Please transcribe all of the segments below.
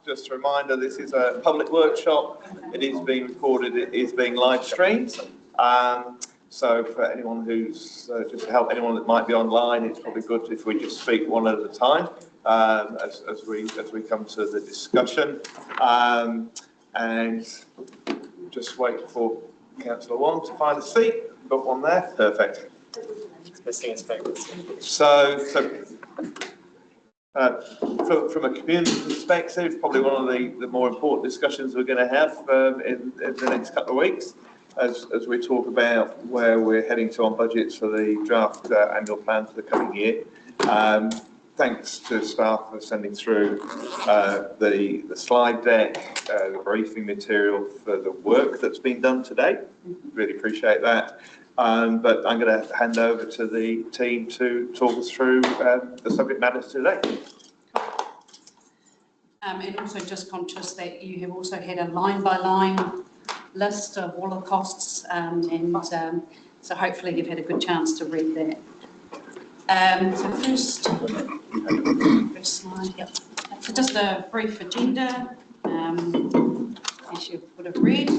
just a reminder, this is a public workshop. It is being recorded, it is being live streamed. So for anyone who's, just to help anyone that might be online, it's probably good if we just speak one at a time as we come to the discussion. And just wait for Councillor Wong to find a seat. Got one there, perfect. So from a community perspective, probably one of the more important discussions we're going to have in the next couple of weeks as we talk about where we're heading to on budgets for the draft annual plan for the coming year. Thanks to staff for sending through the slide deck, the briefing material for the work that's been done today. Really appreciate that. But I'm going to hand over to the team to talk us through the subject matters today. And also just conscious that you have also had a line-by-line list of all the costs, so hopefully you've had a good chance to read that. So first slide, yep. So just a brief agenda, as you would have read.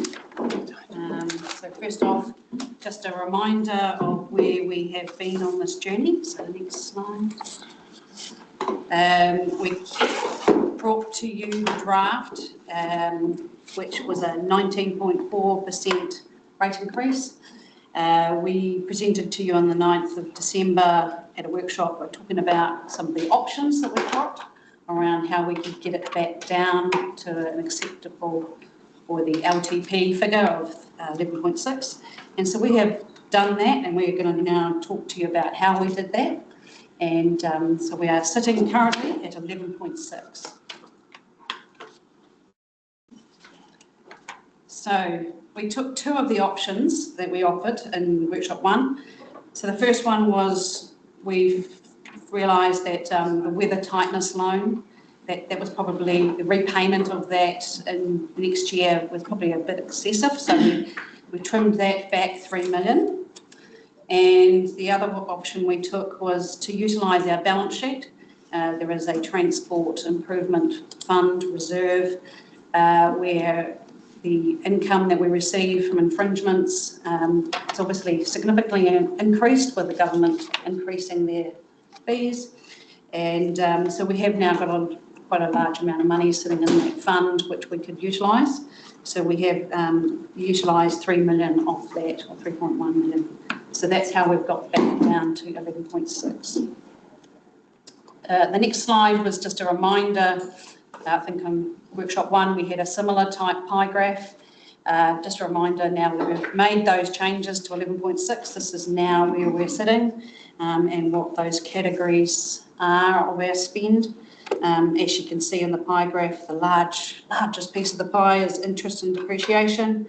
So first off, just a reminder of where we have been on this journey. So next slide. We brought to you the draft, which was a 19.4% rate increase. We presented to you on the 9th of December at a workshop. We're talking about some of the options that we've got around how we could get it back down to an acceptable, or the LTP figure of 11.6. And so we have done that, and we're going to now talk to you about how we did that. And so we are sitting currently at 11.6. So we took two of the options that we offered in workshop 1. So the first one was, we've realised that the weather tightness loan, that was probably the repayment of that in next year was probably a bit excessive. So we trimmed that back 3 million. And the other option we took was to utilise our balance sheet. There is a transport improvement fund reserve where the income that we receive from infringements is obviously significantly increased with the government increasing their fees. And so we have now got quite a large amount of money sitting in that fund which we could utilise. So we have utilised 3 million of that, or 3.1 million. So that's how we've got back down to 11.6. The next slide was just a reminder. I think on workshop 1 we had a similar type pie graph. Just a reminder, now we've made those changes to 11.6. This is now where we're sitting and what those categories are of our spend. As you can see in the pie graph, the largest piece of the pie is interest and depreciation,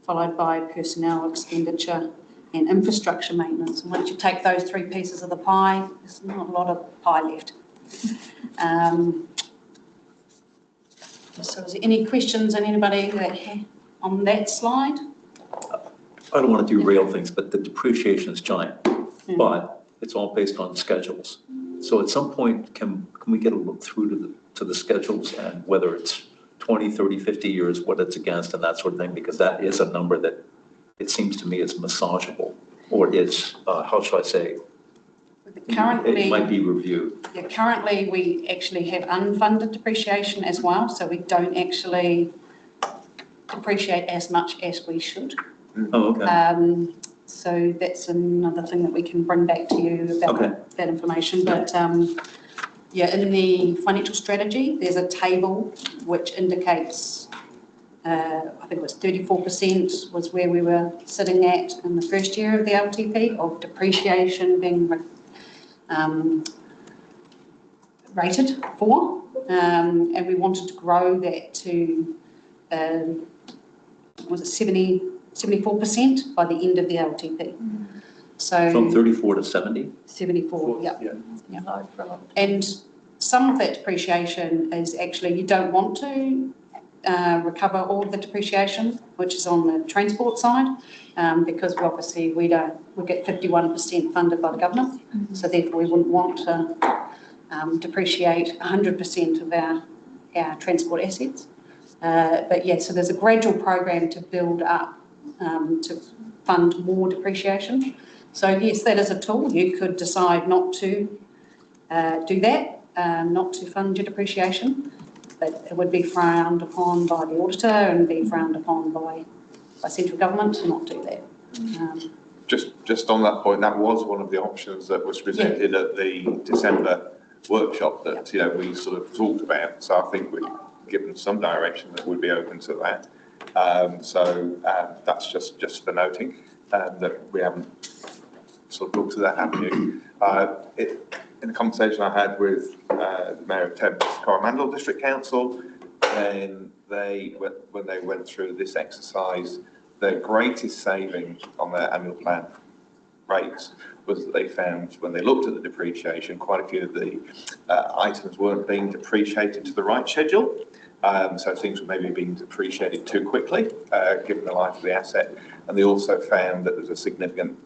followed by personnel expenditure and infrastructure maintenance. And once you take those three pieces of the pie, there's not a lot of pie left. So is there any questions on anybody on that slide? I don't want to derail things, but the depreciation is giant, but it's all based on schedules. So at some point, can we get a look through to the schedules and whether it's 20, 30, 50 years, what it's against and that sort of thing, because that is a number that it seems to me is massageable, or is, how should I say, currently, it might be reviewed. Yeah, currently we actually have unfunded depreciation as well, so we don't actually depreciate as much as we should. Oh, okay. So that's another thing that we can bring back to you about that information. But yeah, in the financial strategy, there's a table which indicates, I think it was 34% was where we were sitting at in the first year of the LTP of depreciation being rated for, and we wanted to grow that to, was it 74% by the end of the LTP. So from 34 to 70? 74, yeah. And some of that depreciation is actually, you don't want to recover all the depreciation, which is on the transport side, because obviously we get 51% funded by the government, so therefore we wouldn't want to depreciate 100% of our our transport assets. But yeah, so there's a gradual program to build up to fund more depreciation. So yes, that is a tool. You could decide not to do that, not to fund your depreciation, but it would be frowned upon by the auditor and be frowned upon by central government to not do that. Just on that point, that was one of the options that was presented at the December workshop that we sort of talked about. So I think we've given some direction that would be open to that. That's just for noting that we haven't sort of looked at that avenue. In the conversation I had with the Mayor of Thames Coromandel District Council, and when they went through this exercise, their greatest saving on their annual plan rates was that they found, when they looked at the depreciation, quite a few of the items weren't being depreciated to the right schedule. So things were maybe being depreciated too quickly, given the life of the asset. And they also found that there was a significant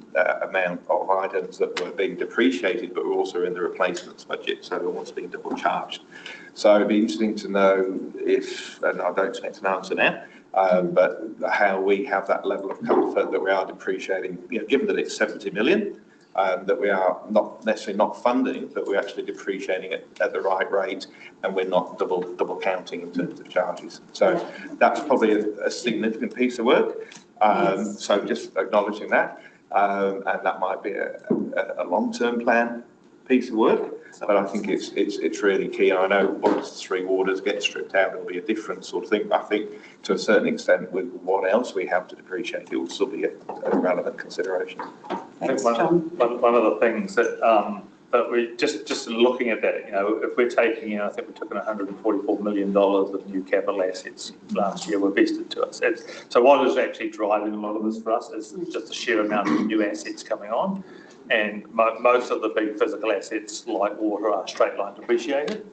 amount of items that were being depreciated, but were also in the replacements budget, so they were also being double charged. So it'd be interesting to know if, and I don't expect an answer now, but how we have that level of comfort that we are depreciating, given that it's 70 million, that we are not necessarily not funding, but we're actually depreciating it at the right rate, and we're not double counting in terms of charges. So that's probably a significant piece of work. Yes. So just acknowledging that, and that might be a long-term plan piece of work. But I think it's really key. And I know once the 3 waters get stripped out, it'll be a different sort of thing. But I think to a certain extent, with what else we have to depreciate, it will still be a relevant consideration. Thanks, one of the things that we just looking at that, if we're taking, I think we took in $144 million of new capital assets last year were vested to us. So what is actually driving a lot of this for us is just the sheer amount of new assets coming on. And most of the big physical assets like water are straight line depreciated.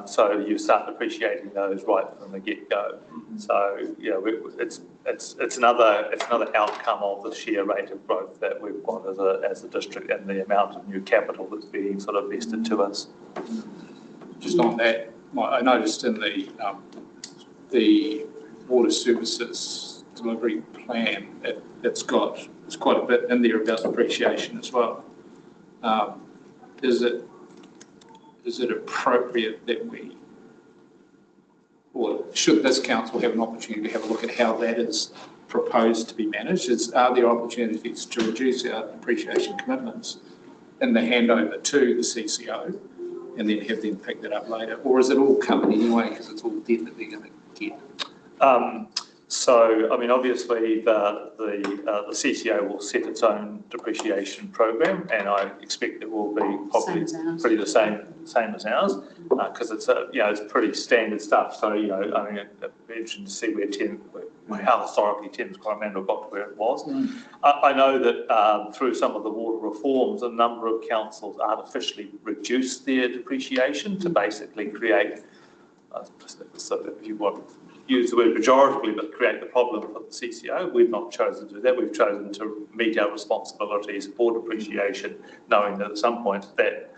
So you start depreciating those right from the get-go. So it's another outcome of the sheer rate of growth that we've got as a district and the amount of new capital that's being sort of vested to us. Just on that, I noticed in the water services delivery plan it's quite a bit in there about depreciation as well. Is it appropriate that we, or should this council have an opportunity to have a look at how that is proposed to be managed? Are there opportunities to reduce our depreciation commitments in the handover to the CCO and then have them pick that up later? Or is it all covered anyway because it's all debt that they're going to get? So, I mean, obviously the CCO will set its own depreciation program, and I expect it will be probably pretty the same as ours, because it's it's pretty standard stuff. So, I mean, it'd be interesting to see how historically Thames Coromandel got to where it was. I know that through some of the water reforms, a number of councils artificially reduced their depreciation to basically create, so if you want, use the word pejoratively, but create the problem for the CCO. We've not chosen to do that. We've chosen to meet our responsibilities for depreciation, knowing that at some point that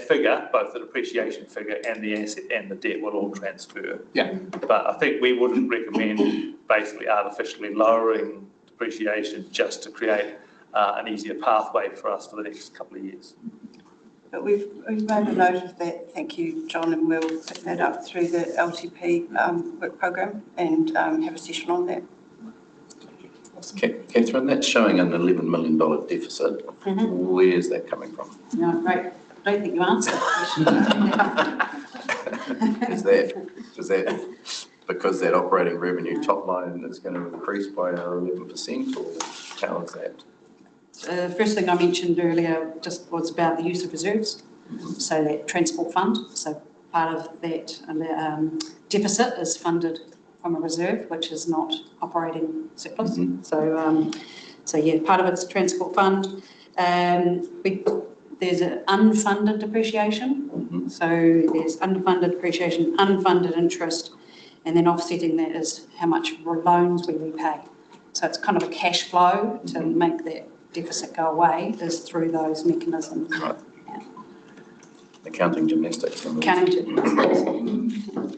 figure, both the depreciation figure and the asset and the debt, will all transfer. Yeah. But I think we wouldn't recommend basically artificially lowering depreciation just to create an easier pathway for us for the next couple of years. But we've made a note of that, thank you, John, and we'll pick that up through the LTP work programme and have a session on that. Catherine, that's showing an $11 million deficit. Mm-hmm. Where is that coming from? No, great. I don't think you answered that question. Is that because that operating revenue top line is going to increase by 11%, or how is that? The first thing I mentioned earlier just was about the use of reserves, so that transport fund. So part of that deficit is funded from a reserve, which is not operating surplus. Mm-hmm. So yeah, part of it's transport fund. There's an unfunded depreciation. Mm-hmm. So there's unfunded depreciation, unfunded interest, and then offsetting that is how much loans we repay. So it's kind of a cash flow to make that deficit go away is through those mechanisms. Right. Yeah. Accounting gymnastics. Accounting gymnastics.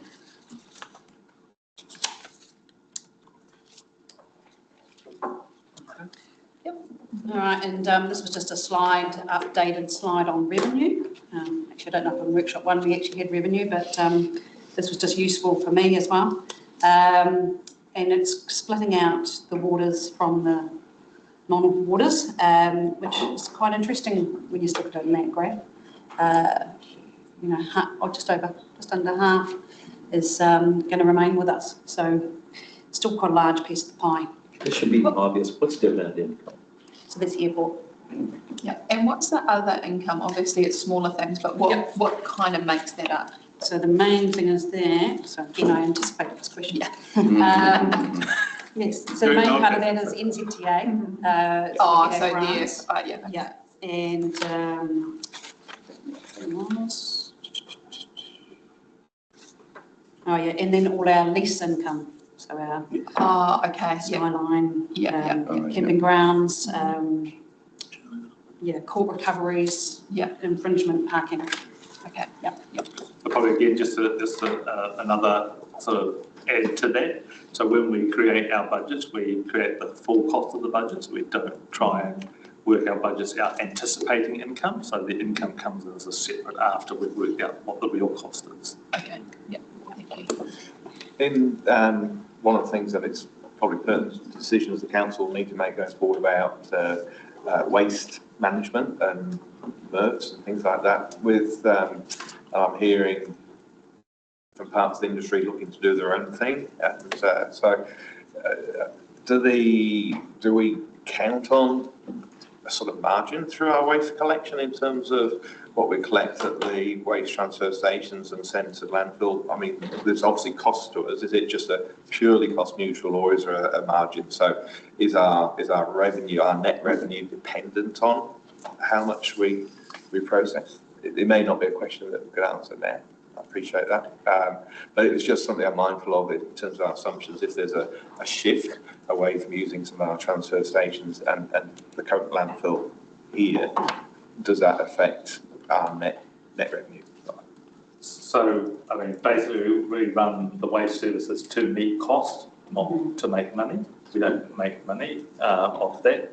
All right, and this was just a slide, updated slide on revenue. Actually, I don't know if in workshop one we actually had revenue, but this was just useful for me as well. And it's splitting out the waters from the non-waters, which is quite interesting when you look at it in that graph. You know, just under half is going to remain with us. So still quite a large piece of the pie. This should be obvious. What's dividend income? So that's airport. Yeah, and what's the other income? Obviously, it's smaller things, but what kind of makes that up? So the main thing is there. So again, I anticipate this question. Yeah. Yes. So the main part of that is NZTA. So grants. yes, yeah. Yeah, and and then all our lease income. So our Okay. Skyline, Yeah. camping grounds, court recoveries, infringement parking. Okay. Probably again, just another sort of add to that. So when we create our budgets, we create the full cost of the budgets. We don't try and work our budgets out anticipating income. So the income comes as a separate after we've worked out what the real cost is. Okay. Yeah. Thank you. In one of the things that it's probably pertinent decisions the council need to make going forward about waste management and MRFs and things like that. With I'm hearing from parts of the industry looking to do their own thing, and do we count on a sort of margin through our waste collection in terms of what we collect at the waste transfer stations and send to landfill? I mean, there's obviously cost to us. Is it just a purely cost neutral, or is there a margin? So is our revenue, our net revenue, dependent on how much we process? It may not be a question that we could answer now. I appreciate that. But it was just something I'm mindful of in terms of our assumptions. If there's a shift away from using some of our transfer stations and the current landfill here, does that affect our net revenue? So, I mean, basically we run the waste services to meet cost, not to make money. We don't make money off that.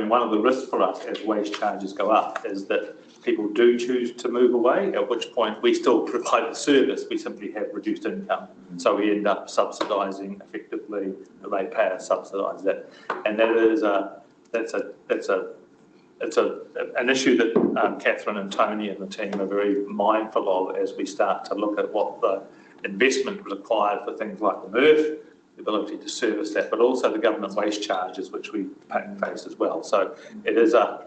One of the risks for us as waste charges go up is that people do choose to move away, at which point we still provide the service, we simply have reduced income. So we end up subsidising effectively, the ratepayers subsidise that. And that is an issue that Catherine and Tony and the team are very mindful of as we start to look at what the investment required for things like the MRF, the ability to service that, but also the government waste charges, which we face as well. So it is a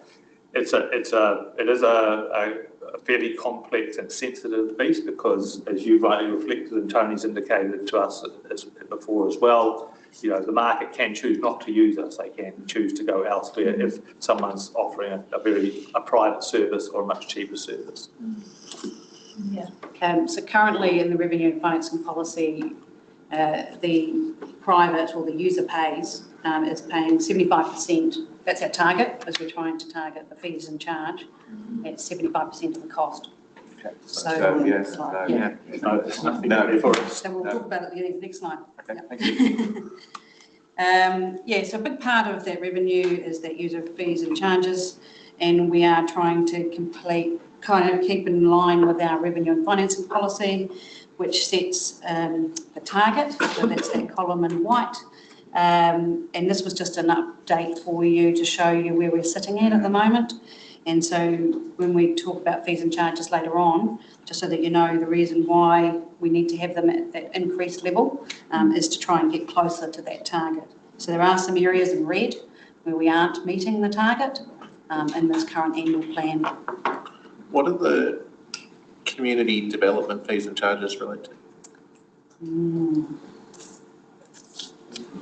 fairly complex and sensitive beast because, as you rightly reflected and Tony's indicated to us before as well, you know, the market can choose not to use us. They can choose to go elsewhere if someone's offering a private service or a much cheaper service. Yeah. So currently in the revenue and financing policy, the private or the user pays is paying 75%. That's our target, because we're trying to target the fees and charge at 75% of the cost. Okay. There's nothing there for us. So we'll talk about it in the next slide. Okay, thank you. So a big part of that revenue is that user fees and charges, and we are trying to keep in line with our revenue and financing policy, which sets the target. So that's that column in white. And this was just an update for you to show you where we're sitting at the moment. And so when we talk about fees and charges later on, just so that you know, the reason why we need to have them at that increased level is to try and get closer to that target. So there are some areas in red where we aren't meeting the target in this current annual plan. What are the community development fees and charges related to?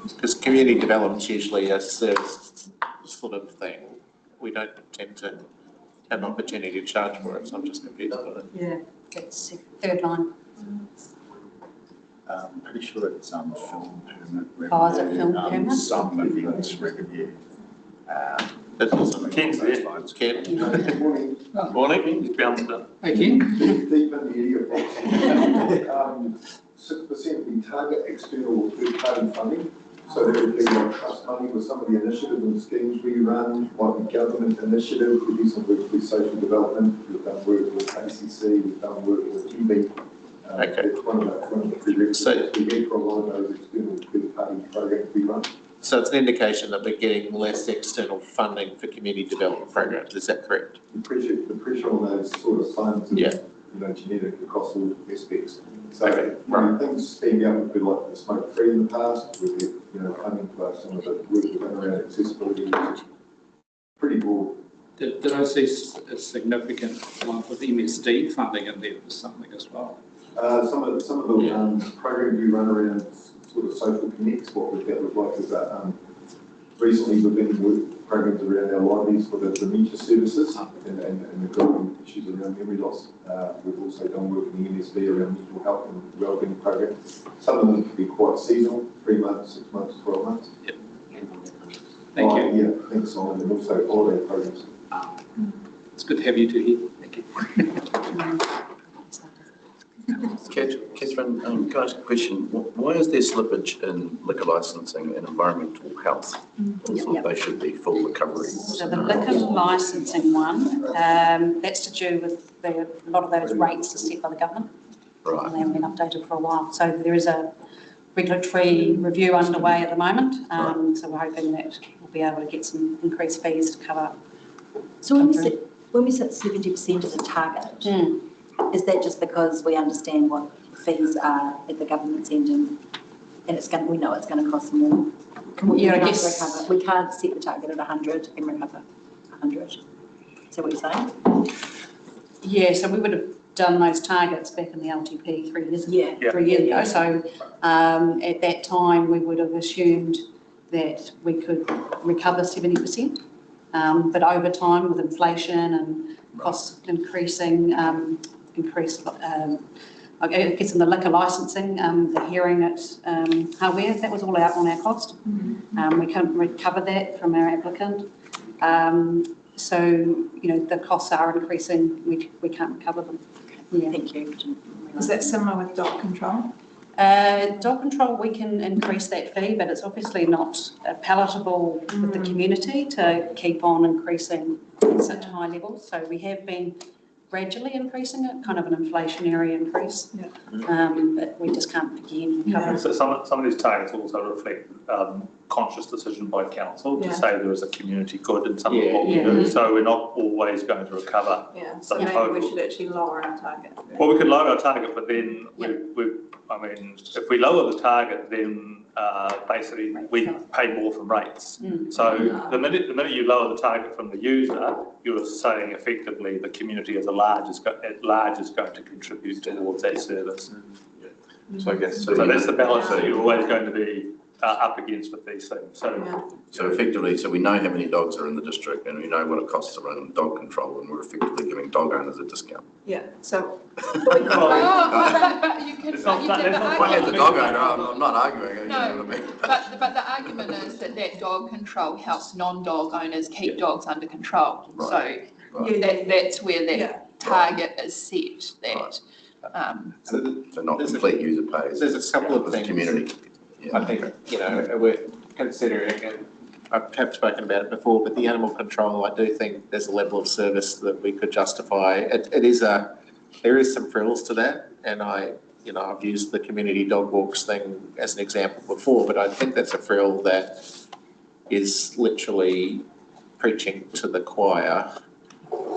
Because community development's usually a service sort of thing. We don't tend to have an opportunity to charge for it, so I'm just confused about it. Yeah, that's the third line. Pretty sure it's film permit revenue. Oh, is it film permit? Some events revenue. That's also Ken's there. Ken. Morning. Morning. He's bounced up. Hey, Ken. Deep in the area. 6% we target external third-party funding. So there would be like trust money with some of the initiatives and schemes we run, might be government initiatives, we do some work with social development, we've done work with ACC, we've done work with GB. Okay. It's one of the prerequisites we get for a lot of those external third-party programs we run. So it's an indication that we're getting less external funding for community development programs, is that correct? The pressure on those sort of funds is, genetic across all aspects. So when things stand out, we've been like the smoke free in the past, we've been, funding for some of the work we've done around accessibility, which is pretty broad. Did I see a significant one with MSD funding in there for something as well? Some of the programs we run around sort of social connects, what that look like is that recently we've been with programs around our libraries for the dementia services and the growing issues around memory loss. We've also done work in the MSD around mental health and wellbeing programs. Some of them can be quite seasonal, 3 months, 6 months, 12 months. Yep. Thank you. Yeah, thanks, Simon, and also holiday programs. It's good to have you two here. Thank you. Catherine, can I ask a question? Why is there slippage in liquor licensing and environmental health? I thought they should be full recovery. So the liquor licensing one, that's to do with a lot of those rates are set by the government. Right. And they haven't been updated for a while. So there is a regulatory review underway at the moment. So we're hoping that we'll be able to get some increased fees to cover. So when we set 70% as a target, is that just because we understand what fees are at the government's end and we know it's going to cost more? I guess recover? We can't set the target at 100 and recover 100. Is that what you're saying? Yeah, so we would have done those targets back in the LTP 3 years ago. So at that time, we would have assumed that we could recover 70%. But over time, with inflation and costs increasing, I guess in the liquor licensing, the hearing at hardware, that was all out on our cost. We couldn't recover that from our applicant. So, the costs are increasing, we can't recover them. Yeah. Thank you. Is that similar with dog control? Dog control, we can increase that fee, but it's obviously not palatable with the community to keep on increasing at such high levels. So we have been gradually increasing it, kind of an inflationary increase, but we just can't again cover. So some of these targets also reflect conscious decision by council to say there is a community good in some of what we do. So we're not always going to recover. So maybe we should actually lower our target. Well, we could lower our target, but then if we lower the target, then basically we pay more from rates. So the minute you lower the target from the user, you're saying effectively the community as large is going to contribute towards that service. So I guess so that's the balance that you're always going to be up against with these things. So effectively, we know how many dogs are in the district and we know what it costs to run dog control, and we're effectively giving dog owners a discount. Yeah, so. But you can. I had the dog owner, I'm not arguing. No, but the argument is that dog control helps non-dog owners keep dogs under control. Right. So that's where that target is set. So not complete user pays. There's a couple of things. Community. I think, we're considering, and I have spoken about it before, but the animal control, I do think there's a level of service that we could justify. There is some frills to that, and I've used the community dog walks thing as an example before, but I think that's a frill that is literally preaching to the choir,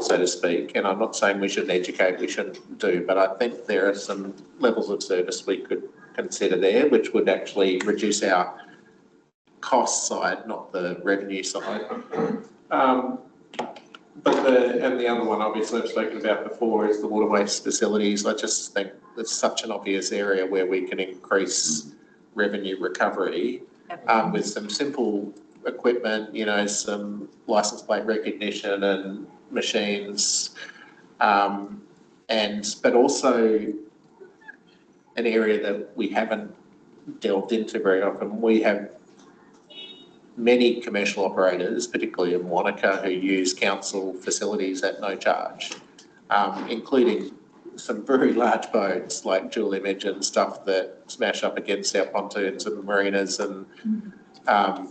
so to speak. And I'm not saying we shouldn't educate, we shouldn't do, but I think there are some levels of service we could consider there, which would actually reduce our cost side, not the revenue side. And the other one, obviously, I've spoken about before, is the water waste facilities. I just think it's such an obvious area where we can increase revenue recovery with some simple equipment, some license plate recognition and machines, but also an area that we haven't delved into very often. We have many commercial operators, particularly in Wanaka, who use council facilities at no charge, including some very large boats like dual image and stuff that smash up against our pontoons and marinas and are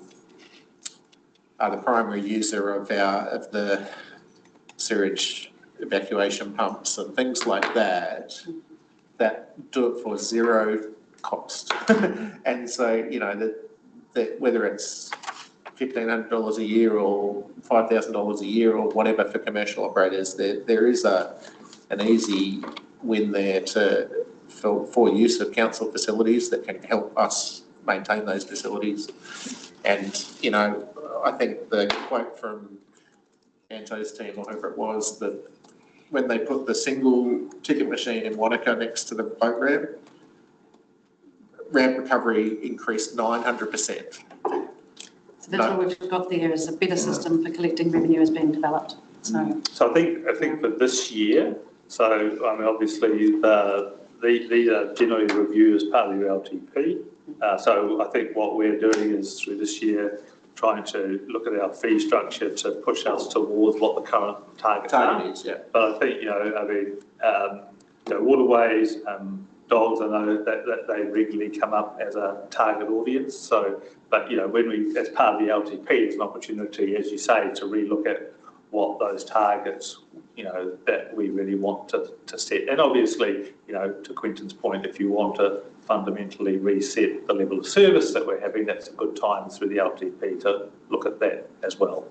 the primary user of the sewage evacuation pumps and things like that do it for zero cost. And so, you know, that whether it's $1,500 a year or $5,000 a year or whatever for commercial operators, there is an easy win there for use of council facilities that can help us maintain those facilities. And, you know, I think the quote from Anto's team, or whoever it was, that when they put the single ticket machine in Wanaka next to the boat ramp recovery increased 900%. So that's what we've got there is a better system for collecting revenue is being developed. So I think for this year, so I mean obviously these are generally reviewed as part of your LTP. So I think what we're doing is through this year trying to look at our fee structure to push us towards what the current targets are. Is, yeah. But I think, you know, I mean, you know, waterways, dogs, I know that they regularly come up as a target audience. So, but, you know, when we, as part of the LTP, it's an opportunity, as you say, to relook at what those targets, you know, that we really want to set. And obviously, you know, to Quentin's point, if you want to fundamentally reset the level of service that we're having, that's a good time through the LTP to look at that as well.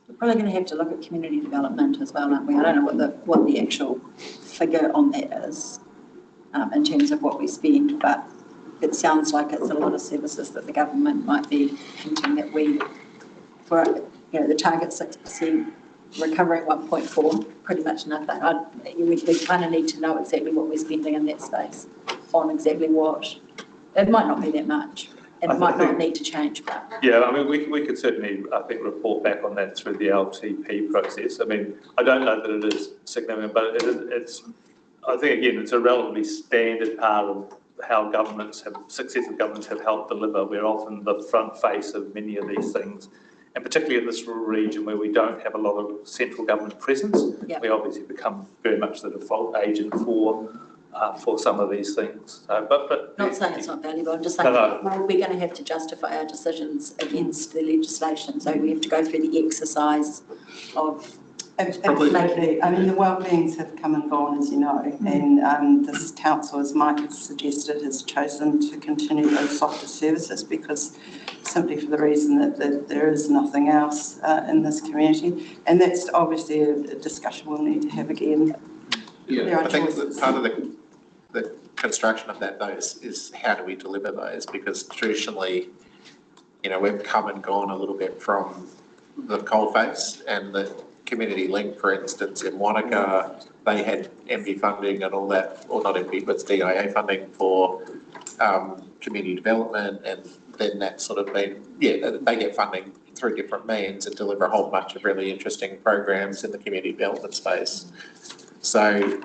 We're probably going to have to look at community development as well, aren't we? I don't know what the actual figure on that is in terms of what we spend, but it sounds like it's a lot of services that the government might be hinting that we, for, you know, the target 6%, recovering 1.4, pretty much nothing. We kind of need to know exactly what we're spending in that space on exactly what. It might not be that much. And it might not need to change, but... Yeah, I mean, we could certainly, I think, report back on that through the LTP process. I mean, I don't know that it is significant, but it's I think, again, it's a relatively standard part of how successive governments have helped deliver. We're often the front face of many of these things. And particularly in this rural region where we don't have a lot of central government presence, we obviously become very much the default agent for some of these things. But not saying it's not valuable, I'm just saying we're going to have to justify our decisions against the legislation, so we have to go through the exercise of... Absolutely. I mean, the wellbeings have come and gone, as you know, and this council, as Mike has suggested, has chosen to continue those softer services because simply for the reason that there is nothing else in this community, and that's obviously a discussion we'll need to have again. Yeah, I think that part of the construction of that though is how do we deliver those, because traditionally, you know, we've come and gone a little bit from the coalface, and the Community Link, for instance, in Wanaka, they had MD funding and all that, or not MD, but DIA funding for community development, and then that's sort of been, they get funding through different means and deliver a whole bunch of really interesting programs in the community development space. So,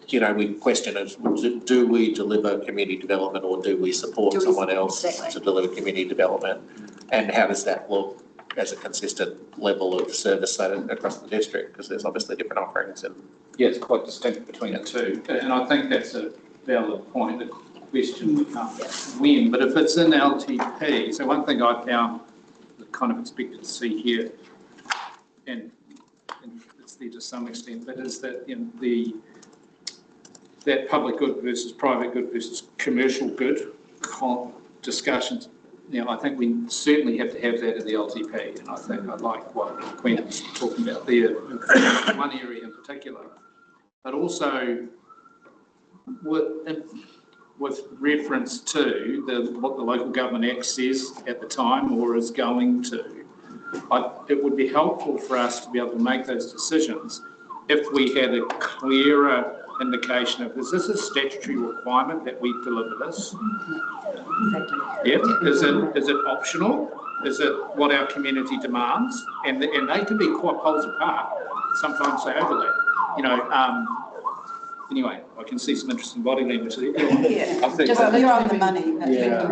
you know, we question it, do we deliver community development or do we support someone else to deliver community development? And how does that look as a consistent level of service across the district? Because there's obviously different offerings. And yeah, it's quite distinct between the two. And I think that's a valid point. The question becomes when, but if it's in LTP, so one thing I found kind of expected to see here, and it's there to some extent, that is that in that public good versus private good versus commercial good discussions. Now, I think we certainly have to have that in the LTP, and I think I like what Queen was talking about there, one area in particular, but also with reference to what the Local Government Act says at the time or is going to. It would be helpful for us to be able to make those decisions if we had a clearer indication of, is this a statutory requirement that we deliver this? Yep. Is it optional? Is it what our community demands? And they can be quite poles apart. Sometimes they overlap. You know, Anyway, I can see some interesting body language there. Yeah, I think, just you're on the money. But Yeah.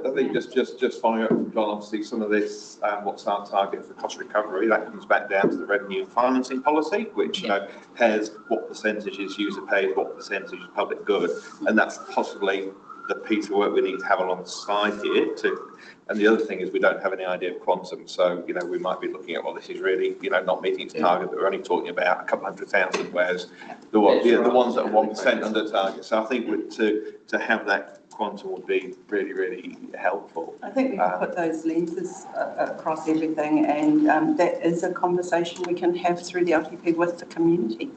I think just following up from John, obviously some of this, what's our target for cost recovery, that comes back down to the revenue and financing policy, which, you know, has what percentage is user paid, what percentage is public good, and that's possibly the piece of work we need to have alongside here to. And the other thing is we don't have any idea of quantum, so, you know, we might be looking at, well, this is really, you know, not meeting its target, but we're only talking about a couple 100,000, whereas the ones that are 1% under target. So I think to have that quantum would be really, really helpful. I think we can put those lenses across everything, and that is a conversation we can have through the LTP with the community.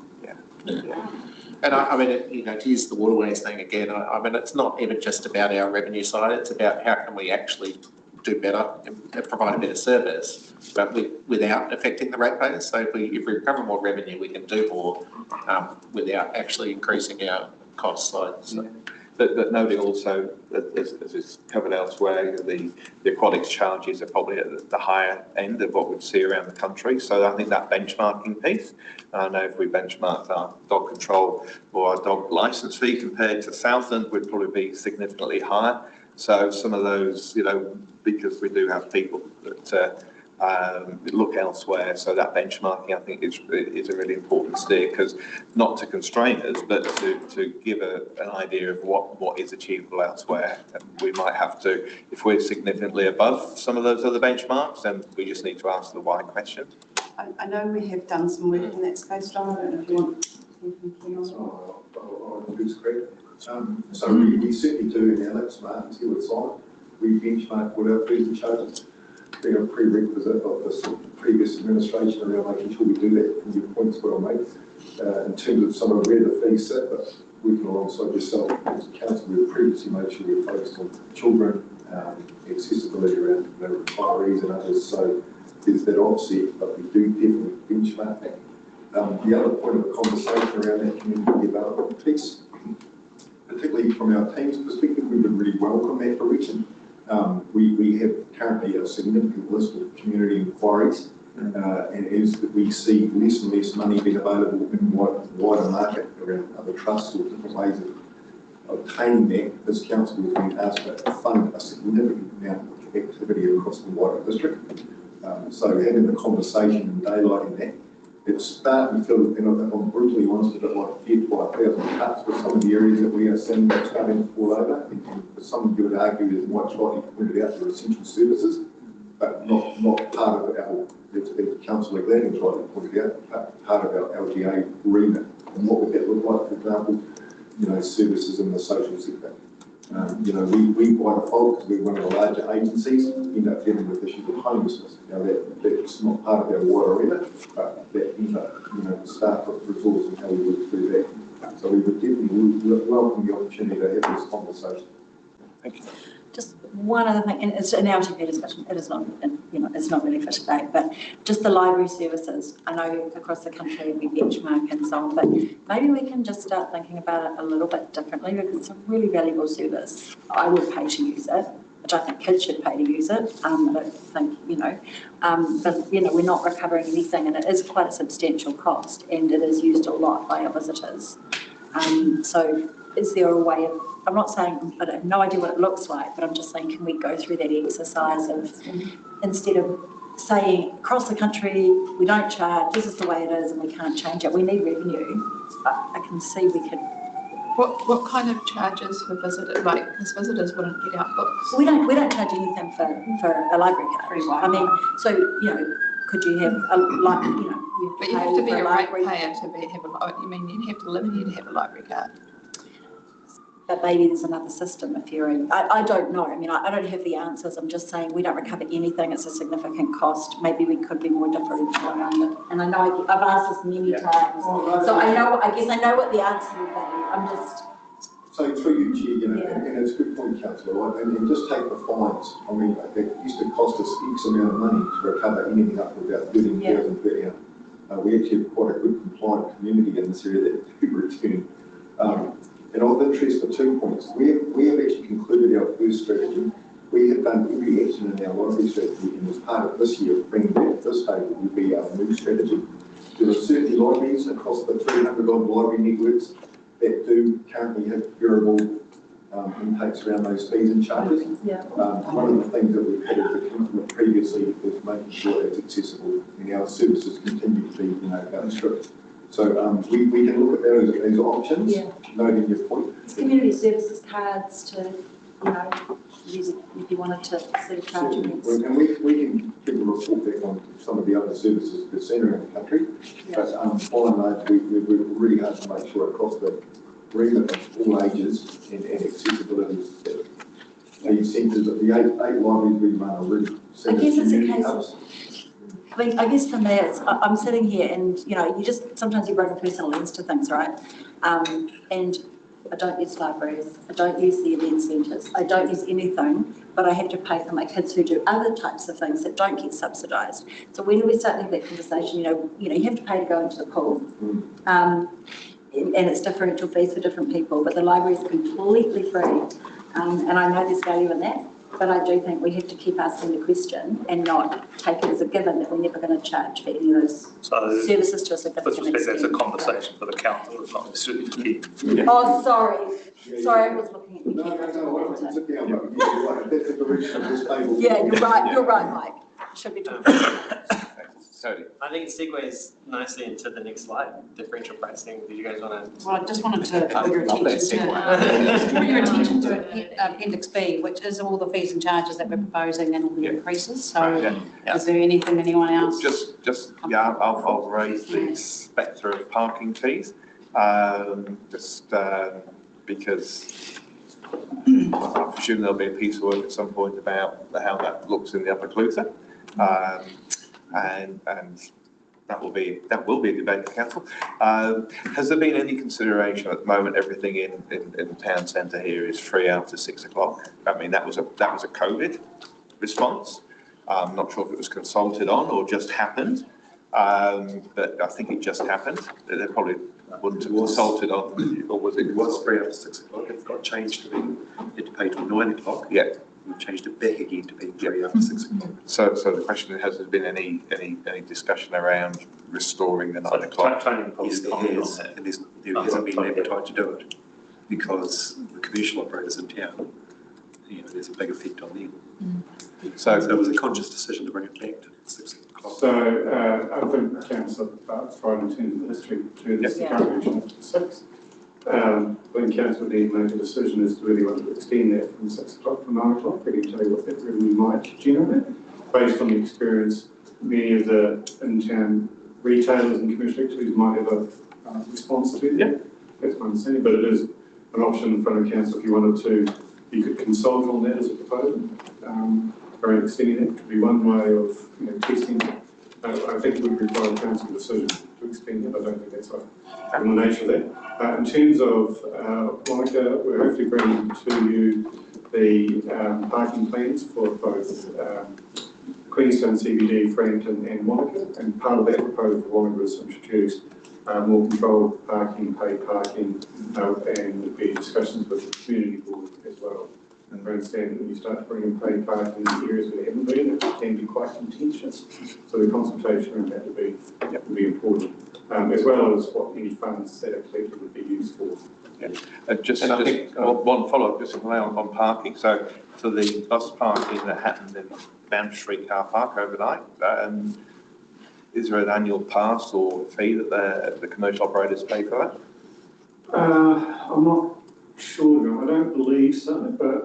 And I mean, you know, to use the waterways thing again, I mean, it's not even just about our revenue side, it's about how can we actually do better and provide a better service, but without affecting the ratepayers. So if we recover more revenue, we can do more without actually increasing our cost side. So. But noting also, as is covered elsewhere, the aquatics charges are probably at the higher end of what we'd see around the country. So I think that benchmarking piece, I know if we benchmarked our dog control or our dog licence fee compared to Southland, would probably be significantly higher. So some of those, you know, because we do have people that look elsewhere, so that benchmarking I think is a really important steer, because not to constrain us, but to give an idea of what is achievable elsewhere. And we might have to, if we're significantly above some of those other benchmarks, then we just need to ask the why question. I know we have done some work in that space, John. I don't know if you want So we certainly do in our Labs Smart and with Simon, we benchmark what our fees and charges. Being a prerequisite of this previous administration around making sure we do that, and your points what I made in terms of some of where the fees sit, but working alongside yourself as a council, we've previously made sure we're focused on children, accessibility around retirees and others, so there's that offset, but we do definitely benchmark that. The other point of the conversation around that community development piece, particularly from our team's perspective, we would really welcome that direction. We have currently a significant list of community inquiries, and as we see less and less money being available in wider market around other trusts or different ways of obtaining that, this council has been asked to fund a significant amount of activity across the wider district. So having the conversation and daylighting that, it's starting to feel, you know, if I'm brutally honest, a bit like death by 1,000 cuts with some of the areas that we are seeing that's starting to fall over. And for some of you would argue, as Mike's rightly pointed out, they're essential services, but not part of our, as Councillor Gladden's rightly pointed out, part of our LGA remit. And what would that look like, for example, you know, services in the social sector. You know, we by default, because we're one of the larger agencies, end up dealing with issues of homelessness. Now that's not part of our wider remit, but that ends up, you know, staff resource and how we work through that. So we would definitely welcome the opportunity to have this conversation. Thank you. Just one other thing, and it's an LTP discussion, it is not, you know, it's not really for today, but just the library services. I know across the country we benchmark and so on, but maybe we can just start thinking about it a little bit differently, because it's a really valuable service. I would pay to use it, which I think kids should pay to use it. I don't think, you know, but, you know, we're not recovering anything, and it is quite a substantial cost, and it is used a lot by our visitors. So is there a way of, I'm not saying, I have no idea what it looks like, but I'm just saying, can we go through that exercise of, instead of saying across the country, we don't charge, this is the way it is and we can't change it, we need revenue. I can see we could. What kind of charges for visitors, like, because visitors wouldn't get out books? We don't charge anything for a library card. I mean, so, you know, could you have a, like, you know, but you have to be a ratepayer to have a, you mean you'd have to live here to have a library card? But maybe there's another system if you're in, I don't know. I mean, I don't have the answers. I'm just saying we don't recover anything. It's a significant cost. Maybe we could be more differential around it. And I know I've asked this many times. So I guess I know what the answer would be. I'm just. So through you, Chair, you know, and it's a good point, Councillor, right? And just take the fines. I mean, it used to cost us X amount of money to recover anything up to about 13,000 per annum. We actually have quite a good compliant community in this area that do return. And of interest for 2 points, we have actually concluded our first strategy. We have done every action in our library strategy, and as part of this year, bringing back this table will be our new strategy. There are certainly libraries across the 300 odd library networks that do currently have variable impacts around those fees and charges. Yeah. One of the things that we've had as a commitment previously is making sure it's accessible and our services continue to be, strict. So we can look at those as options, Yeah. noting your point. It's community services cards to, use it if you wanted to set a charge against. And we can give a report back on some of the other services we're seeing around the country. Yeah. But by and large, we're really hard to make sure across the remit of all ages and accessibility that these centres, the eight libraries we run are really I guess it's a community case hubs. I mean, I guess for me, I'm sitting here and, sometimes you bring a personal lens to things, right? And I don't use libraries, I don't use the event centres, I don't use anything, but I have to pay for my kids who do other types of things that don't get subsidised. So when we start to have that conversation, you have to pay to go into the pool. And it's differential fees for different people, but the library is completely free. And I know there's value in that, but I do think we have to keep asking the question and not take it as a given that we're never going to charge for any of those services to a significant extent. That's a conversation for the council, it's not necessarily key. Oh, sorry, I was looking at you. No, sit down, but you're right, that's the direction of this table. Yeah, you're right, Mike. Should be talking. Sorry. I think it segues nicely into the next slide, differential pricing. Did you guys want to? Well, I just wanted to draw your attention to Appendix B, which is all the fees and charges that we're proposing and all the increases. So is there anything anyone else? I'll raise the spectre of parking fees, because I presume there'll be a piece of work at some point about how that looks in the Upper Clutha. And that will be a debate at council. Has there been any consideration at the moment? Everything in the town centre here is free after 6 o'clock. I mean, that was a COVID response. I'm not sure if it was consulted on or just happened, but I think it just happened. They probably wouldn't have consulted on, or was it? It was free after 6 o'clock. It got changed to being, you had to pay till 9 o'clock. Yeah. We've changed it back again to being free after 6 o'clock. So the question is, has there been any discussion around restoring the 9 o'clock? Yes, there has, and there hasn't been an appetite to do it because the commercial operators in town, there's a big effect on them. So it was a conscious decision to bring it back to 6 o'clock. So I think Councillor Bart's right in terms of the history to this current to 6. When Council D made a decision as to whether you want to extend that from 6 o'clock to 9 o'clock, we can tell you what that revenue might generate. Based on the experience, many of the in-town retailers and commercial activities might have a response to that. Yeah. That's my understanding, but it is an option in front of Council if you wanted to. You could consult on that as a proposal. Around extending that could be one way of testing. I think it would require a council decision to extend it. I don't think that's in the nature of that. In terms of Monica, we're hopefully bringing to you the parking plans for both Queenstown CBD, Frampton and Monica, and part of that proposal for Monica was to introduce more controlled parking, paid parking, and be discussions with the community board as well. And I understand that when you start to bring in paid parking in areas where there haven't been, it can be quite contentious. So the consultation around that would be important, as well as what any funds that are collected would be used for. Yeah. One follow-up just on parking. So the bus parking that happened in Banff Street car park overnight, is there an annual pass or fee that the commercial operators pay for that? I'm not sure, I don't believe so, but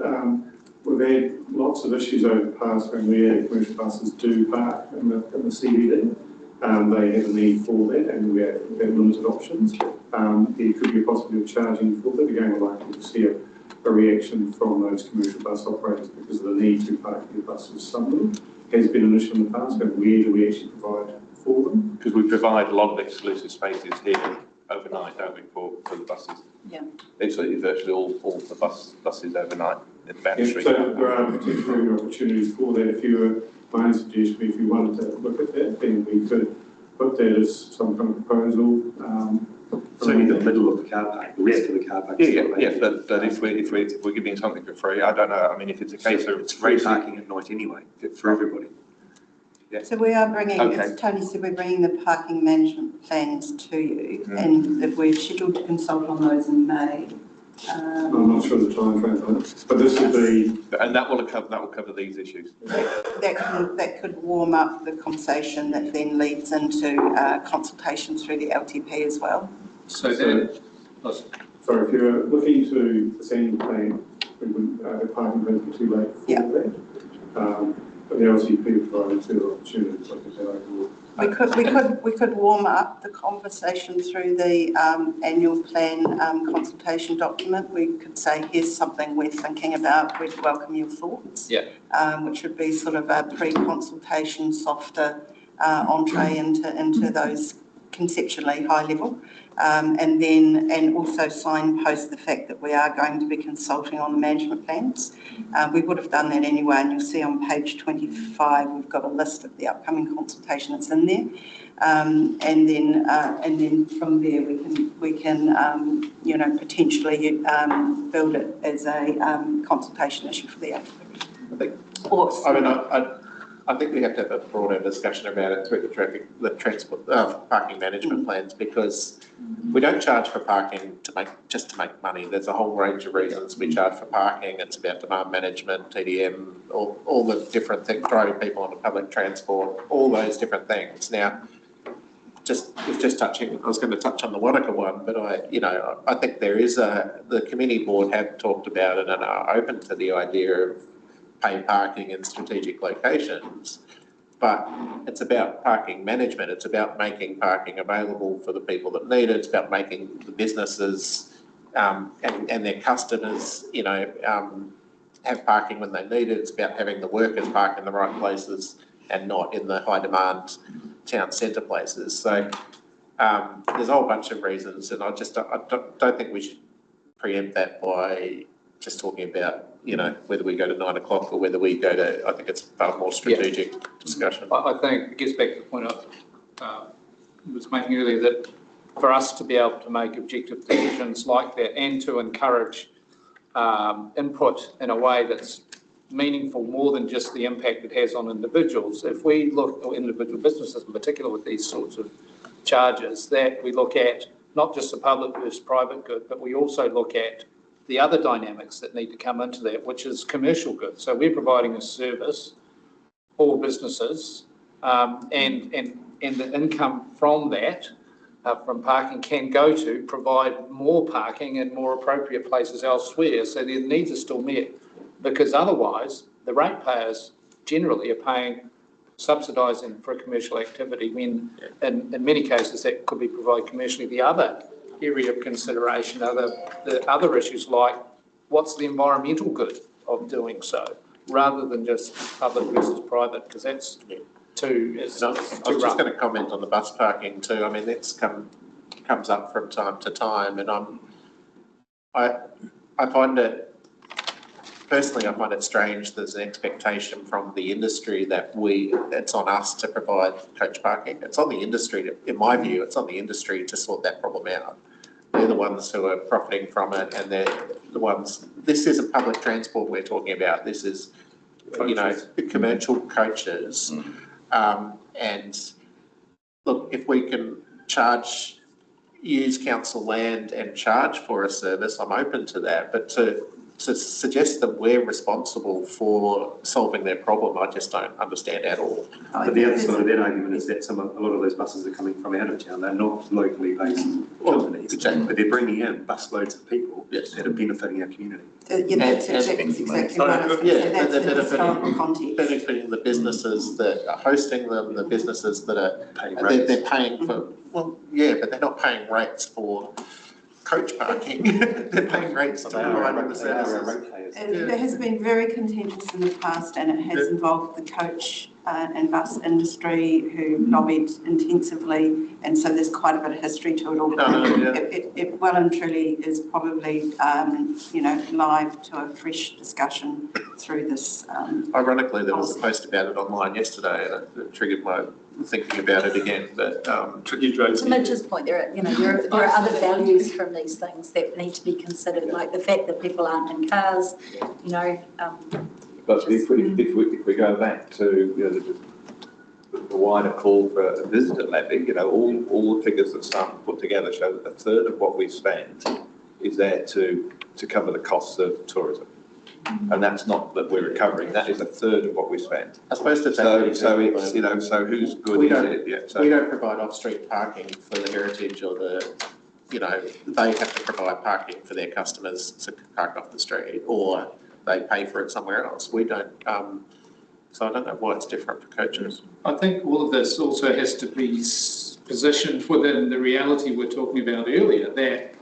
we've had lots of issues over the past when we had commercial buses do park in the CBD. They have a need for that, and we have limited options. There could be a possibility of charging for that. Again, we're likely to see a reaction from those commercial bus operators because of the need to park their buses somewhere. Has been an issue in the past, but where do we actually provide for them? Because we provide a lot of exclusive spaces here overnight, don't we, for the buses? Yeah. It's virtually all the buses overnight in Banff Street. So there are particular opportunities for that. If you were, my suggestion, if you wanted to look at that, then we could put that as some kind of proposal. It's only the middle of the car park, the rest of the car park. But if we're giving something for free, I don't know. I mean, if it's a case of it's free parking at night anyway for everybody. So we are bringing, Okay. as Tony said, we're bringing the parking management plans to you, and that we're scheduled to consult on those in May. I'm not sure the timeframe on it, but this will be. And that will cover these issues. That could warm up the conversation that then leads into consultation through the LTP as well. So then, Sorry, if you're looking to the same plan, we wouldn't, the parking would be too late for that. But the LTP provides two opportunities, like I said, overall. We could warm up the conversation through the annual plan consultation document. We could say, here's something we're thinking about, we'd welcome your thoughts. Which would be sort of a pre-consultation, softer entree into those conceptually high level. And also signpost the fact that we are going to be consulting on the management plans. We would have done that anyway, and you'll see on page 25 we've got a list of the upcoming consultation that's in there. And then from there we can potentially build it as a consultation issue for the LTP. I think we have to have a broader discussion about it through the transport parking management plans, because we don't charge for parking just to make money. There's a whole range of reasons we charge for parking. It's about demand management, TDM, all the different things, driving people onto public transport, all those different things. Now, I was going to touch on the Wanaka one, but I think there is the committee board have talked about it and are open to the idea of pay parking in strategic locations, but it's about parking management. It's about making parking available for the people that need it. It's about making the businesses and their customers, have parking when they need it. It's about having the workers park in the right places and not in the high demand town centre places. So there's a whole bunch of reasons, and I don't think we should preempt that by just talking about whether we go to 9 o'clock or whether we go to, I think it's far more strategic discussion. I think it gets back to the point I was making earlier, that for us to be able to make objective decisions like that and to encourage input in a way that's meaningful more than just the impact it has on individuals. If we look at individual businesses in particular with these sorts of charges, that we look at not just the public versus private good, but we also look at the other dynamics that need to come into that, which is commercial goods. So we're providing a service for businesses, and the income from that, from parking, can go to provide more parking in more appropriate places elsewhere. So their needs are still met, because otherwise the ratepayers generally are subsidising for a commercial activity when in many cases that could be provided commercially. The other area of consideration are the other issues, like what's the environmental good of doing so, rather than just public versus private, because that's too rough. I was just going to comment on the bus parking too. I mean, that's comes up from time to time, and I find it personally, I find it strange there's an expectation from the industry that it's on us to provide coach parking. It's on the industry, in my view, it's on the industry to sort that problem out. They're the ones who are profiting from it, and they're the ones, this isn't public transport we're talking about, this is, the commercial coaches. And look, if we can use council land and charge for a service, I'm open to that, but to suggest that we're responsible for solving their problem, I just don't understand at all. But the other side of that argument is that a lot of those buses are coming from out of town. They're not locally based companies, but they're bringing in busloads of people that are benefiting our community. That's exactly what I was going to say. That's the historical context. Benefiting the businesses that are hosting them, the businesses that are they're paying for. Well, yeah, but they're not paying rates for coach parking. They're paying rates to provide the services. It has been very contentious in the past, and it has involved the coach and bus industry, who lobbied intensively, and so there's quite a bit of history to it all. It well and truly is probably live to a fresh discussion through this. Ironically, there was a post about it online yesterday, and it triggered my thinking about it again. But to Mitch's point, there are other values from these things that need to be considered, like the fact that people aren't in cars, But if we go back to the wider call for a visitor levy, you know, all the figures that Sam put together show that a third of what we spend is there to cover the costs of tourism. And that's not that we're recovering, that is a third of what we spend. I suppose to So take it's, you know, so who's good We is don't- it? Yeah, so. we don't provide off-street parking for the heritage or the, you know, they have to provide parking for their customers to park off the street, or they pay for it somewhere else. We don't, so I don't know why it's different for coaches. I think all of this also has to be positioned within the reality we're talking about earlier, that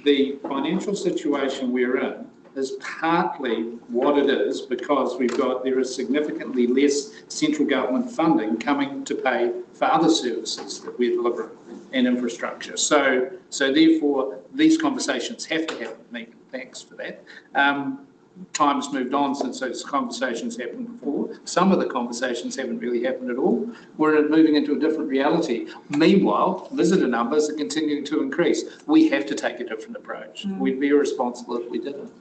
the financial situation we're in is partly what it is because there is significantly less central government funding coming to pay for other services that we're delivering and infrastructure. So therefore, these conversations have to happen. Megan, thanks for that. Time's moved on since those conversations happened before. Some of the conversations haven't really happened at all. We're moving into a different reality. Meanwhile, visitor numbers are continuing to increase. We have to take a different approach. We'd be irresponsible if we didn't.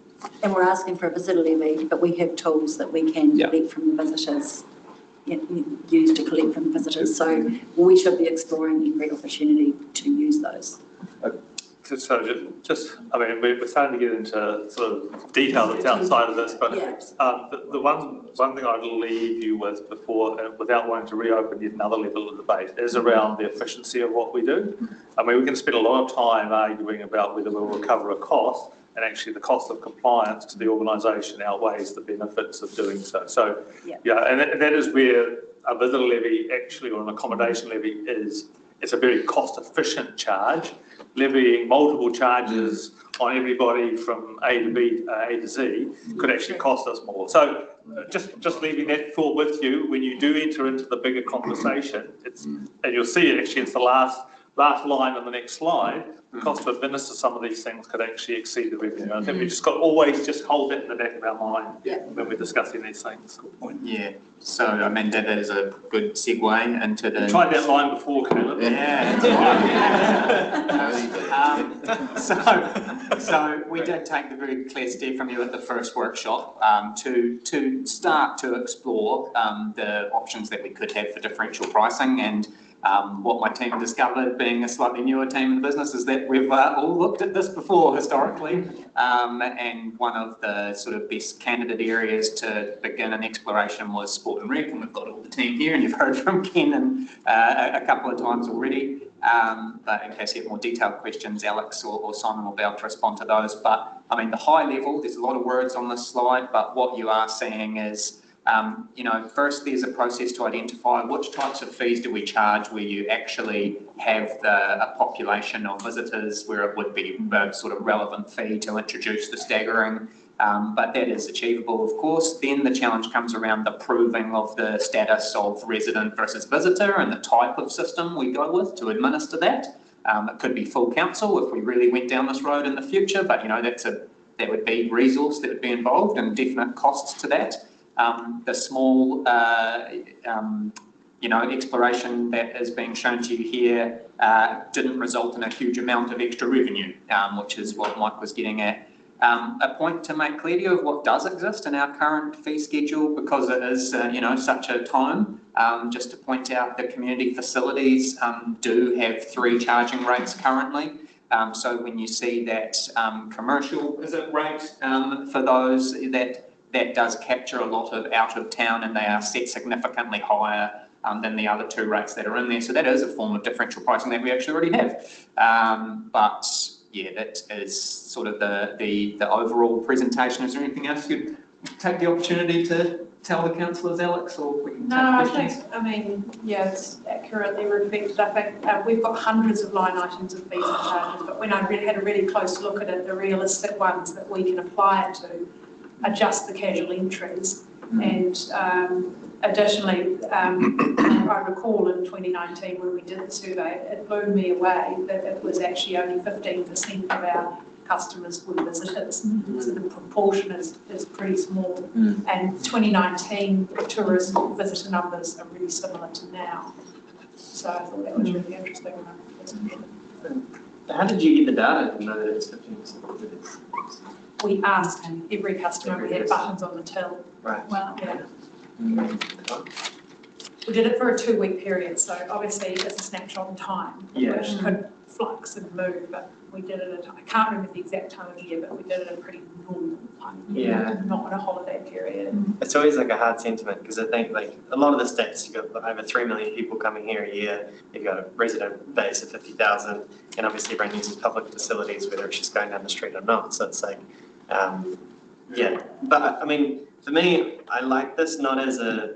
And we're asking for a visitor levy, but we have tools that we can collect from the visitors, use to collect from the visitors. So we should be exploring every opportunity to use those. So I mean, we're starting to get into sort of detail that's outside of this, but the one thing I'd leave you with before, without wanting to reopen yet another level of debate, is around the efficiency of what we do. I mean, we can spend a lot of time arguing about whether we'll recover a cost, and actually the cost of compliance to the organisation outweighs the benefits of doing so. So, and that is where a visitor levy actually, or an accommodation levy is. It's a very cost-efficient charge. Levying multiple charges on everybody from A to B, A to Z could actually cost us more. So just leaving that thought with you, when you do enter into the bigger conversation, and you'll see it actually, it's the last line on the next slide, the cost to administer some of these things could actually exceed the revenue. I think we just got to always just hold that in the back of our mind when we're discussing these things. Yeah, so I mean, that is a good segue into the... Tried that line before, Caleb. So we did take the very clear step from you at the first workshop to start to explore the options that we could have for differential pricing, and what my team discovered, being a slightly newer team in the business, is that we've all looked at this before historically, and one of the sort of best candidate areas to begin an exploration was sport and rec, and we've got all the team here, and you've heard from Ken and a couple of times already. But in case you have more detailed questions, Alex or Simon will be able to respond to those. But I mean, the high level, there's a lot of words on this slide, but what you are seeing is, you know, first there's a process to identify which types of fees do we charge where you actually have a population of visitors where it would be a sort of relevant fee to introduce the staggering. But that is achievable, of course. Then the challenge comes around the proving of the status of resident versus visitor and the type of system we go with to administer that. It could be full council if we really went down this road in the future, but you know, that would be resource that would be involved and definite costs to that. The small, you know, exploration that is being shown to you here didn't result in a huge amount of extra revenue, which is what Mike was getting at. A point to make clear to you of what does exist in our current fee schedule, because it is, you know, such a time, just to point out the community facilities do have 3 charging rates currently. So when you see that commercial visit rate for those, that does capture a lot of out of town, and they are set significantly higher than the other 2 rates that are in there. So that is a form of differential pricing that we actually already have. But yeah, that is sort of the overall presentation. Is there anything else you'd take the opportunity to tell the councillors, Alex, or we can take questions? I mean, yeah, it's accurately reflected. I think we've got hundreds of line items of fees and charges, but when I really had a really close look at it, the realistic ones that we can apply it to are just the casual entries. And additionally, I recall in 2019 when we did the survey, it blew me away that it was actually only 15% of our customers were visitors. So the proportion is pretty small. And 2019 tourist visitor numbers are really similar to now. So I thought that was really interesting. How did you get the data to know that it's 15%? We asked every customer. We had buttons on the till. Right. Well, yeah. we did it for a 2-week period, so obviously it's a snapshot in time, which could flux and move, but we did it I can't remember the exact time of year, but we did it at a pretty normal time of year, not in a holiday period. It's always like a hard sentiment because I think like a lot of the stats, you've got over 3 million people coming here a year, you've got a resident base of 50,000, and obviously everyone uses public facilities, whether it's just going down the street or not. So it's like, but I mean, for me, I like this not as a,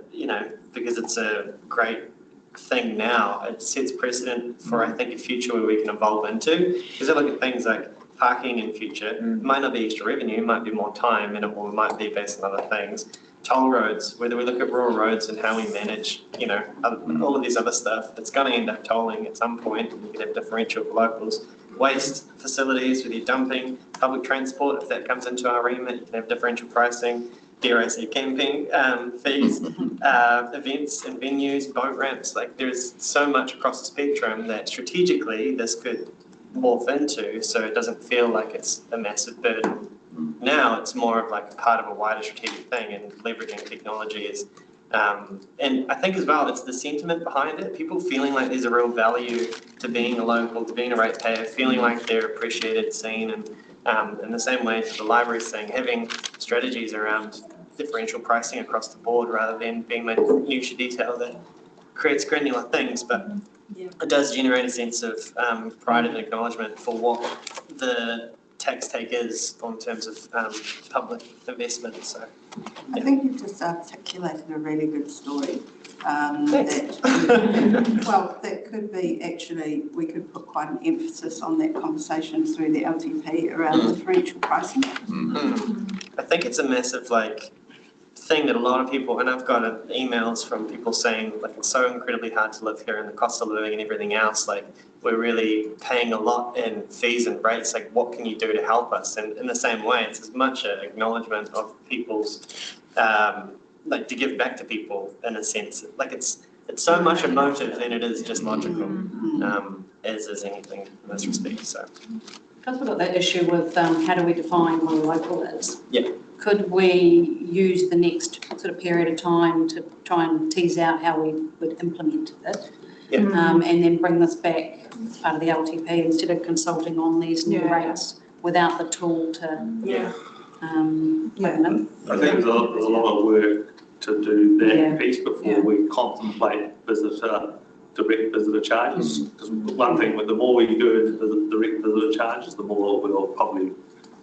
because it's a great thing now. It sets precedent for, I think, a future where we can evolve into. Because I look at things like parking in future, it might not be extra revenue, it might be more time, and it might be based on other things. Toll roads, whether we look at rural roads and how we manage, all of these other stuff, it's going to end up tolling at some point, and you can have differential for locals. Waste facilities with your dumping, public transport, if that comes into our remit, you can have differential pricing. Dare I say camping fees, events and venues, boat ramps, like there's so much across the spectrum that strategically this could morph into, so it doesn't feel like it's a massive burden. Now it's more of like part of a wider strategic thing, and leveraging technology is, and I think as well, it's the sentiment behind it, people feeling like there's a real value to being a local, to being a ratepayer, feeling like they're appreciated, seen, and in the same way to the library saying, having strategies around differential pricing across the board rather than being minutiae detail that creates granular things, but it does generate a sense of pride and acknowledgement for what the tax take is in terms of public investment. So I think you've just articulated a really good story. That could be actually, we could put quite an emphasis on that conversation through the LTP around differential pricing. I think it's a massive thing that a lot of people, and I've got emails from people saying it's so incredibly hard to live here and the cost of living and everything else, we're really paying a lot in fees and rates, what can you do to help us? And in the same way, it's as much an acknowledgement of people's to give back to people in a sense. It's so much emotive than it is just logical, as is anything in this respect. So because we've got that issue with how do we define what a local is? Yeah. Could we use the next sort of period of time to try and tease out how we would implement it? Yeah. And then bring this back as part of the LTP instead of consulting on these new rates without the tool to plan them? I think there's a lot of work to do that piece before we contemplate direct visitor charges. Because one thing, the more we do direct visitor charges, the more we'll probably,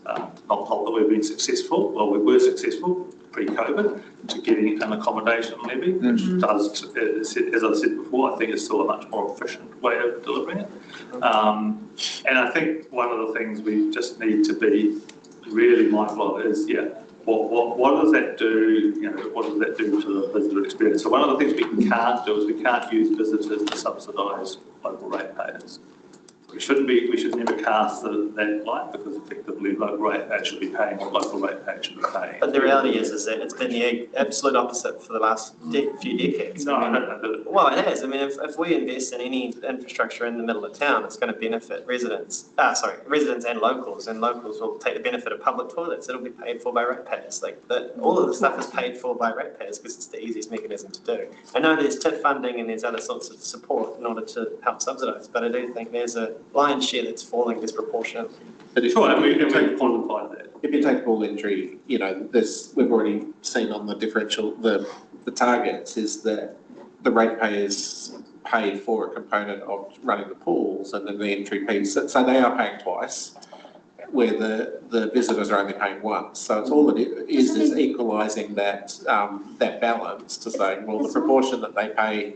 not that we've been successful, well, we were successful pre-COVID to getting an accommodation levy, which does, as I said before, I think it's still a much more efficient way of delivering it. And I think one of the things we just need to be really mindful of is, what does that do? What does that do to the visitor experience? So one of the things we can't do is we can't use visitors to subsidise local ratepayers. We should never cast that light, because effectively local ratepayers should be paying what local ratepayers should be paying. But the reality is that it's been the absolute opposite for the last few decades. Well, it has. I mean, if we invest in any infrastructure in the middle of town, it's going to benefit residents and locals will take the benefit of public toilets. It'll be paid for by ratepayers. All of the stuff is paid for by ratepayers because it's the easiest mechanism to do. I know there's TIF funding and there's other sorts of support in order to help subsidise, but I do think there's a lion's share that's falling disproportionately. But if we quantify that. If you take all injury, we've already seen on the differential, the targets is that the ratepayers pay for a component of running the pools and then the entry piece. So they are paying twice, where the visitors are only paying once. So it's all it is equalising that balance to say, well, the proportion that they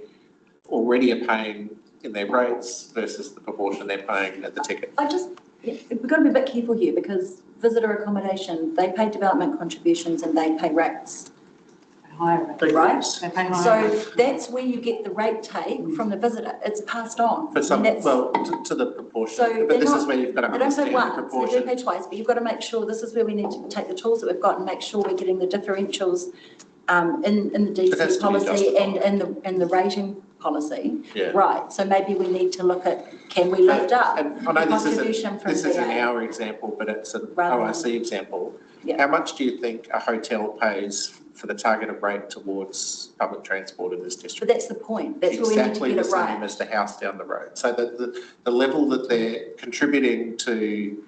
already are paying in their rates versus the proportion they're paying at the ticket. We've got to be a bit careful here, because visitor accommodation, they pay development contributions and they pay rates. Higher rates. Right? They pay higher rates. So that's where you get the rate take from the visitor. It's passed on. For some, to the proportion. So but this is where you've got to understand the proportion. They don't pay twice, but you've got to make sure this is where we need to take the tools that we've got and make sure we're getting the differentials in the DC policy and in the rating policy. Right. So maybe we need to look at, can we lift up and I know contribution from this isn't our example, but it's an OIC example. How much do you think a hotel pays for the targeted rate towards public transport in this But district. that's the point. That's where we need to Exactly get the it right. same as the house down the road. So the level that they're contributing to,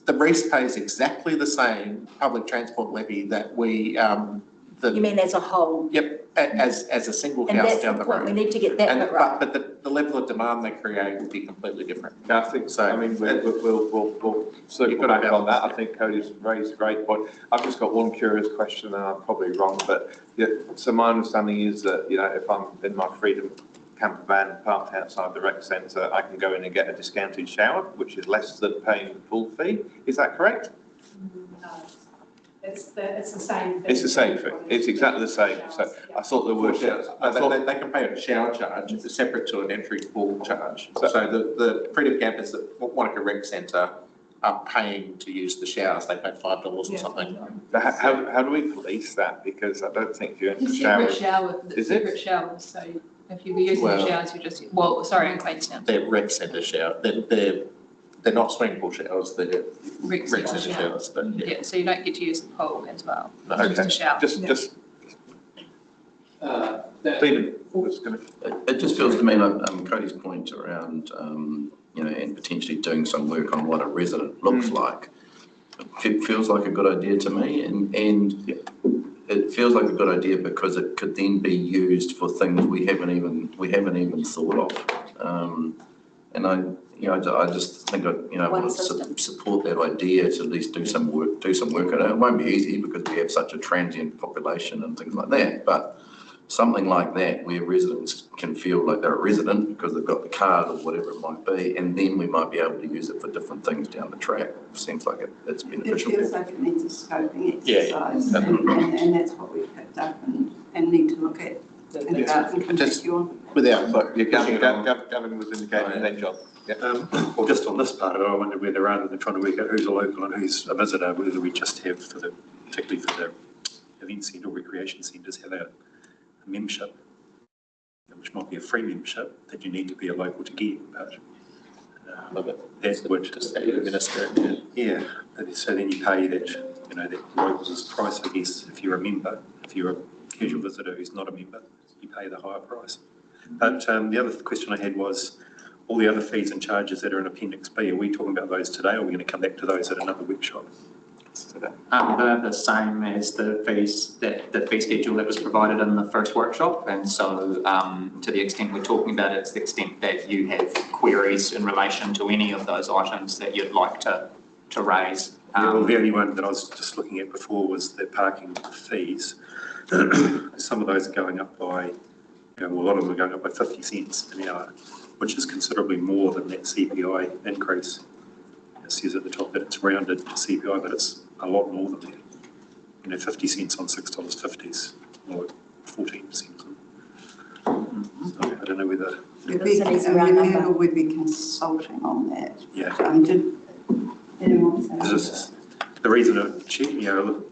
the Reese pays exactly the same public transport levy that we, You mean as a whole? Yep, as a single And house that's down the the point. We road. need to get that bit right. But the level of demand they create will be completely different. Yeah, I think so. I mean, we'll circle back on that. I think Cody's raised a great point. I've just got one curious question, and I'm probably wrong, but yeah, so my understanding is that, you know, if I'm in my Freedom camper van parked outside the rec centre, I can go in and get a discounted shower, which is less than paying the full fee. Is that correct? No, it's the same thing. It's the same thing. It's exactly the same. So I thought there were showers. I thought They can pay a shower charge, it's separate to an entry pool charge. So the Freedom campers at Wanaka Rec Centre are paying to use the showers, they pay $5 or something. But how do we police that? Because I don't think you enter It's showers. separate showers, so if you were using the showers, you just, sorry, in Queenstown. They're rec centre shower, they're not swimming pool showers, they're rec centre showers, but yeah. Yeah, so you don't get to use the pool as well, Okay. just a shower. Just Stephen was going to. It just feels to me like Cody's point around, you know, and potentially doing some work on what a resident looks like. It feels like a good idea to me, and it feels like a good idea because it could then be used for things we haven't even thought of. And I just think I want to support that idea to at least do some work on it. It won't be easy because we have such a transient population and things like that, but something like that where residents can feel like they're a resident because they've got the card or whatever it might be, and then we might be able to use it for different things down the track. Seems like it's beneficial. It feels like it needs a scoping exercise, and that's what we've picked up and need to look at. Gavin was indicating then, John. Well, just on this part of it, I wonder whether rather than trying to work out who's a local and who's a visitor, whether we just have particularly for the event centre or recreation centres, have a membership, which might be a free membership that you need to be a local to get, but that would just administer it. Yeah, so then you pay that, you know, that locals price, I guess, if you're a member. If you're a casual visitor who's not a member, you pay the higher price. But the other question I had was all the other fees and charges that are in Appendix B, are we talking about those today, or are we going to come back to those at another workshop? They're the same as the fee schedule that was provided in the first workshop, and so to the extent we're talking about it, it's the extent that you have queries in relation to any of those items that you'd like to raise. Yeah, well, the only one that I was just looking at before was the parking fees. Some of those are going up by, you know, a lot of them are going up by 50 cents an hour, which is considerably more than that CPI increase. It says at the top that it's rounded to CPI, but it's a lot more than that. You know, 50 cents on $6.50 is more like 14%. So I don't know whether... We'd be consulting on that. Yeah. Did anyone say that? The reason I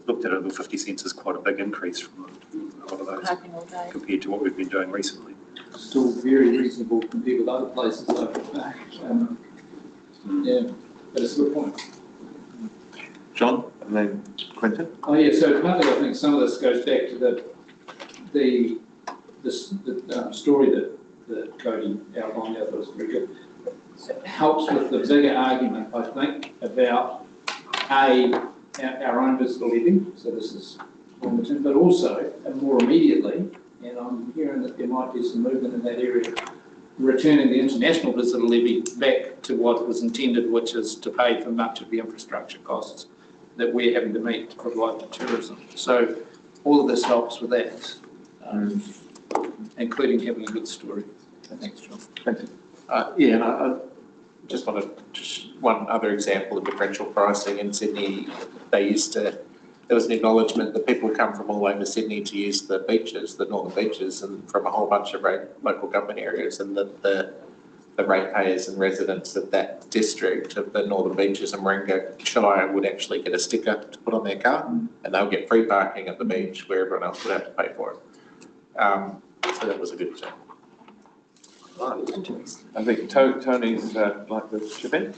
looked at it, the 50 cents is quite a big increase from a lot of those compared to what we've been doing recently. Still very reasonable compared with other places though. Yeah, but it's a good point. John, and then Quentin. Oh yeah, so partly I think some of this goes back to the story that Cody outlined. I thought it was very good. It helps with the bigger argument, I think, about our own visitor levy. So this is longer term, but also, and more immediately, and I'm hearing that there might be some movement in that area, returning the international visitor levy back to what was intended, which is to pay for much of the infrastructure costs that we're having to meet to provide for tourism. So all of this helps with that, including having a good story. Thanks, John. Yeah, and I just wanted one other example of differential pricing in Sydney. There was an acknowledgement that people come from all over Sydney to use the beaches, the northern beaches, and from a whole bunch of local government areas, and that the ratepayers and residents of that district of the northern beaches and Warringah Shire would actually get a sticker to put on their car, and they'll get free parking at the beach where everyone else would have to pay for it. So that was a good example. I think Tony's like to chip in.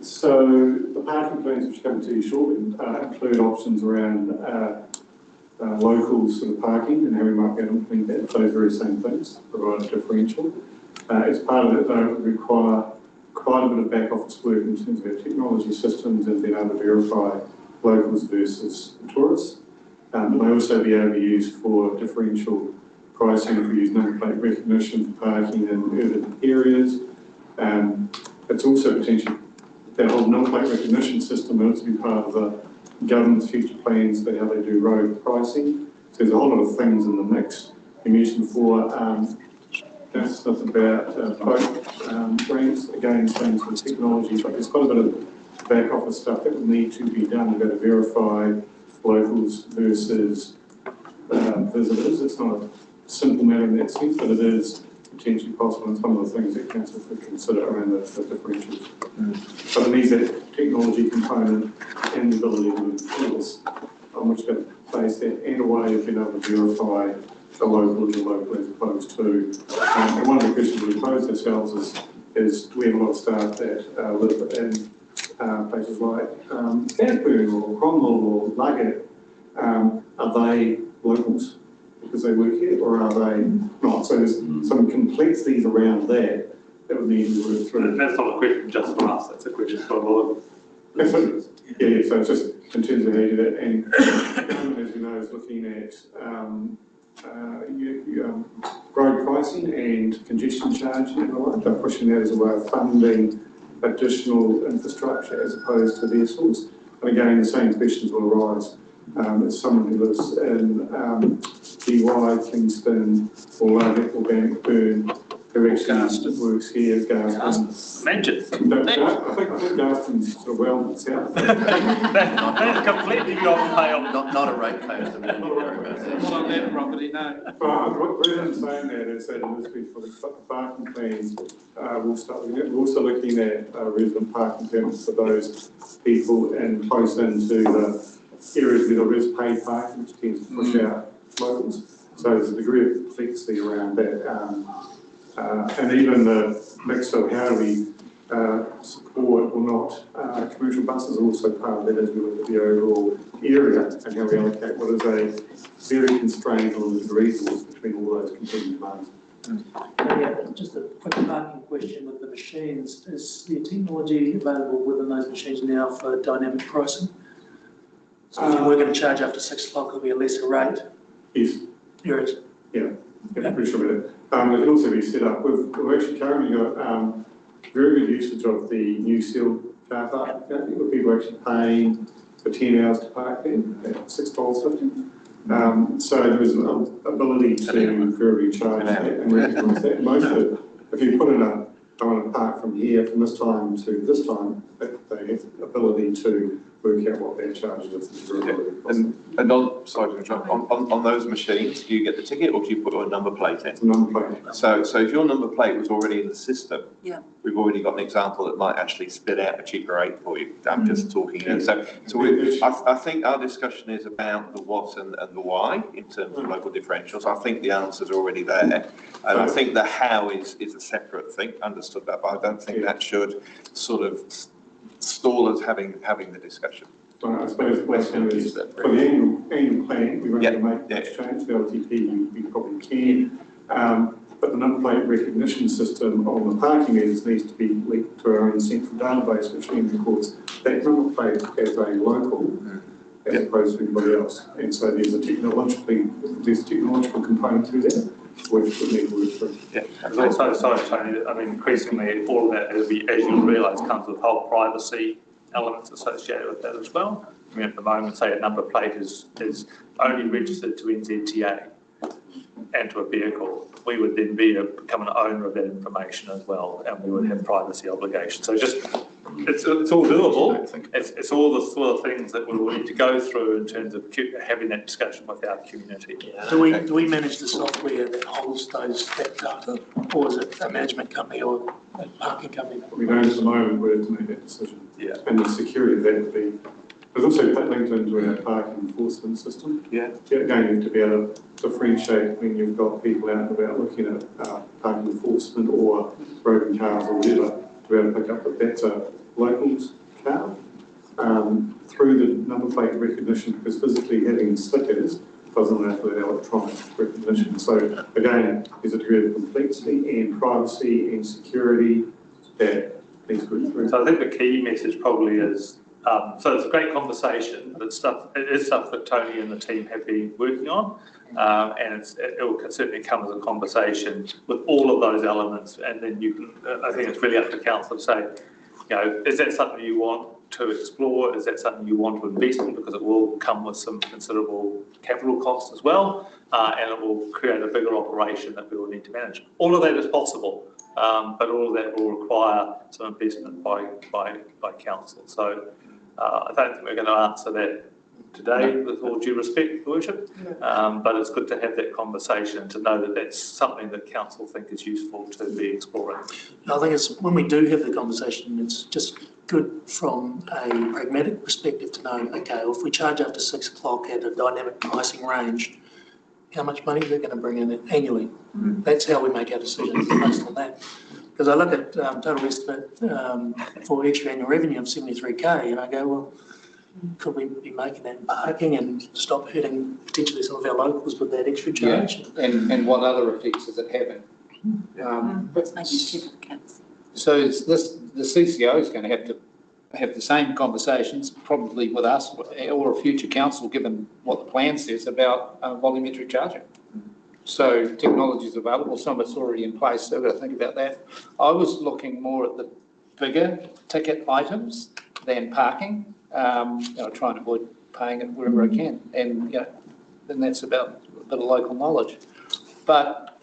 So the parking plans which come to you shortly include options around locals sort of parking and how we might be able to implement that, those very same things, provide a differential. As part of it, though, it would require quite a bit of back office work in terms of our technology systems and being able to verify locals versus tourists. It may also be able to be used for differential pricing if we use number plate recognition for parking in urban areas. It's also potentially, that whole number plate recognition system will also be part of the government's future plans for how they do road pricing. So there's a whole lot of things in the mix. You mentioned before, that's stuff about boat brands, again, same sort of technology, but there's quite a bit of back office stuff that will need to be done to verify locals versus visitors. It's not a simple matter in that sense, but it is potentially possible, and some of the things that council could consider around the differentials. But it needs that technology component and the ability to enforce on which to base that, and a way of being able to verify the local as opposed to. And one of the questions we pose ourselves is we have a lot of staff that live in places like Stansburn or Cromwell or Luggett. Are they locals because they work here, or are they not? So there's some complexities around that would need to work through. That's not a question just for us, that's a question for a lot of businesses. Yeah, so it's just in terms of how you do that. And as you know, is looking at road pricing and congestion charging and the like. They're pushing that as a way of funding additional infrastructure as opposed to their source. And again, the same questions will arise. As someone who lives in DY, Kingston, or Luggett, or Bannockburn, who actually works here, Garston. Manchester. I think Garston's sort of well south. That's completely beyond pale. Not a rate case. Not on that property, no. But what I'm saying that is that in this week for the parking plans, we'll start looking at, we're also looking at resident parking permits for those people and close into the areas where there is paid parking, which tends to push out locals. So there's a degree of complexity around that. And even the mix of how do we support or not commercial buses, also part of that as we look at the overall area and how we allocate what is a very constrained limited resource between all those competing demands. Yeah, just a quick parking question with the machines. Is the technology available within those machines now for dynamic pricing? So if you were going to charge after 6 o'clock, it'll be a lesser rate? Yes. There is? Yeah, pretty sure with it. It can also be set up. We've actually currently got very good usage of the new sealed car park, where people are actually paying for 10 hours to park there at $6.50. So there is an ability to very charge that and recognise that. Most of it, if you put in I want to park from here, from this time to this time, they have the ability to work out what their charge is. And on those machines, do you get the ticket or do you put a number plate in? It's a number plate. So if your number plate was already in the system, yeah, we've already got an example that might actually spit out a cheaper rate for you. I'm just talking. So I think our discussion is about the what and the why in terms of local differentials. I think the answer's already there. And I think the how is a separate thing, understood that, but I don't think that should sort of stall us having the discussion. Well, I suppose the question is, for the annual plan, we want to make that change. The LTP, we probably can. But the number plate recognition system on the parking meters needs to be linked to our own central database, which then records that number plate as a local, as opposed to anybody else. And so there's a technological component to that, which would need to work through. Yeah, there's also, sorry Tony, I mean, increasingly all of that, as you realise, comes with whole privacy elements associated with that as well. I mean, at the moment, say a number plate is only registered to NZTA and to a vehicle. We would then become an owner of that information as well, and we would have privacy obligations. So just, it's all doable. It's all the sort of things that we will need to go through in terms of having that discussion with our community. Yeah. Do we manage the software that holds that data, or is it a management company or a parking company? We don't at the moment where to make that decision. Yeah. And the security of that would be, there's also linked into our parking enforcement system. Yeah. Again, to be able to differentiate when you've got people out and about looking at parking enforcement or broken cars or whatever, to be able to pick up that that's a locals car. Through the number plate recognition, because physically having stickers doesn't allow for electronic recognition. So again, there's a degree of complexity and privacy and security that needs to be through. So I think the key message probably is, so it's a great conversation, but it is stuff that Tony and the team have been working on. And it will certainly come as a conversation with all of those elements. And then you can, I think it's really up to council to say, is that something you want to explore? Is that something you want to invest in? Because it will come with some considerable capital costs as well. And it will create a bigger operation that we will need to manage. All of that is possible, but all of that will require some investment by council. So I don't think we're going to answer that today, with all due respect, Your Worship, but it's good to have that conversation to know that that's something that council think is useful to be exploring. I think it's when we do have the conversation, it's just good from a pragmatic perspective to know, okay, well, if we charge after 6 o'clock at a dynamic pricing range, how much money is that going to bring in annually? That's how we make our decisions based on that. Because I look at total estimate for extra annual revenue of 73k, and I go, well, could we be making that in parking and stop hurting potentially some of our locals with that extra charge? And what other effects is it having? It's making cheaper for cats. So the CCO is going to have the same conversations probably with us or a future council, given what the plan says about volumetric charging. So technology is available, some of it's already in place, so we've got to think about that. I was looking more at the bigger ticket items than parking. Try and avoid paying it wherever I can, and then that's about a bit of local knowledge. But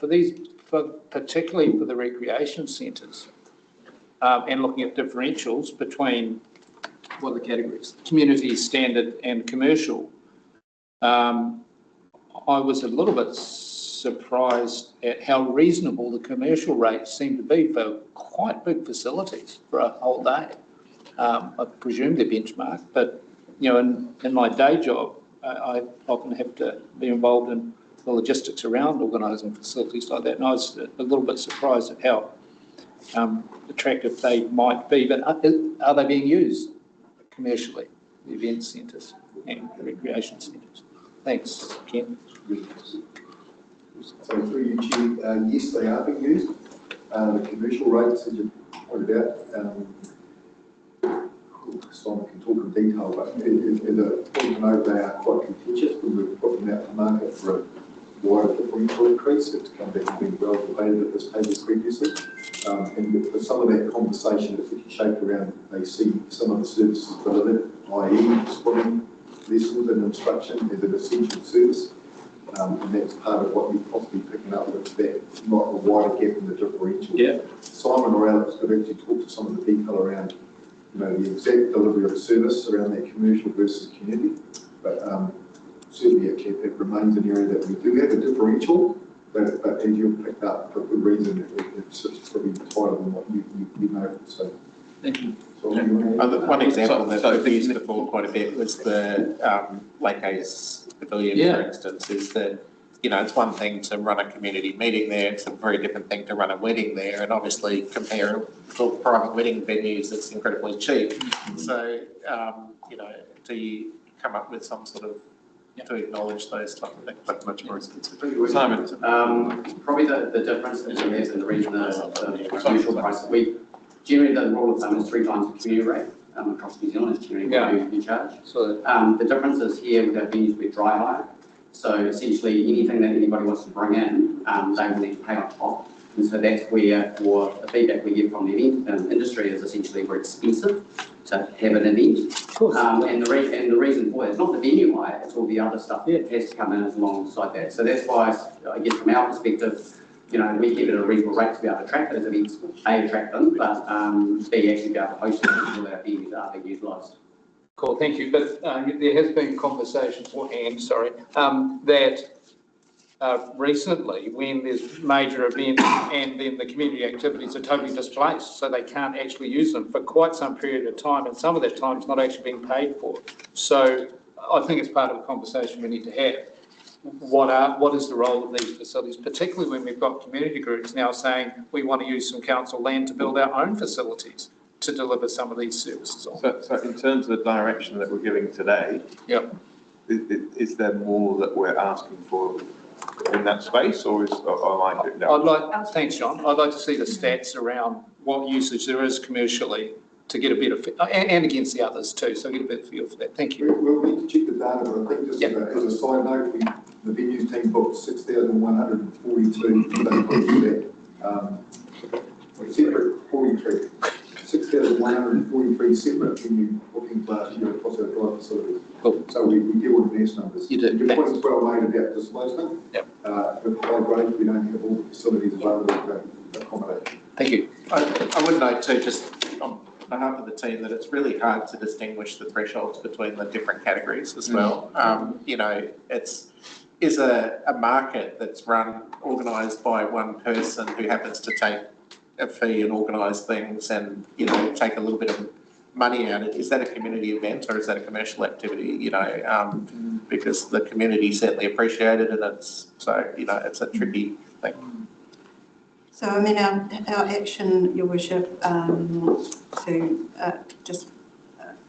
particularly for the recreation centres, and looking at differentials between what are the categories, community, standard, and commercial, I was a little bit surprised at how reasonable the commercial rates seem to be for quite big facilities for a whole day. I presume they're benchmarked, but in my day job, I often have to be involved in the logistics around organising facilities like that, and I was a little bit surprised at how attractive they might be. But are they being used commercially, the event centres and the recreation centres? Thanks, Ken. So through you, Chair, yes, they are being used. The commercial rates, as you pointed out, Simon can talk in detail, but as a point to note, they are quite contentious when we've put them out to market for a wider differential increase. It's come back and been well debated at this table previously. And for some of that conversation, it's actually shaped around, they see some of the services delivered, i.e. swimming lessons and instruction as an essential service. And that's part of what you're possibly picking up with that, not a wider gap in the differential. Yeah. Simon or Alex could actually talk to some of the detail around the exact delivery of service around that commercial versus community, but certainly it remains an area that we do have a differential, but as you've picked up for good reason, it's probably tighter than what you know. So, thank you. So one example that we've used before quite a bit was the Lake Hayes Pavilion, for instance, is that it's one thing to run a community meeting there, it's a very different thing to run a wedding there, and obviously compare to private wedding venues, it's incredibly cheap. So, do you come up with some sort of, to acknowledge those type of things? But much more expensive. Simon? Probably the difference is in the reason the usual price. We generally, the rule of thumb is 3 times the community rate across New Zealand is generally what we charge. So the difference is here with our venues with dry hire. So essentially anything that anybody wants to bring in, they will need to pay on top. And so that's where, or the feedback we get from the event industry is essentially we're expensive to have an event. Of course. And the reason for that is not the venue hire, it's all the other stuff that has to come in as alongside that. So that's why, I guess from our perspective, we keep it at a reasonable rate to be able to attract those events, A, attract them, but B, actually be able to host them until our venues are being utilised. Cool, thank you. But there has been conversations, that recently, when there's major events and then the community activities are totally displaced, so they can't actually use them for quite some period of time, and some of that time is not actually being paid for. So I think it's part of the conversation we need to have. What is the role of these facilities, particularly when we've got community groups now saying we want to use some council land to build our own facilities to deliver some of these services on. So in terms of the direction that we're giving today, is there more that we're asking for in that space, or am I? No. Thanks, John. I'd like to see the stats around what usage there is commercially to get a better, and against the others too, so get a better feel for that. Thank you. We'll need to check the data, but I think just as a side note, the venues team booked 6,142 separate 43. 6,143 separate venue bookings last year across our drive facilities. Cool. So we deal with mass numbers. You did. Your point's well made about displacement. Yep. With high grade, we don't have all the facilities available to accommodate. Thank you. I would note too, just on behalf of the team, that it's really hard to distinguish the thresholds between the different categories as well. You know, is a market that's organised by one person who happens to take a fee and organise things and, you know, take a little bit of money out of it. Is that a community event or is that a commercial activity? You know, because the community certainly appreciate it, and it's a tricky thing. So, I mean, our action, Your Worship, to just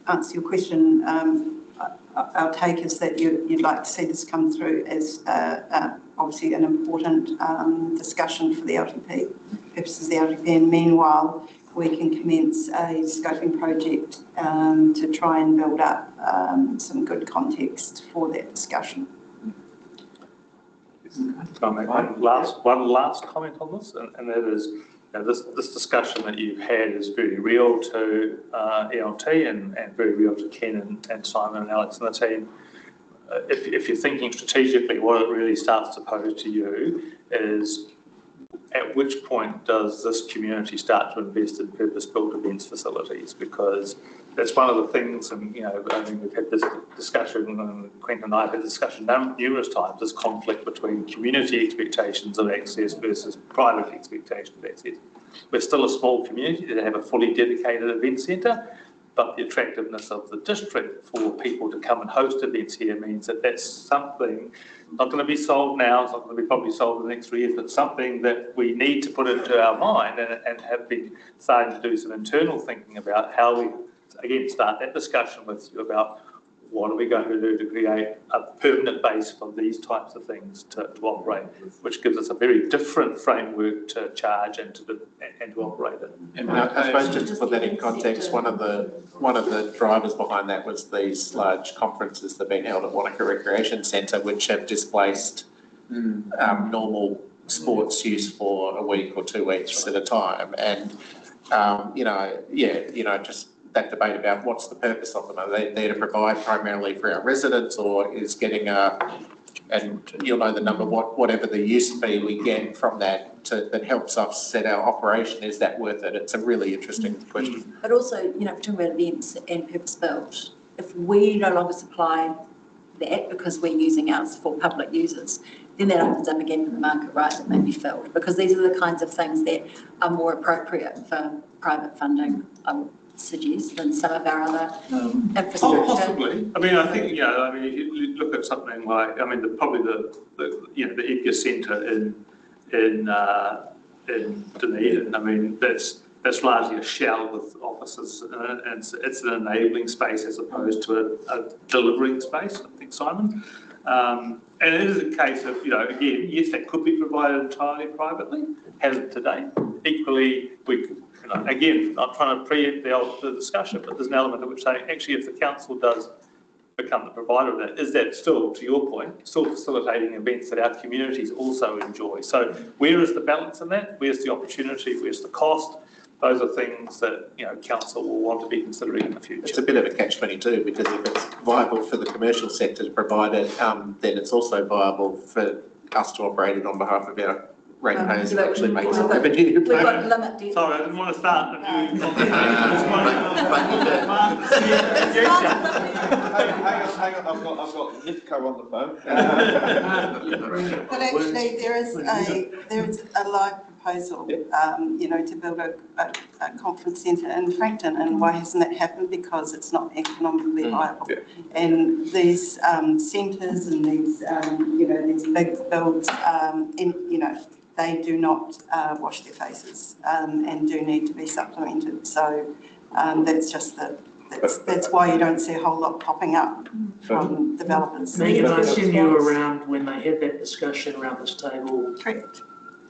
answer your question, our take is that you'd like to see this come through as obviously an important discussion for the LTP, purposes of the LTP, and meanwhile we can commence a scoping project to try and build up some good context for that discussion. Can I make one last comment on this, and that is, you know, this discussion that you've had is very real to ELT and very real to Ken and Simon and Alex and the team. If you're thinking strategically, what it really starts to pose to you is, at which point does this community start to invest in purpose-built events facilities? Because that's one of the things, and, you know, I mean, we've had this discussion, and Quentin and I have had this discussion numerous times, this conflict between community expectations of access versus private expectations of access. We're still a small community that have a fully dedicated event centre, but the attractiveness of the district for people to come and host events here means that that's something not going to be sold now, it's not going to be probably sold in the next 3 years, but something that we need to put into our mind and have been starting to do some internal thinking about how we, again, start that discussion with you about what are we going to do to create a permanent base for these types of things to operate, which gives us a very different framework to charge and to operate it. And I suppose just to put that in context, one of the drivers behind that was these large conferences that have been held at Wanaka Recreation Centre, which have displaced normal sports use for a week or 2 weeks at a time. And, just that debate about what's the purpose of them. Are they there to provide primarily for our residents, or is getting and you'll know the number, whatever the use fee we get from that that helps offset our operation, is that worth it? It's a really interesting question. But also, you know, if we're talking about events and purpose-built, if we no longer supply that because we're using ours for public users, then that opens up again for the market, right, that may be filled, because these are the kinds of things that are more appropriate for private funding, I would suggest, than some of our other infrastructure. Oh, possibly. I mean, I think, you know, I mean, if you look at something like, I mean, probably the epicentre in Dunedin, I mean, that's largely a shell with offices in it, and it's an enabling space as opposed to a delivering space, I think, Simon. And it is a case of, you know, again, yes, that could be provided entirely privately, hasn't today. Equally, we could, you know, again, not trying to preempt the discussion, but there's an element of which saying, actually, if the council does become the provider of that, is that still, to your point, still facilitating events that our communities also enjoy? So where is the balance in that? Where's the opportunity? Where's the cost? Those are things that, you know, council will want to be considering in the future. It's a bit of a catch-22, because if it's viable for the commercial sector to provide it, then it's also viable for us to operate it on behalf of our ratepayers who actually make some revenue. We've got a limit, do you? Sorry, I didn't want to start a new Hang on, I've got Nifco on the phone. But actually, there is a live proposal, you know, to build a conference centre in Frankton, and why hasn't that happened? Because it's not economically viable. And these centres and these, you know, these big builds, you know, they do not wash their faces and do need to be supplemented. So that's just the That's why you don't see a whole lot popping up from developers. Megan, I assume you were around when they had that discussion around this table. Correct.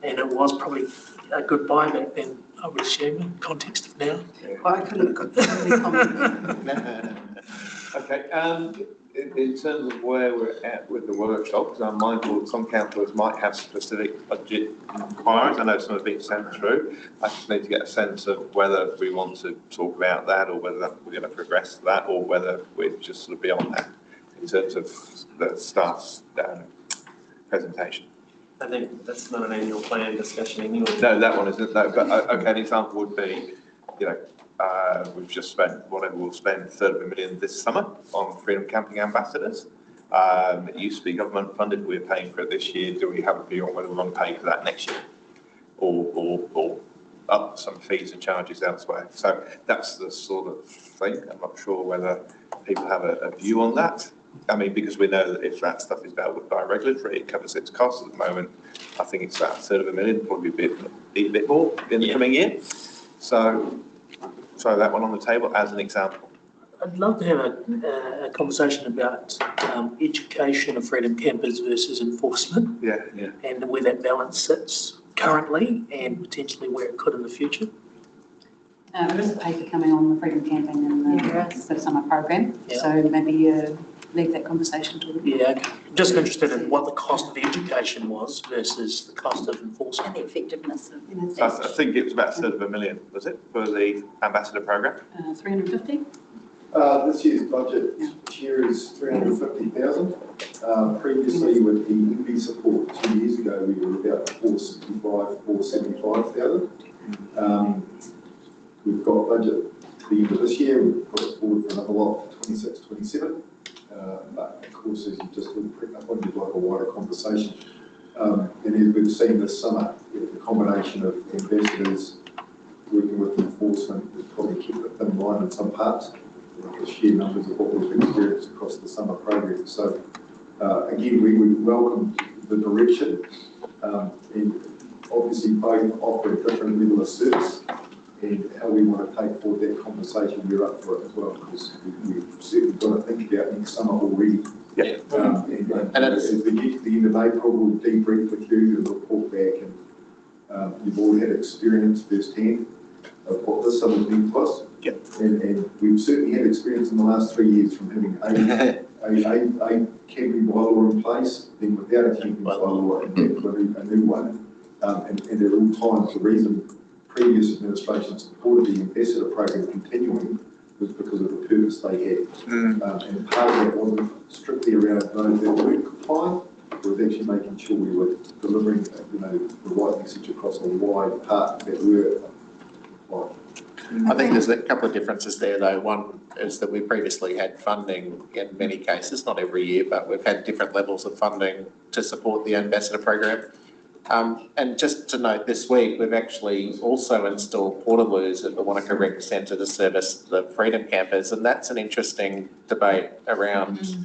And it was probably a good buy back then, I would assume, in context of now. Well, I couldn't really comment. Okay, in terms of where we're at with the workshop, because I'm mindful that some councillors might have specific budget inquiries. I know some have been sent through. I just need to get a sense of whether we want to talk about that, or whether we're going to progress to that, or whether we're just sort of beyond that in terms of the staff's presentation. I think that's not an annual plan discussion anyway. No, that one isn't. No, but okay, an example would be, you know, we've just spent whatever we'll spend, $350,000 this summer on Freedom Camping ambassadors. It used to be government funded. We're paying for it this year. Do we have a view on whether we want to pay for that next year, or up some fees and charges elsewhere? So that's the sort of thing. I'm not sure whether people have a view on that. I mean, because we know that if that stuff is dealt with by regulatory, it covers its costs at the moment. I think it's about $350,000, probably a bit more in the coming year. So throw that one on the table as an example. I'd love to have a conversation about education of freedom campers versus enforcement. Yeah. And where that balance sits currently and potentially where it could in the future. There is a paper coming on the freedom camping in the summer program, so maybe leave that conversation to them. Yeah, okay. I'm just interested in what the cost of education was versus the cost of enforcement. And the effectiveness of I think it was about $350,000, was it, for the ambassador program? 350. This year's budget this year is 350,000. Previously with the MB support 2 years ago, we were about 475,000. We've got budget for the end of this year. We've put it forward for another lot for 26, 27. But of course, as you just picked up on, you'd like a wider conversation. And as we've seen this summer, the combination of ambassadors working with enforcement has probably kept it thin line in some parts. The sheer numbers of what we've experienced across the summer program. So again, we would welcome the direction, and obviously both offer a different level of service, and how we want to take forward that conversation, we're up for it as well, because we've certainly got to think about next summer already. Yeah. And as we get to the end of April, we'll debrief with you and report back, and you've all had experience firsthand of what this summer's been to us. Yeah. And we've certainly had experience in the last 3 years from having a camping bylaw in place, then without a camping bylaw, and then to a new one. And at all times, the reason previous administrations supported the ambassador program continuing was because of the purpose they had. And part of that wasn't strictly around those that weren't compliant, it was actually making sure we were delivering the right message across a wide part that were compliant. I think there's a couple of differences there though. One is that we previously had funding in many cases, not every year, but we've had different levels of funding to support the ambassador program. And just to note, this week we've actually also installed portaloos at the Wanaka Rec Centre to service the freedom campers, and that's an interesting debate around,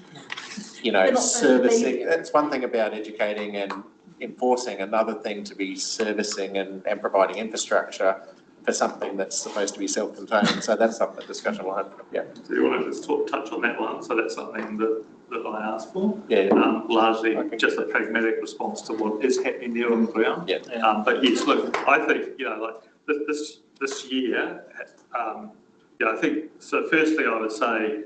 servicing. That's one thing about educating and enforcing, another thing to be servicing and providing infrastructure for something that's supposed to be self-contained. So that's something discussion will have. Yeah. So you want to just touch on that one? So that's something that I asked for. Yeah. Largely just a pragmatic response to what is happening there on the ground. Yeah. But yes, look, I think this year, I think so. Firstly, I would say,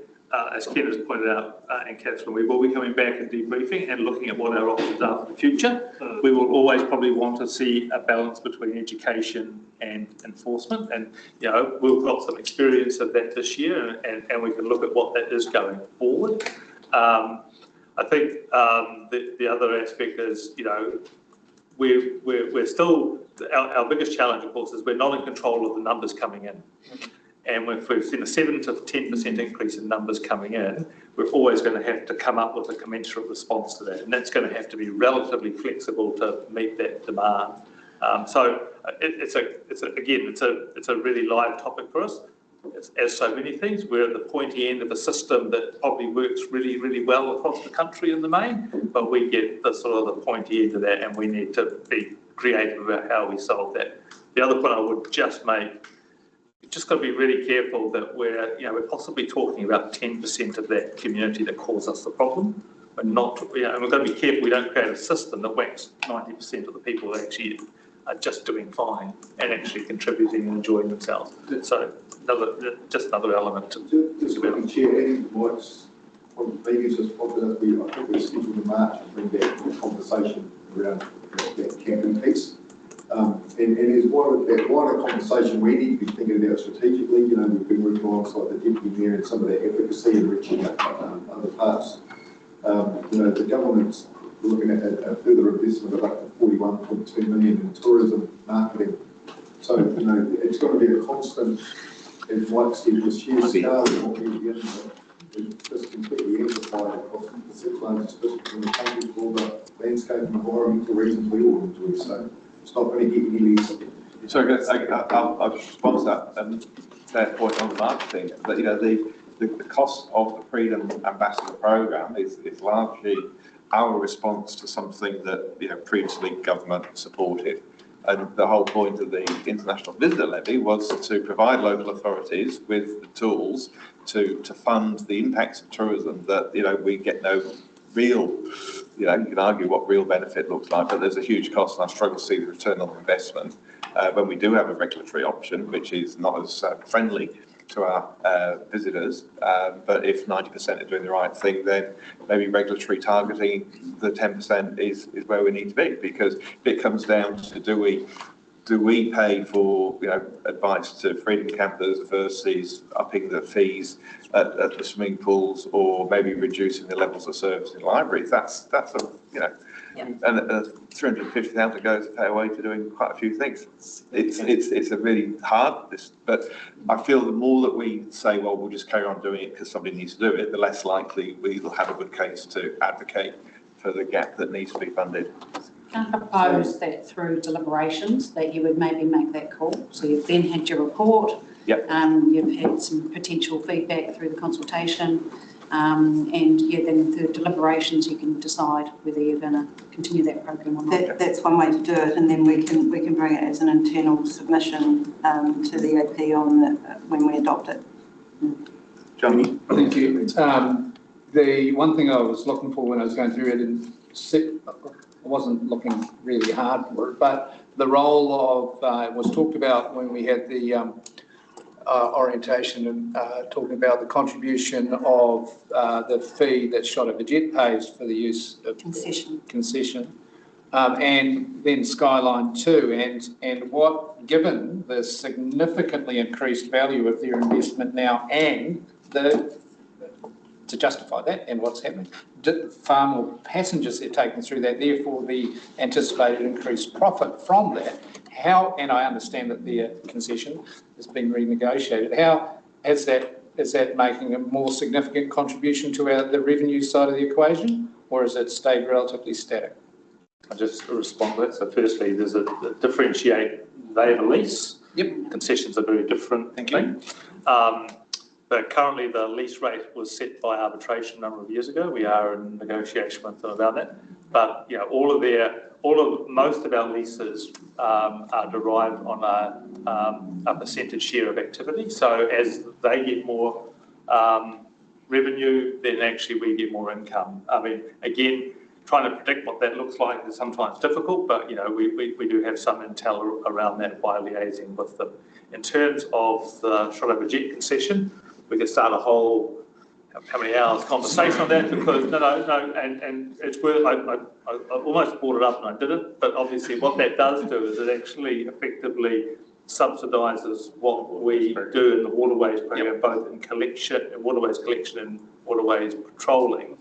as Ken has pointed out, and Catherine, we will be coming back and debriefing and looking at what our options are for the future. We will always probably want to see a balance between education and enforcement, and we've got some experience of that this year, and we can look at what that is going forward. I think the other aspect is, we're still, our biggest challenge, of course, is we're not in control of the numbers coming in. And if we've seen a 7 to 10% increase in numbers coming in, we're always going to have to come up with a commensurate response to that. And that's going to have to be relatively flexible to meet that demand. So it's a really live topic for us. As so many things, we're at the pointy end of a system that probably works really, really well across the country in the main, but we get the sort of the pointy end of that, and we need to be creative about how we solve that. The other point I would just make, you've just got to be really careful that we're possibly talking about 10% of that community that cause us the problem. But not, and we've got to be careful we don't create a system that whacks 90% of the people that actually are just doing fine and actually contributing and enjoying themselves. So another element to just quickly, Chair, adding to Mike's on the previous response, I think we're scheduled in March to bring back a conversation around that camping piece. And as part of that wider conversation, we need to be thinking about strategically. We've been working alongside the Deputy Mayor and some of that advocacy and reaching out other parts. The government's looking at a further investment of up to 41.2 million in tourism marketing. So, it's got to be a constant, as Mike said, the sheer scale of what we're dealing with. It's just completely amplified across the six largest districts in the country for all the landscape and environmental reasons we all enjoy. So it's not going to get any less. Sorry, I'll just respond to that point on the marketing. But the cost of the Freedom Ambassador Programme is largely our response to something that previously government supported. And the whole point of the International Visitor Levy was to provide local authorities with the tools to fund the impacts of tourism that, we get no real, you can argue what real benefit looks like, but there's a huge cost, and I struggle to see the return on investment when we do have a regulatory option, which is not as friendly to our visitors, but if 90% are doing the right thing, then maybe regulatory targeting the 10% is where we need to be, because it comes down to do we pay for advice to freedom campers versus upping the fees at the swimming pools, or maybe reducing the levels of service in libraries. That's and 350,000 goes a fair way to doing quite a few things. It's a really hard, but I feel the more that we say, well, we'll just carry on doing it because somebody needs to do it, the less likely we'll have a good case to advocate for the gap that needs to be funded. Can I propose that through deliberations that you would maybe make that call? So you've then had your report. Yep. You've had some potential feedback through the consultation. And then through deliberations you can decide whether you're going to continue that program or not. That's one way to do it, and then we can bring it as an internal submission to the AP when we adopt it. John? Thank you. The one thing I was looking for when I was going through it, I wasn't looking really hard for it, but the role of, was talked about when we had the orientation and talking about the contribution of the fee that Shot Over Jet pays for the use of concession, and then Skyline 2, and what, given the significantly increased value of their investment now and to justify that and what's happening, far more passengers they're taking through that, therefore the anticipated increased profit from that. How, and I understand that their concession has been renegotiated, how is that making a more significant contribution to the revenue side of the equation, or has it stayed relatively static? I'll just respond to that. So firstly, there's a differentiate, they have a lease. Yep. Concessions are very different. Thank you. But currently the lease rate was set by arbitration a number of years ago. We are in negotiation with them about that. But most of our leases are derived on a percentage share of activity. So as they get more revenue, then actually we get more income. I mean, again, trying to predict what that looks like is sometimes difficult, but we do have some intel around that by liaising with them. In terms of the Shot Over Jet concession, we could start a whole how many hours conversation on that, because and it's worth, I almost brought it up and I didn't, but obviously what that does do is it actually effectively subsidises what we do in the waterways program, both in waterways collection and waterways patrolling,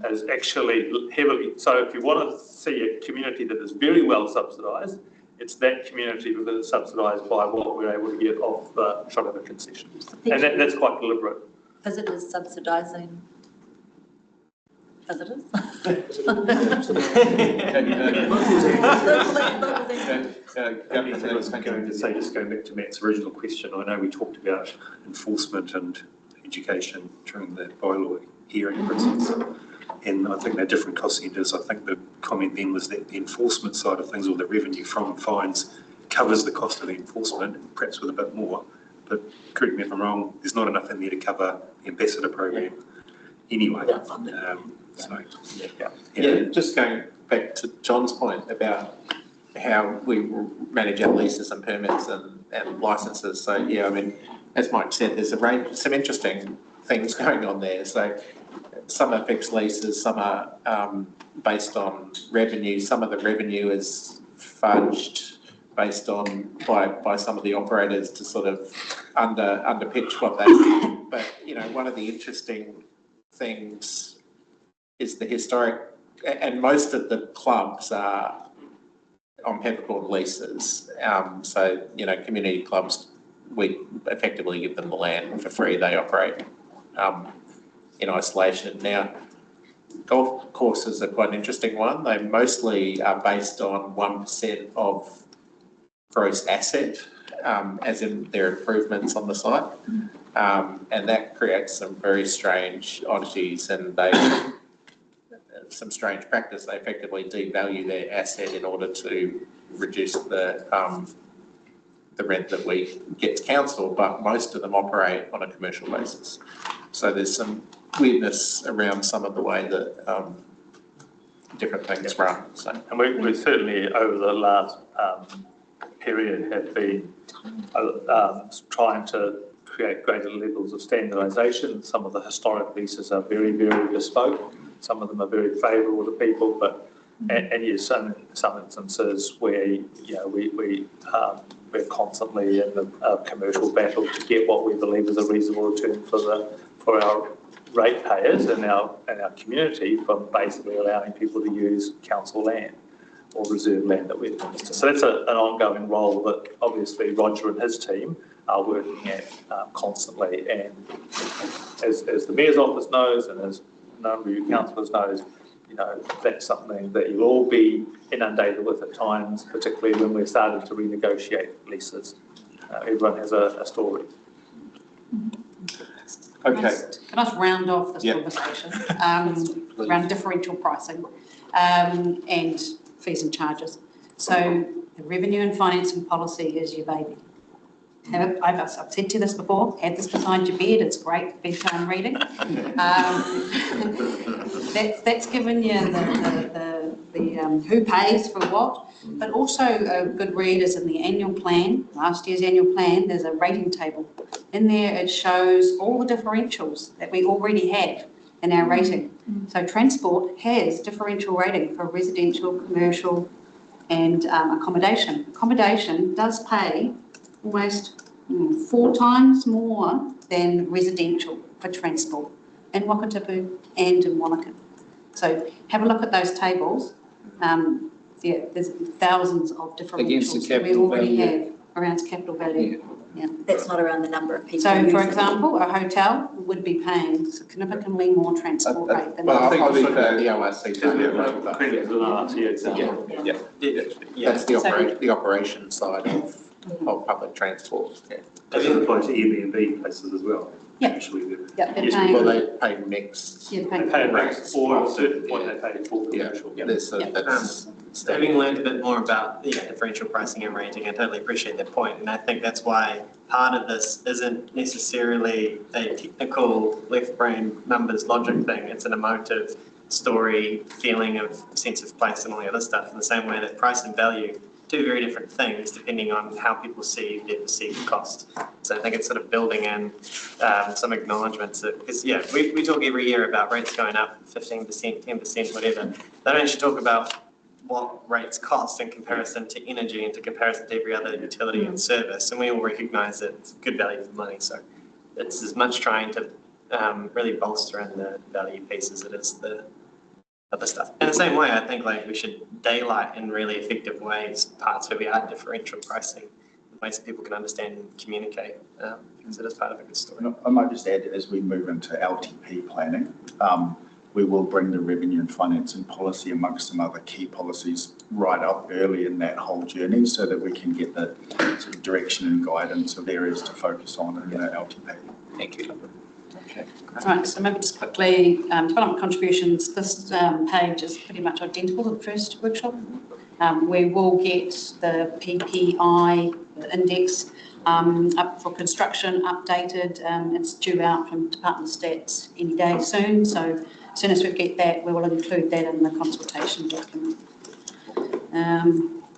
as actually heavily. So if you want to see a community that is very well subsidised, it's that community that is subsidised by what we're able to get off the Shot Over concession. And that's quite deliberate. Visitors subsidising visitors? Just going back to Matt's original question, I know we talked about enforcement and education during the bylaw hearing process, and I think they're different cost centres. I think the comment then was that the enforcement side of things, or the revenue from fines, covers the cost of the enforcement, perhaps with a bit more, but correct me if I'm wrong, there's not enough in there to cover the ambassador program anyway. Yeah, just going back to John's point about how we manage our leases and permits and licenses. So, yeah, I mean, as Mike said, there's some interesting things going on there. So some are fixed leases, some are based on revenue. Some of the revenue is fudged based on by some of the operators to sort of underpitch what they do. But, you know, one of the interesting things is the historic, and most of the clubs are on peppercorn leases. So, you know, community clubs, we effectively give them the land for free. They operate in isolation. Now, golf courses are quite an interesting one. They mostly are based on 1% of gross asset, as in their improvements on the site. And that creates some very strange oddities, and some strange practice. They effectively devalue their asset in order to reduce the rent that we get to council, but most of them operate on a commercial basis. So there's some weirdness around some of the way that different things run. So, and we certainly over the last period have been trying to create greater levels of standardisation. Some of the historic leases are very, very bespoke. Some of them are very favourable to people, but and yes, some instances where, you know, we're constantly in the commercial battle to get what we believe is a reasonable return for our ratepayers and our community from basically allowing people to use council land or reserve land that we administer. So that's an ongoing role that obviously Roger and his team are working at constantly. And as the Mayor's office knows, and as a number of you councillors knows, you know, that's something that you'll all be inundated with at times, particularly when we're starting to renegotiate leases. Everyone has a story. Okay. Can I just round off this conversation around differential pricing and fees and charges? So the revenue and financing policy is your baby. I've said to you this before, have this beside your bed, it's great bedtime reading. That's given you the who pays for what, but also a good read is in the annual plan, last year's annual plan, there's a rating table. In there it shows all the differentials that we already have in our rating. So transport has differential rating for residential, commercial and accommodation. Accommodation does pay almost 4 times more than residential for transport in Wakatipu and in Wanaka. So have a look at those tables. There's thousands of differentials that we already have around capital value. Yeah. That's not around the number of people. So, for example, a hotel would be paying significantly more transport rate than well, I think a the ORC that's the operation side of public transport. Yeah. Does it apply to Airbnb places as well? Yeah. Usually well, they pay mixed. Yeah, they pay mixed or a certain point they pay for commercial. That's having learned a bit more about differential pricing and rating, I totally appreciate that point, and I think that's why part of this isn't necessarily a technical left brain numbers logic thing. It's an emotive story, feeling of sense of place and all the other stuff, in the same way that price and value, two very different things depending on how people see their perceived cost. So I think it's sort of building in some acknowledgements that, because we talk every year about rates going up 15%, 10%, whatever. They don't actually talk about what rates cost in comparison to energy and to comparison to every other utility and service. And we all recognise that it's good value for money. So it's as much trying to really bolster in the value piece as it is the other stuff. In the same way, I think we should daylight in really effective ways parts where we are differential pricing, ways that people can understand and communicate, because it is part of a good story. I might just add, as we move into LTP planning, we will bring the revenue and financing policy amongst some other key policies right up early in that whole journey, so that we can get the sort of direction and guidance of areas to focus on in LTP. Thank you. Okay. Right, so maybe just quickly, development contributions, this page is pretty much identical to the first workshop. We will get the PPI, the index up for construction, updated. It's due out from Department of Stats any day soon. So as soon as we get that, we will include that in the consultation document.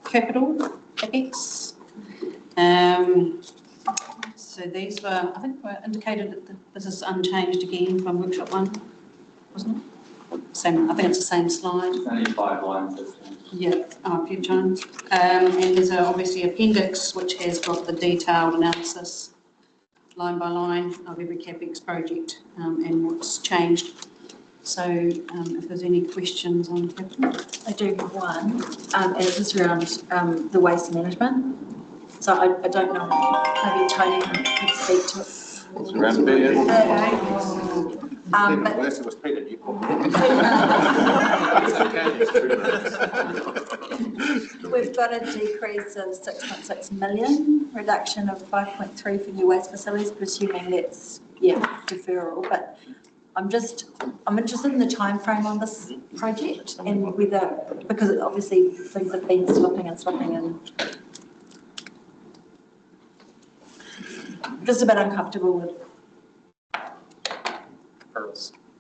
Capital, CapEx. So these were, I think, were indicated that this is unchanged again from workshop 1, wasn't it? Same, I think it's the same slide. Only 5 lines. Yeah, a few times. And there's obviously appendix which has got the detailed analysis line by line of every CapEx project and what's changed. So if there's any questions on capital. I do have one, and it's just around the waste management. So I don't know, maybe Tony could speak to it. It's around there. But Unless it was Peter, you we've got a decrease of 6.6 million, reduction of 5.3 for new waste facilities, presuming that's, deferral. But I'm interested in the time frame on this project and whether, because obviously things have been slipping and I'm just a bit uncomfortable with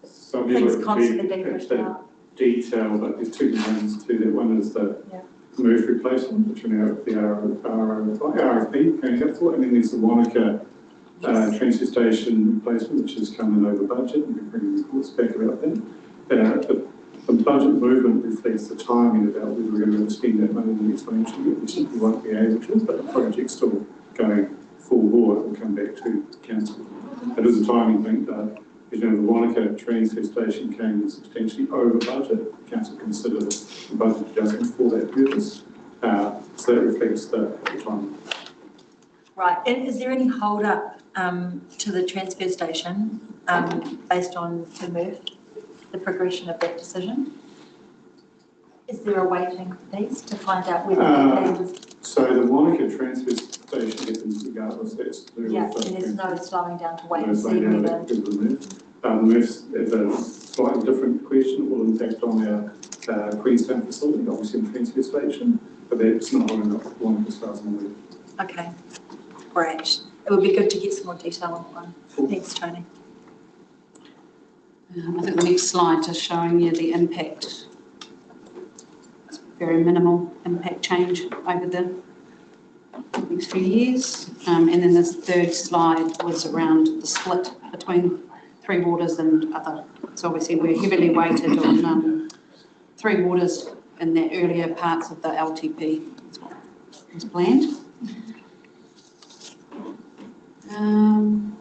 So things constantly being pushed out. Detail, but there's 2 components to that. One is the move replacement, which are now at the RFP, County Council, and then there's the Wanaka transfer station replacement, which has come in over budget, and we're bringing reports back about that. The budget movement reflects the timing about whether we're going to spend that money in the next financial year. We simply won't be able to, but the project's still going full bore. It will come back to council. It is a timing thing, the Wanaka transfer station came in substantially over budget. Council considered the budget adjustment for that purpose. So that reflects the timing. Right, and is there any hold up to the transfer station based on the move, the progression of that decision? Is there a waiting piece to find out whether that is? So the Wanaka transfer station happens regardless. That's And there's no slowing down to wait and see whether. The move is a slightly different question. It will impact on our Queenstown facility, obviously in transfer station, but that's not on Wanaka as far as I'm aware. Okay, great. It would be good to get some more detail on that one. Thanks, Tony. I think the next slide is showing you the impact. It's very minimal impact change over the next few years. And then this third slide was around the split between Three Waters and other. So obviously we're heavily weighted on Three Waters in the earlier parts of the LTP as planned.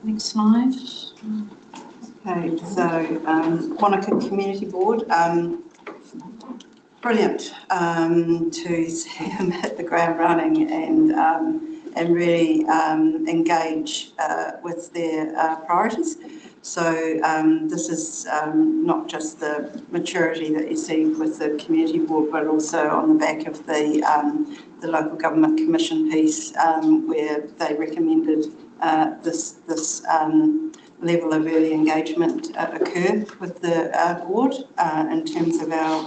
Next slide. Okay, so Wanaka Community Board, brilliant to see them hit the ground running and really engage with their priorities. So this is not just the maturity that you see with the community board, but also on the back of the local government commission piece, where they recommended this level of early engagement occur with the board in terms of our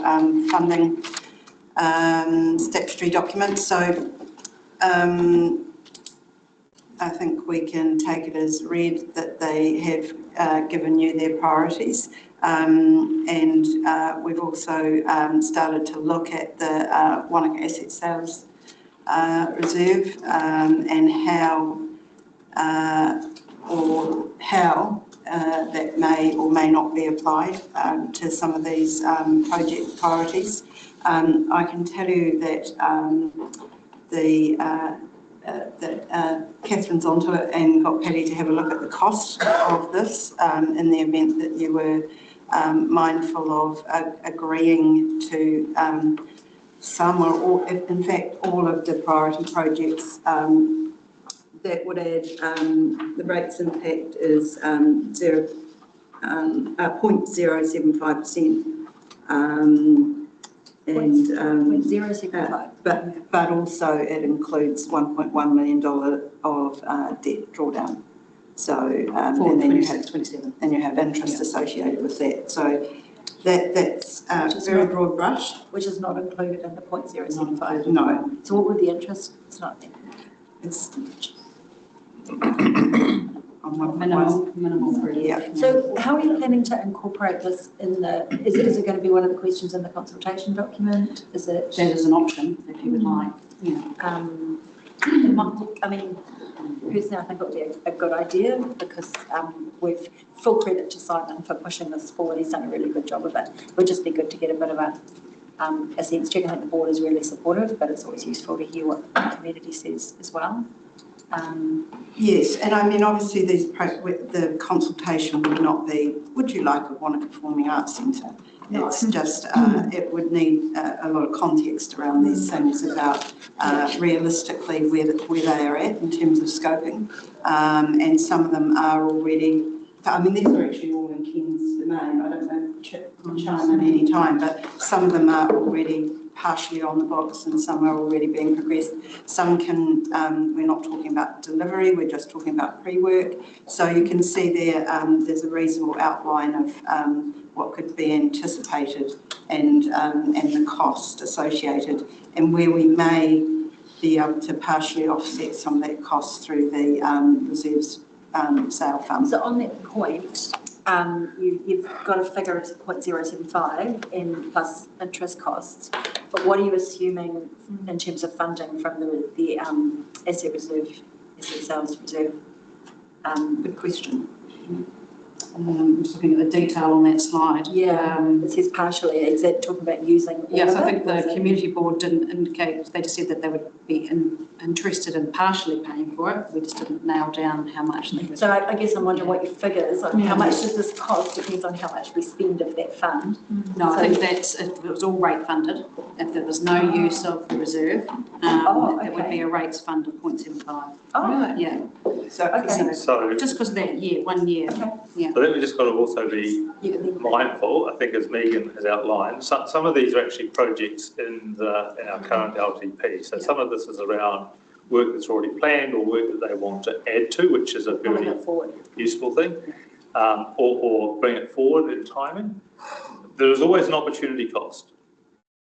funding statutory documents. So I think we can take it as read that they have given you their priorities, and we've also started to look at the Wanaka Asset Sales Reserve and how that may or may not be applied to some of these project priorities. I can tell you that Catherine's onto it and got Patty to have a look at the cost of this in the event that you were mindful of agreeing to some or all, in fact all of the priority projects. That would add, the rates impact is 0.075%. And 0.075. But also it includes $1.1 million of debt drawdown. So and then you have 27, and you have interest associated with that. So that's very broad brush, which is not included in the 0.075. No. So what would the interest? It's not there. It's On 1.1. Minimal per year. Yeah. So how are you planning to incorporate this in the, is it going to be one of the questions in the consultation document? Is it? That is an option if you would like, yeah. I mean, personally, I think it would be a good idea because we've full credit to Simon for pushing this forward. He's done a really good job of it. It would just be good to get a bit of a sense check. I think the board is really supportive, but it's always useful to hear what the community says as well. Yes, and I mean, obviously the consultation would not be, would you like a Wanaka Performing Arts Centre? No. It's just, it would need a lot of context around these things about realistically where they are at in terms of scoping. And some of them are already, I mean, these are actually all in Ken's domain. I don't know, chime in any time, but some of them are already partially on the books and some are already being progressed. Some can, we're not talking about delivery, we're just talking about pre-work. So you can see there, there's a reasonable outline of what could be anticipated and the cost associated, and where we may be able to partially offset some of that cost through the reserves sale fund. So on that point, you've got a figure of 0.075 in plus interest costs, but what are you assuming in terms of funding from the asset sales reserve? Good question. I'm just looking at the detail on that slide. Yeah, it says partially. Is that talking about using all Yes, of I it? think the community board didn't indicate, they just said that they would be interested in partially paying for it. We just didn't nail down how much they would. So I guess I'm wondering what your figures on how much does this cost depends on how much we spend of that fund. No, I think that's, if it was all rate funded, if there was no use of the reserve, it would be a rates fund of 0.75. Oh, really? Yeah. So just because of that year, 1 year. Okay. Yeah. I think we just got to also be mindful, I think as Megan has outlined, some of these are actually projects in our current LTP. So some of this is around work that's already planned or work that they want to add to, which is a very useful thing, or bring it forward in timing. There is always an opportunity cost.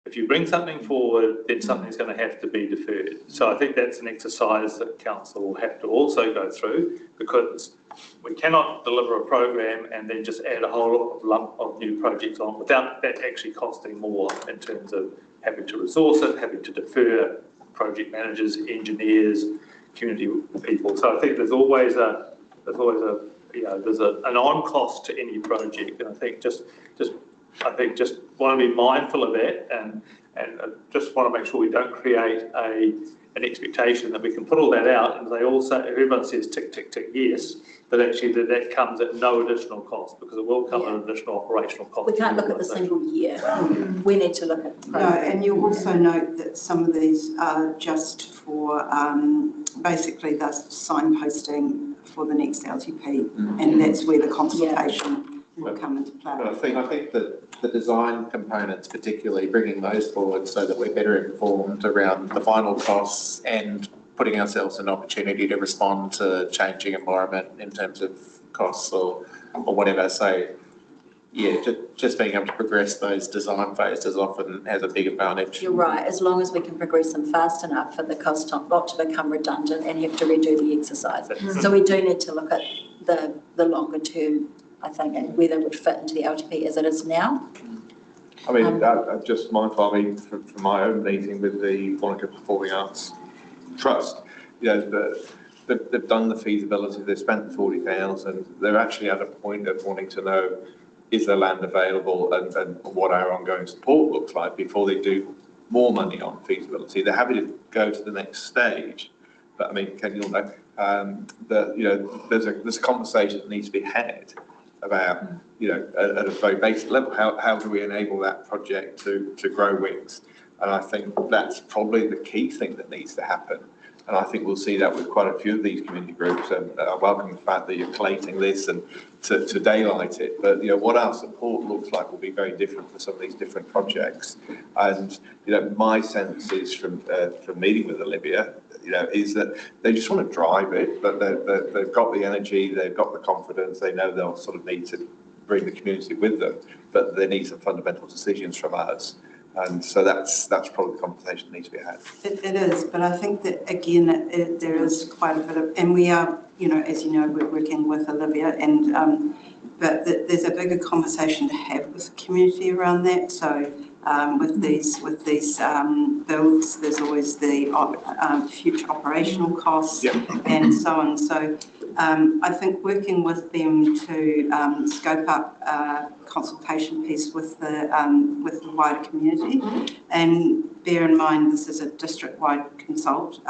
If you bring something forward, then something's going to have to be deferred. So I think that's an exercise that council will have to also go through, because we cannot deliver a program and then just add a whole lump of new projects on without that actually costing more in terms of having to resource it, having to defer project managers, engineers, community people. So I think there's always an on cost to any project, and I think just want to be mindful of that, and just want to make sure we don't create an expectation that we can put all that out and they all say, everyone says tick, tick, tick, yes, but actually that comes at no additional cost, because it will come at an additional operational cost. We can't look at the single year. We need to look at. No, and you'll also note that some of these are just for basically the signposting for the next LTP, and that's where the consultation will come into play. But I think that the design components, particularly bringing those forward so that we're better informed around the final costs and putting ourselves an opportunity to respond to changing environment in terms of costs or whatever. So yeah, just being able to progress those design phases often has a big advantage. You're right, as long as we can progress them fast enough for the cost not to become redundant and have to redo the exercise. So we do need to look at the longer term, I think, and whether it would fit into the LTP as it is now. I mean, I'm just mindful, I mean, from my own meeting with the Wanaka Performing Arts Trust, you know, they've done the feasibility, they've spent the 40,000, they're actually at a point of wanting to know, is there land available and what our ongoing support looks like before they do more money on feasibility. They're happy to go to the next stage, but I mean, Ken, you'll know that, you know, there's a conversation that needs to be had about, you know, at a very basic level, how do we enable that project to grow wings? And I think that's probably the key thing that needs to happen. And I think we'll see that with quite a few of these community groups. And I welcome the fact that you're collating this and to daylight it. But, you know, what our support looks like will be very different for some of these different projects. And, you know, my sense is from meeting with Olivia, you know, is that they just want to drive it, but they've got the energy, they've got the confidence, they know they'll sort of need to bring the community with them, but they need some fundamental decisions from us. And so that's probably the conversation that needs to be had. It is, but I think that again, there is quite a bit of, and we are, as you know, we're working with Olivia, and but there's a bigger conversation to have with the community around that. So with these builds, there's always the future operational costs and so on. So I think working with them to scope up a consultation piece with the wider community, and bear in mind this is a district-wide consult,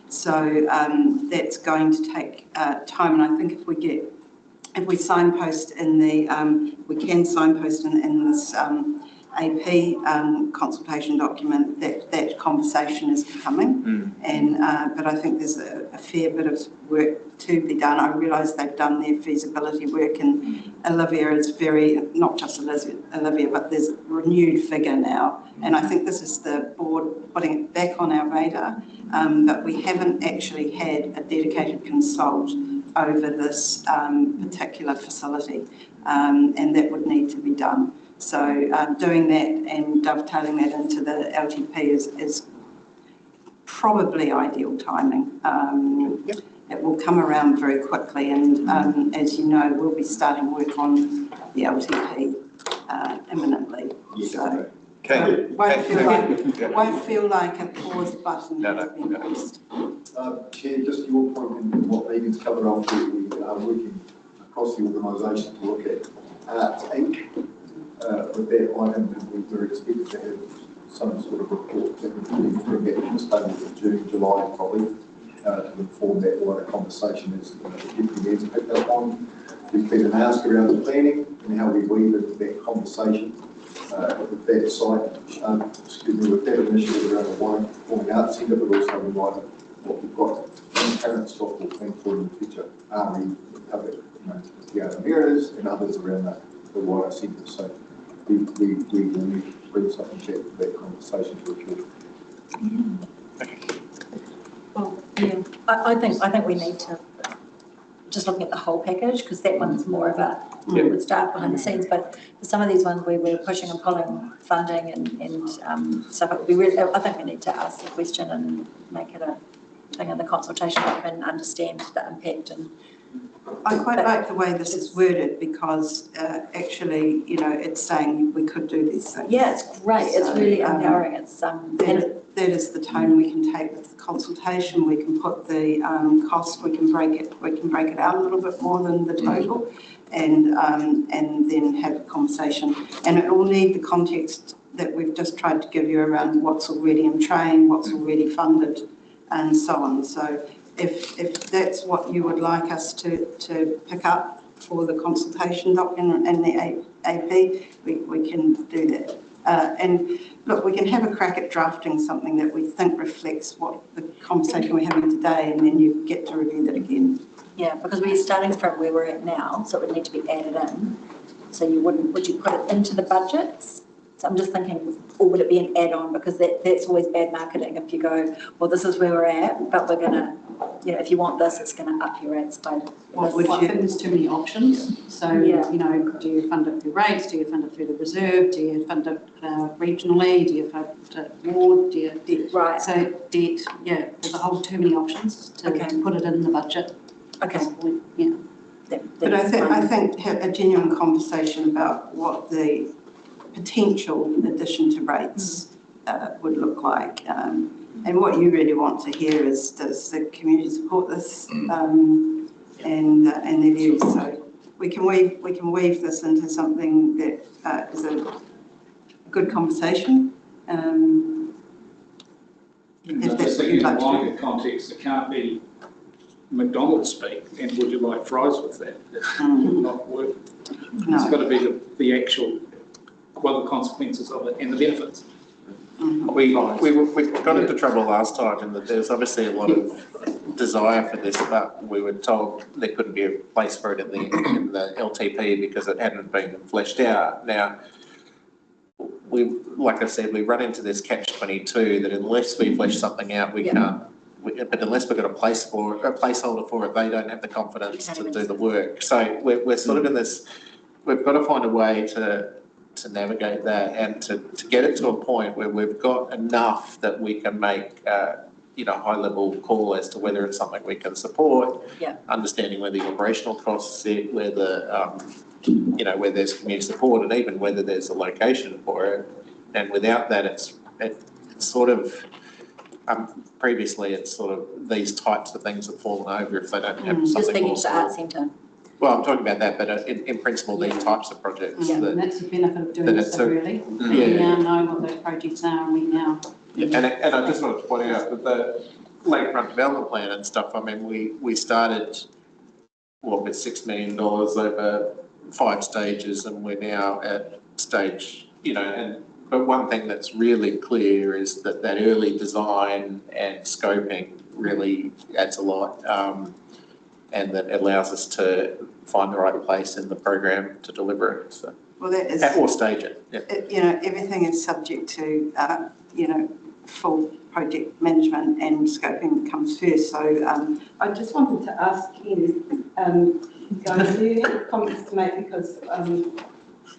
so that's going to take time. And I think if we signpost in we can signpost in this AP consultation document that conversation is coming, and but I think there's a fair bit of work to be done. I realise they've done their feasibility work, and Olivia is not just Olivia, but there's a renewed figure now, and I think this is the board putting it back on our radar, but we haven't actually had a dedicated consult over this particular facility, and that would need to be done. So doing that and dovetailing that into the LTP is probably ideal timing. It will come around very quickly, and as you know, we'll be starting work on the LTP imminently. So won't feel like a pause button has been pressed. Chair, just your point in what Megan's covered off, we are working across the organisation to look at Arts Inc. With that item, and we're expected to have some sort of report that we need to bring back to the table in June, July probably, to inform that wider conversation as the Deputy Mayor's picked up on. There's been an ask around the planning and how we weave into that conversation with that site, with that initiative around the wine performing arts centre, but also in light of what we've got in current stock or plan for in the future. We cover the other areas and others around the wider centre. So we will need to bring something back to that conversation to report. Well, yeah, I think we need to just looking at the whole package, because that one's more of a would start behind the scenes. But for some of these ones where we're pushing and pulling funding and stuff, it would be really, I think we need to ask the question and make it a thing in the consultation document and understand the impact. And I quite like the way this is worded, because actually, it's saying we could do these things. Yeah, it's great. It's really empowering. It's that is the tone we can take with the consultation. We can put the cost. We can break it out a little bit more than the total, and then have a conversation. And it will need the context that we've just tried to give you around what's already in train, what's already funded, and so on. So if that's what you would like us to pick up for the consultation document and the AP, we can do that. And look, we can have a crack at drafting something that we think reflects what the conversation we're having today, and then you get to review that again. Yeah, because we're starting from where we're at now, so it would need to be added in. So would you put it into the budgets? So I'm just thinking, or would it be an add-on? Because that's always bad marketing if you go, well, this is where we're at, but we're going to, if you want this, it's going to up your rates by I think there's too many options. So, do you fund it through rates? Do you fund it through the reserve? Do you fund it regionally? Do you fund it more? Do you debt? Right. So debt, there's too many options to put it in the budget. Okay. Yeah. But I think have a genuine conversation about what the potential addition to rates would look like. And what you really want to hear is, does the community support this and their views? So we can weave this into something that is a good conversation. Just thinking in the wider context, it can't be McDonald's speak, and would you like fries with that? That would not work. No. It's got to be the actual, the consequences of it and the benefits. We got into trouble last time, and there was obviously a lot of desire for this, but we were told there couldn't be a place for it in the LTP because it hadn't been fleshed out. Now, like I said, we run into this catch-22 that unless we flesh something out, we can't. But unless we've got a placeholder for it, they don't have the confidence to do the work. So we're sort of in this. We've got to find a way to to navigate that and to get it to a point where we've got enough that we can make, high level call as to whether it's something we can support. Yeah. Understanding where the operational costs sit, where where there's community support, and even whether there's a location for it. And without that, it's sort of, previously it's sort of these types of things have fallen over if they don't have something. Just thinking more of the art centre. Well, I'm talking about that, but in principle, these types of projects. Yeah, and that's the benefit of doing this so early. We now know what those projects are, and we now. Yeah, and I just wanted to point out that the lakefront development plan and stuff, I mean, we started, with $6 million over 5 stages, and we're now at stage, but one thing that's really clear is that early design and scoping really adds a lot, and that allows us to find the right place in the program to deliver it. So, well, that is, or stage it. Yeah. Everything is subject to, full project management and scoping comes first. So I just wanted to ask Ken, guys, do you have comments to make? Because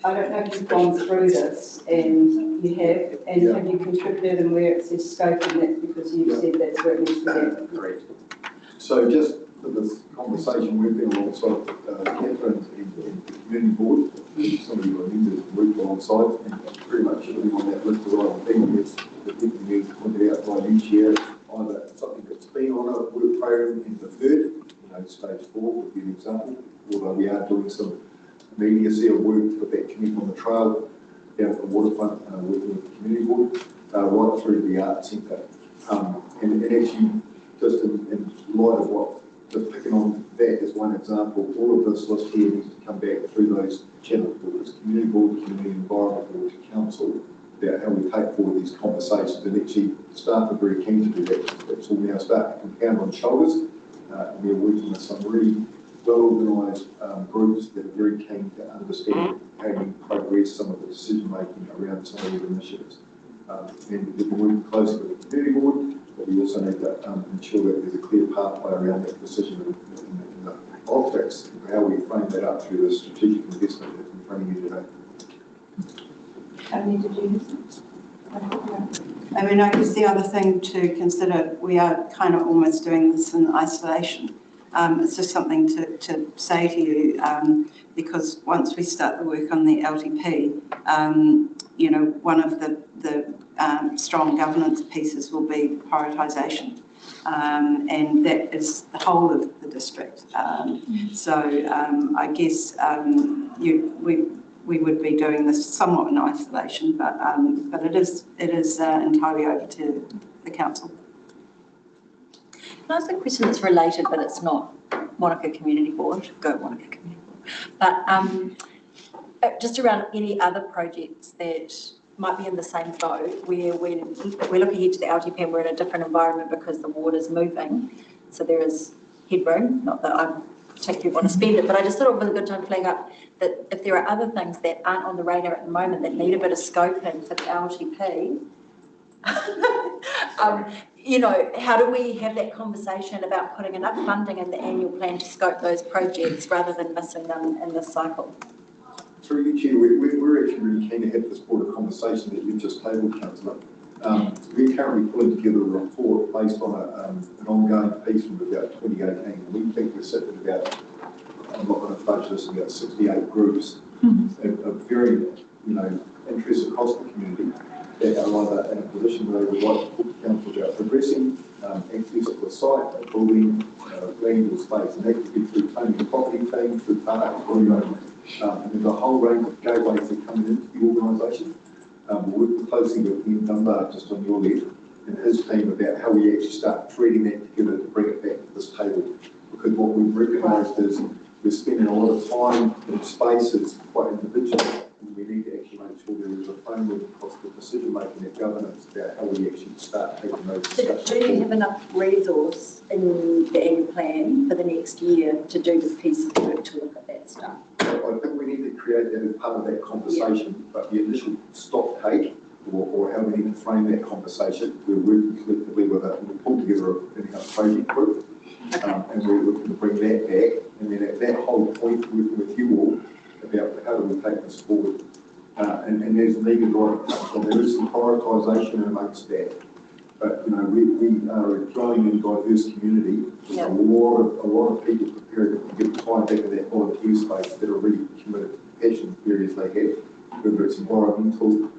I don't know if you've gone through this, and you have, and have you contributed, and where it says scoping, that's because you've said that's where it needs to be. Correct. So just for this conversation, we've been alongside Catherine and the community board. Some of you are members worked alongside, and pretty much everything on that list of right thing is that needs pointed out by each year, either something that's been on a work program and deferred, stage 4 would be an example, although we are doing some immediacy of work for that community on the trail down at the waterfront, working with the community board, right through the art centre. And actually, just in light of what, just picking on that as one example, all of this list here needs to come back through those channels, whether it's community board, community environment, or to council, about how we take forward these conversations. And actually, staff are very keen to do that. It's all now starting to compound on shoulders. We're working with some really well-organised groups that are very keen to understand how you progress some of the decision-making around some of these initiatives. And we've been working closely with the community board, but we also need to ensure that there's a clear pathway around that decision in the optics of how we frame that up through the strategic investment that's in front of you today. Tony, did you I mean, I guess the other thing to consider, we are kind of almost doing this in isolation. It's just something to say to you, because once we start the work on the LTP, one of the strong governance pieces will be prioritisation, and that is the whole of the district. So I guess we would be doing this somewhat in isolation, but it is entirely over to the council. Can I ask a question that's related, but it's not Wanaka Community Board? Go Wanaka Community Board. But just around any other projects that might be in the same boat, where we look ahead to the LTP and we're in a different environment because the water's moving, so there is headroom. Not that I particularly want to spend it, but I just thought it was a good time to flag up that if there are other things that aren't on the radar at the moment that need a bit of scoping for the LTP, how do we have that conversation about putting enough funding in the annual plan to scope those projects rather than missing them in this cycle? Through you, Chair, we're actually really keen to have this broader conversation that you've just tabled, Councillor. We're currently putting together a report based on an ongoing piece from about 2018. We think we're sitting at about, I'm not going to fudge this, about 68 groups of very, interests across the community that are either in a position where they would like to talk to council about progressing, access to the site, building, land or space. And that could be through Tony's property team, through parks, and there's a whole range of gateways that come into the organisation. We're working closely with Ian Dunbar, just on your left, and his team about how we actually start threading that together to bring it back to this table. Because what we've recognised is we're spending a lot of time in spaces quite individual, and we need to actually make sure there is a framework across the decision-making and governance about how we actually start taking those discussions. Do you have enough resource in the annual plan for the next year to do this piece of work to look at that stuff? I think we need to create that as part of that conversation, but the initial stock take, or how we need to frame that conversation, we're working collectively with we pulled together a project group, and we're looking to bring that back, and then at that whole point, working with you all about how do we take this forward and as Megan right touched on, there is some prioritisation amongst that. But, you know, we are a growing and diverse community. Yeah. A lot of people prepared to give time back in that volunteer space that are really committed to the passion areas they have, whether it's environmental,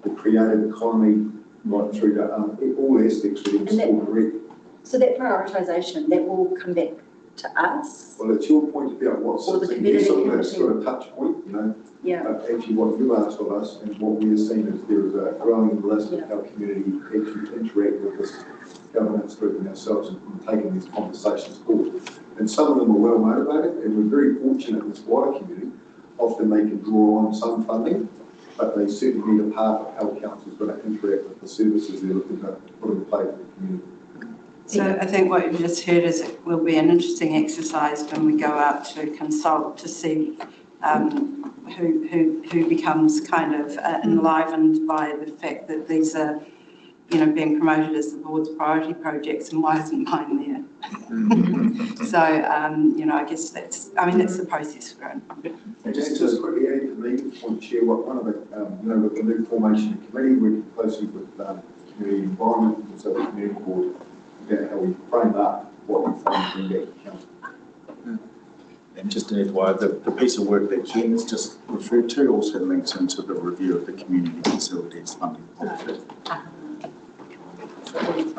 the creative economy, right through to all aspects within sport and rec. So that prioritisation, that will come back to us? Well, it's your point about what's Or the community. something that's got a touch point, you know. Yeah. Actually, what you asked of us and what we are seeing is there is a growing list of how community actually interact with this governance group and ourselves and taking these conversations forward. And some of them are well motivated, and we're very fortunate in this wider community. Often they can draw on some funding, but they certainly need a part of how council is going to interact with the services they're looking to put in place for the community. So I think what you've just heard is it will be an interesting exercise when we go out to consult to see who becomes kind of enlivened by the fact that these are, you know, being promoted as the board's priority projects, and why isn't mine there? So, you know, I guess that's the process we're in. And just quickly adding to me, I want to share what one of the, you know, with the new formation of the committee, working closely with community environment and also the community board, about how we frame up what we find in that council. And just to add why the piece of work that Jen's just referred to also links into the review of the community facilities funding.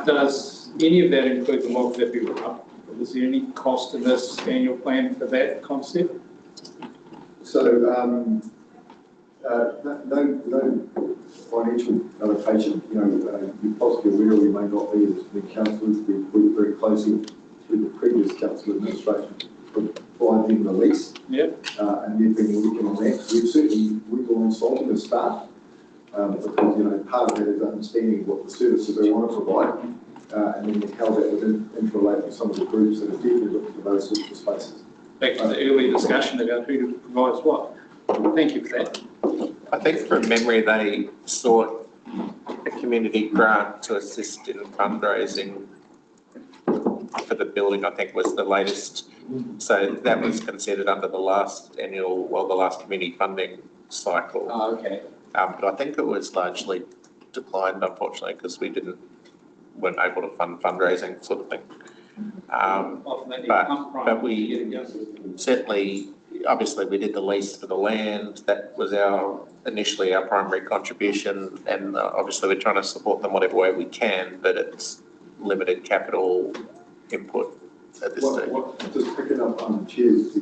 Does any of that include the log that we were up? Is there any cost in this annual plan for that concept? So, no financial allocation, you know, you're possibly aware, we may not be as the councillors, we work very closely through the previous council administration to provide them the lease. Yeah. And they've been working on that. We've certainly worked alongside them as staff, because, you know, part of that is understanding what the services they want to provide, and then how that would interrelate with some of the groups that are definitely looking for those sorts of spaces. Back to the earlier discussion about who provides what. Thank you for that. I think from memory, they sought a community grant to assist in fundraising for the building, I think was the latest. So that was considered under the last the last community funding cycle. Oh, okay. But I think it was largely declined, unfortunately, because we weren't able to fund fundraising sort of thing. But we certainly, obviously we did the lease for the land. That was initially our primary contribution, and obviously we're trying to support them whatever way we can, but it's limited capital input at this stage. Just picking up on the chairs,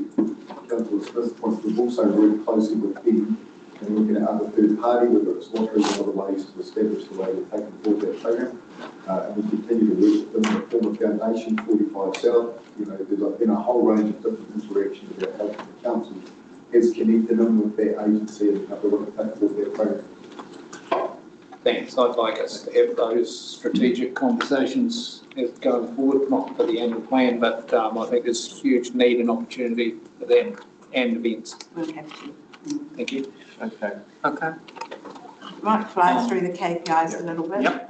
Councillor Smith's point, we've also worked closely with them and looking at other third party, whether it's lotteries and other ways to establish the way we're taking forward that program. And we continue to work with them in the form of Foundation 45 South. You know, there's been a whole range of different interactions about how the council has connected them with that agency and how they want to take forward that program. Thanks. I'd like us to have those strategic conversations going forward, not for the annual plan, but I think there's huge need and opportunity for them and events. Okay. Thank you. Okay. Might fly through the KPIs a little bit. Yep.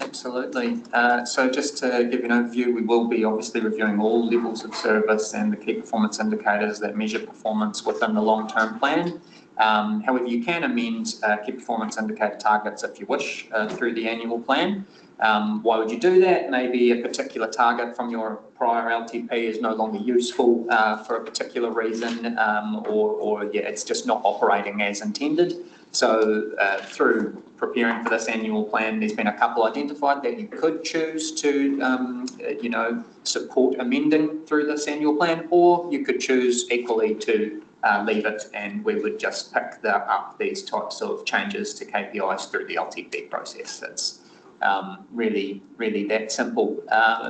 Absolutely. So just to give you an overview, we will be obviously reviewing all levels of service and the key performance indicators that measure performance within the long-term plan. However, you can amend key performance indicator targets if you wish through the annual plan. Why would you do that? Maybe a particular target from your prior LTP is no longer useful for a particular reason, or it's just not operating as intended. So through preparing for this annual plan, there's been a couple identified that you could choose to, support amending through this annual plan, or you could choose equally to leave it, and we would just pick up these types of changes to KPIs through the LTP process. It's really that simple.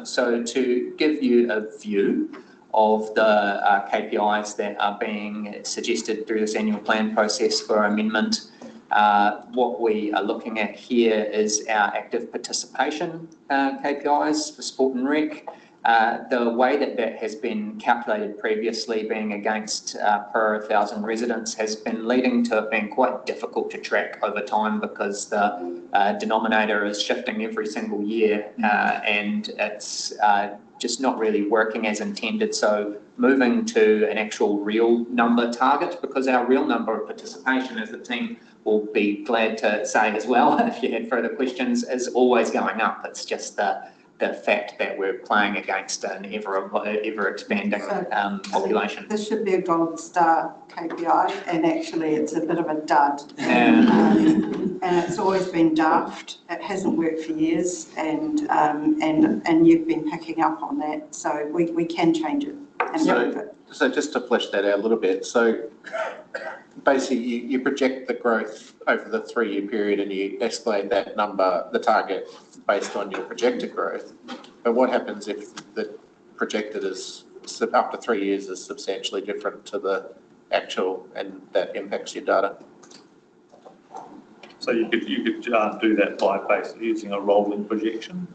So to give you a view of the KPIs that are being suggested through this annual plan process for amendment, what we are looking at here is our active participation KPIs for sport and rec. The way that has been calculated previously, being against per 1,000 residents, has been leading to it being quite difficult to track over time, because the denominator is shifting every single year, and it's just not really working as intended. So moving to an actual real number target, because our real number of participation as the team will be glad to say as well, if you had further questions, is always going up. It's just the fact that we're playing against an ever expanding population. This should be a gold star KPI, and actually it's a bit of a dud. And it's always been daft. It hasn't worked for years, and you've been picking up on that. So we can change it and improve it. So just to flesh that out a little bit, so basically you project the growth over the 3-year period and you escalate that number, the target, based on your projected growth. But what happens if the projected is up to 3 years is substantially different to the actual, and that impacts your data? So you could do that by basically using a rolling projection.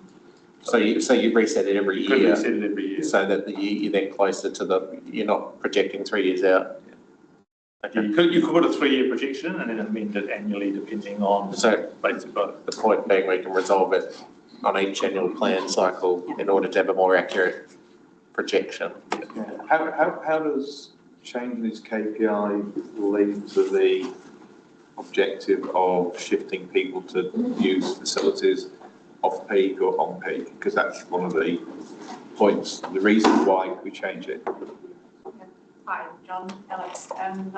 So you reset it every year. You could reset it every year. So that you're then closer to you're not projecting 3 years out. Okay. You could put a 3-year projection and then amend it annually depending on basic growth. The point being we can resolve it on each annual plan cycle in order to have a more accurate projection. Yeah. How does changing this KPI lead to the objective of shifting people to use facilities off peak or on peak? Because that's one of the points, the reason why we change it. Hi, John, Alex, and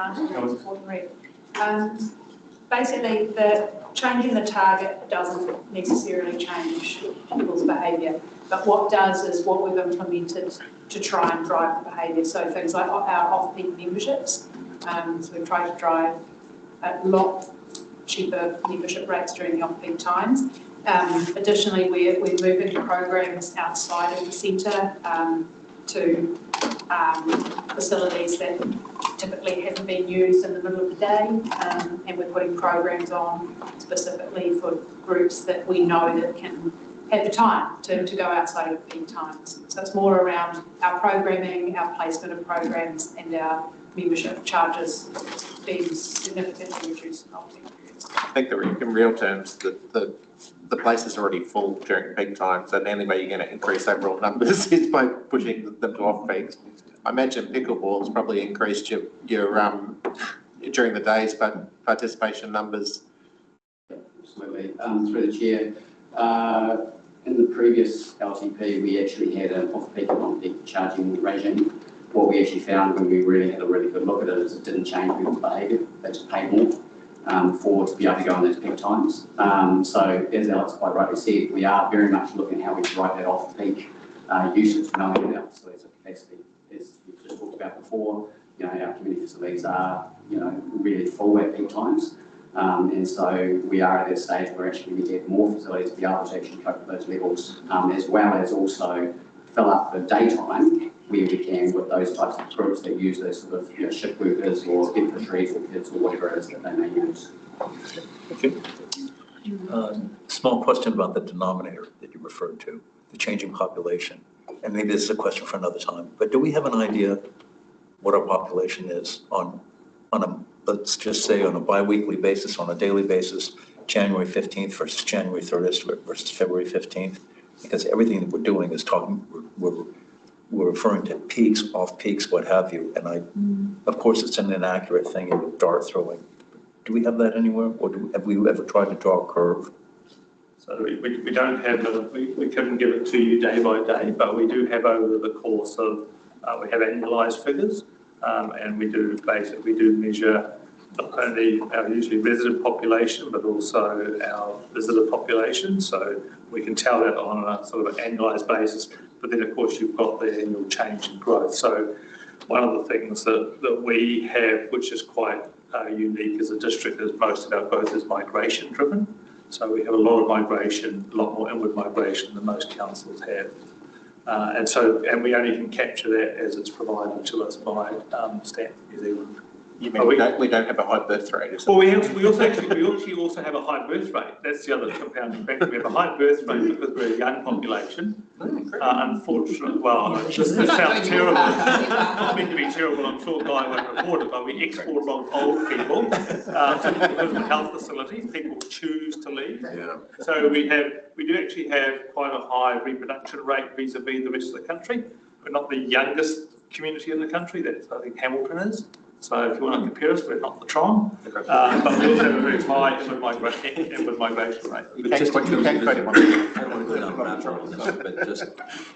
basically, changing the target doesn't necessarily change people's behaviour, but what does is what we've implemented to try and drive the behaviour. So things like our off-peak memberships. So we've tried to drive a lot cheaper membership rates during the off-peak times. Additionally, we're moving programs outside of the centre to facilities that typically haven't been used in the middle of the day, and we're putting programs on specifically for groups that we know that can have the time to go outside of peak times. So it's more around our programming, our placement of programs, and our membership charges being significantly reduced in off-peak periods. I think that in real terms, the place is already full during peak times, and the only way you're going to increase overall numbers is by pushing them to off peaks. I imagine pickleball's probably increased your during the days, but participation numbers. Absolutely. Through the chair, in the previous LTP, we actually had an off-peak and on-peak charging regime. What we actually found when we really had a really good look at it is it didn't change people's behaviour. They just paid more to be able to go on those peak times. So as Alex quite rightly said, we are very much looking at how we drive that off-peak usage, knowing that our facilities are capacity. As we've just talked about before, our community facilities are, really full at peak times. And so we are at that stage where actually we get more facilities to be able to actually cope with those levels, as well as also fill up the daytime where we can with those types of groups that use those sort of shift workers or beneficiaries or kids or whatever it is that they may use. Okay. Small question about the denominator that you referred to, the changing population. And maybe this is a question for another time, but do we have an idea what our population is on a, let's just say on a bi-weekly basis, on a daily basis, January 15th versus January 30th versus February 15th? Because everything that we're doing is we're referring to peaks, off peaks, what have you. And of course, it's an inaccurate thing in dart throwing. Do we have that anywhere, or have we ever tried to draw a curve? So we don't have we couldn't give it to you day by day, but we do have over the course of we have annualised figures, and we do measure not only our usually resident population, but also our visitor population. So we can tell that on a sort of an annualised basis. But then, of course, you've got the annual change in growth. So one of the things that we have, which is quite unique as a district, is most of our growth is migration driven. So we have a lot of migration, a lot more inward migration than most councils have. And we only can capture that as it's provided to us by Stamp New Zealand. You mean we don't have a high birth rate? Well, we actually also have a high birth rate. That's the other compounding factor. We have a high birth rate because we're a young population. Unfortunately, well, this sounds terrible. I mean to be terrible. I'm sure Guy won't report it, but we export a lot of old people because of the health facilities. People choose to leave. Yeah. So we do actually have quite a high reproduction rate vis-a-vis the rest of the country. We're not the youngest community in the country. That's, I think, Hamilton is. So if you want to compare us, we're not the Tron, but we also have a very high inward migration rate. Just in terms of, I don't want to go down rabbit hole stuff, but just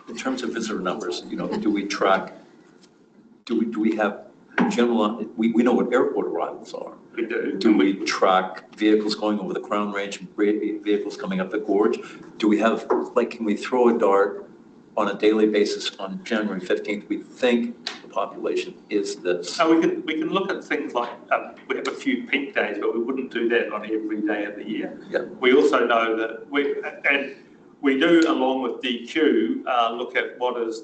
in terms of visitor numbers, do we track, do we have general, we know what airport arrivals are. We do. Do we track vehicles going over the Crown Range, vehicles coming up the gorge? Do we have, can we throw a dart on a daily basis on January 15th? We think the population is this. We can look at things like, we have a few peak days, but we wouldn't do that on every day of the year. Yeah. We also know that we do, along with DQ, look at what is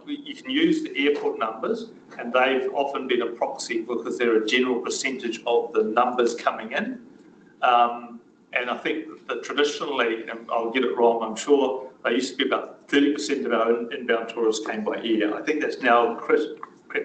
you can use the airport numbers, and they've often been a proxy because they're a general percentage of the numbers coming in. And I think that traditionally, and I'll get it wrong, I'm sure, they used to be about 30% of our inbound tourists came by air. I think that's now crept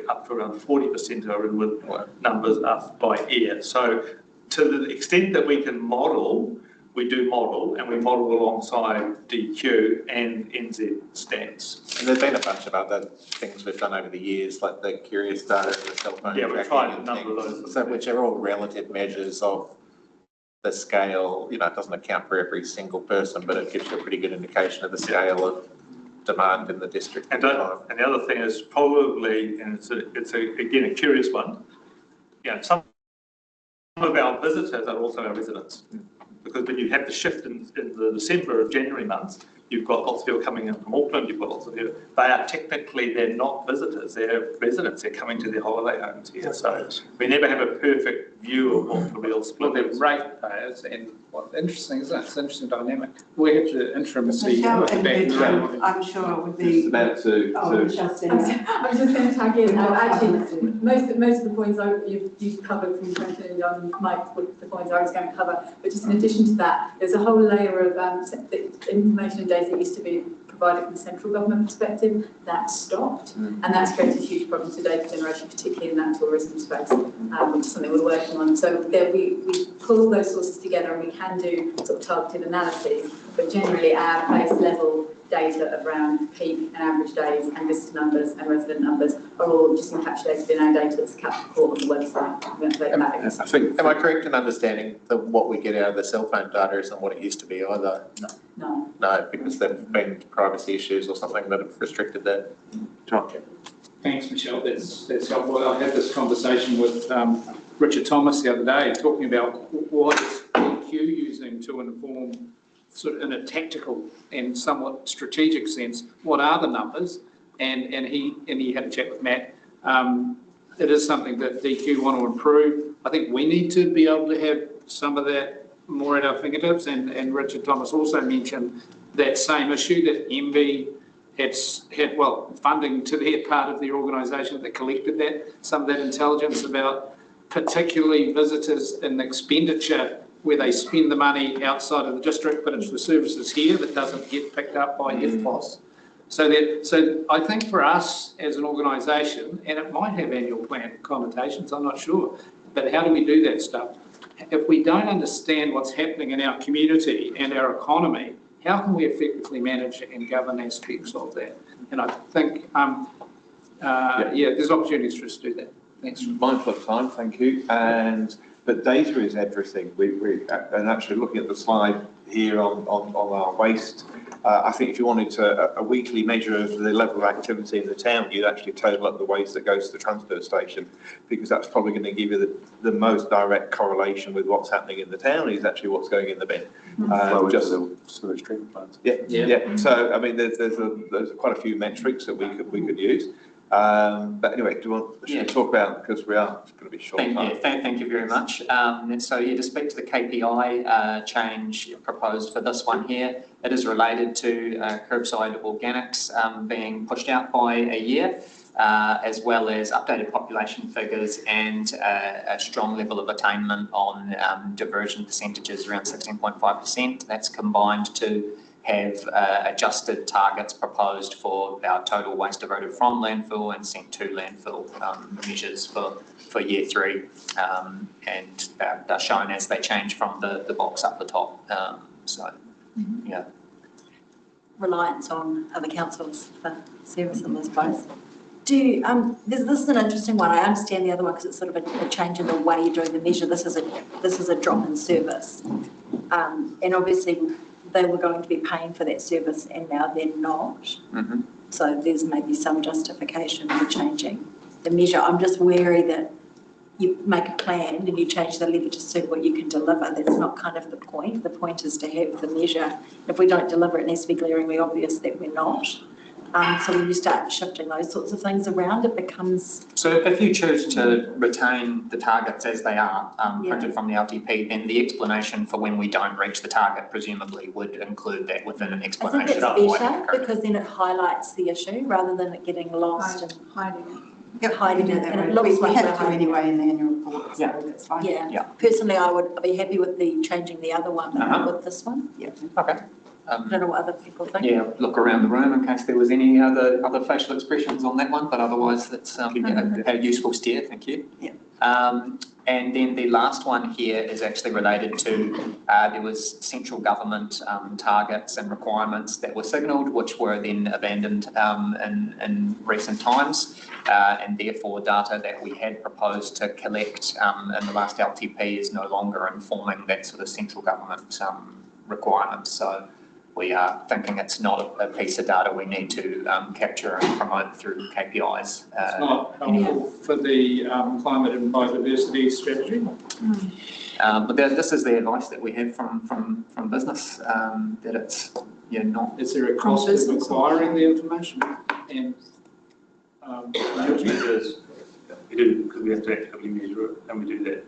up to around 40% of our inward numbers are by air. So to the extent that we can model, we do model, and we model alongside DQ and NZ stats. And there's been a bunch of other things we've done over the years, like the curious data and the cell phone. Yeah, we've tried a number of those. So which are all relative measures of the scale. It doesn't account for every single person, but it gives you a pretty good indication of the scale of demand in the district. And the other thing is probably, and it's again a curious one, some of our visitors are also our residents. Because when you have the shift in the December or January months, you've got lots of people coming in from Auckland, you've got lots of people, they're not visitors, they're residents, they're coming to their holiday homes here. So we never have a perfect view of what the real split Well, is. they're ratepayers, and what's interesting is it's an interesting dynamic. We have to intrimacy Michelle with the and back. Bedford, I'm sure it would be. About to. Michelle said that. I was just going to tag in. Actually, most of the points you've covered from Quentin and Mike were the points I was going to cover. But just in addition to that, there's a whole layer of information and data that used to be provided from the central government perspective. That stopped, and that's created huge problems for data generation, particularly in that tourism space, which is something we're working on. So there we pull all those sources together, and we can do sort of targeted analyses. But generally, our base level data around peak and average days and visitor numbers and resident numbers are all just encapsulated in our data that's kept on the website. I think, am I correct in understanding that what we get out of the cell phone data isn't what it used to be either? No. No, because there have been privacy issues or something that have restricted that. John. Thanks, Michelle. That's helpful. I had this conversation with Richard Thomas the other day, talking about what is DQ using to inform, sort of in a tactical and somewhat strategic sense, what are the numbers? And he had a chat with Matt. It is something that DQ want to improve. I think we need to be able to have some of that more at our fingertips. And Richard Thomas also mentioned that same issue, that MV had funding to their part of their organisation that collected some of that intelligence about particularly visitors and expenditure where they spend the money outside of the district, but it's the services here that doesn't get picked up by FPOS. So I think for us as an organisation, and it might have annual plan connotations, I'm not sure, but how do we do that stuff? If we don't understand what's happening in our community and our economy, how can we effectively manage and govern aspects of that? And I think, there's opportunities for us to do that. Thanks. Mindful of time, thank you. But data is everything. And actually looking at the slide here on our waste, I think if you wanted a weekly measure of the level of activity in the town, you'd actually total up the waste that goes to the transfer station, because that's probably going to give you the most direct correlation with what's happening in the town is actually what's going in the bin. Just the sewage treatment plants. Yeah. So I mean, there's quite a few metrics that we could use. But anyway, do you want to talk about, because we are going to be short on time. Thank you very much. And so to speak to the KPI change proposed for this one here, it is related to curbside organics being pushed out by a year, as well as updated population figures and a strong level of attainment on diversion percentages around 16.5%. That's combined to have adjusted targets proposed for our total waste diverted from landfill and sent to landfill measures for year 3, and they're shown as they change from the box up the top. Reliance on other councils for service in this place. this is an interesting one. I understand the other one because it's sort of a change in the way you're doing the measure. This is a drop in service. And obviously they were going to be paying for that service and now they're not. Mm-hmm. So there's maybe some justification for changing the measure. I'm just wary that you make a plan and you change the lever to suit what you can deliver. That's not kind of the point. The point is to have the measure. If we don't deliver, it needs to be glaringly obvious that we're not. So when you start shifting those sorts of things around, it becomes... So if you choose to retain the targets as they are, printed from the LTP, then the explanation for when we don't reach the target presumably would include that within an explanation. I think that's better because then it highlights the issue rather than it getting lost and hiding it. Yep, hiding it. And it looks we like have to anyway in the annual report, so that's fine. Yeah. Personally, I would be happy with the changing the other one, but not with this one. Yeah. Okay. I don't know what other people think. Yeah, look around the room in case there was any other facial expressions on that one, but otherwise that's a useful steer, thank you. Yeah. And then the last one here is actually related to, there was central government targets and requirements that were signalled, which were then abandoned in recent times, and therefore data that we had proposed to collect in the last LTP is no longer informing that sort of central government requirement. So we are thinking it's not a piece of data we need to capture and promote through KPIs. It's not helpful for the climate and biodiversity strategy. But this is the advice that we have from business, that it's not. Is there a cost of acquiring the information? And we do, because we have to actively measure it, and we do that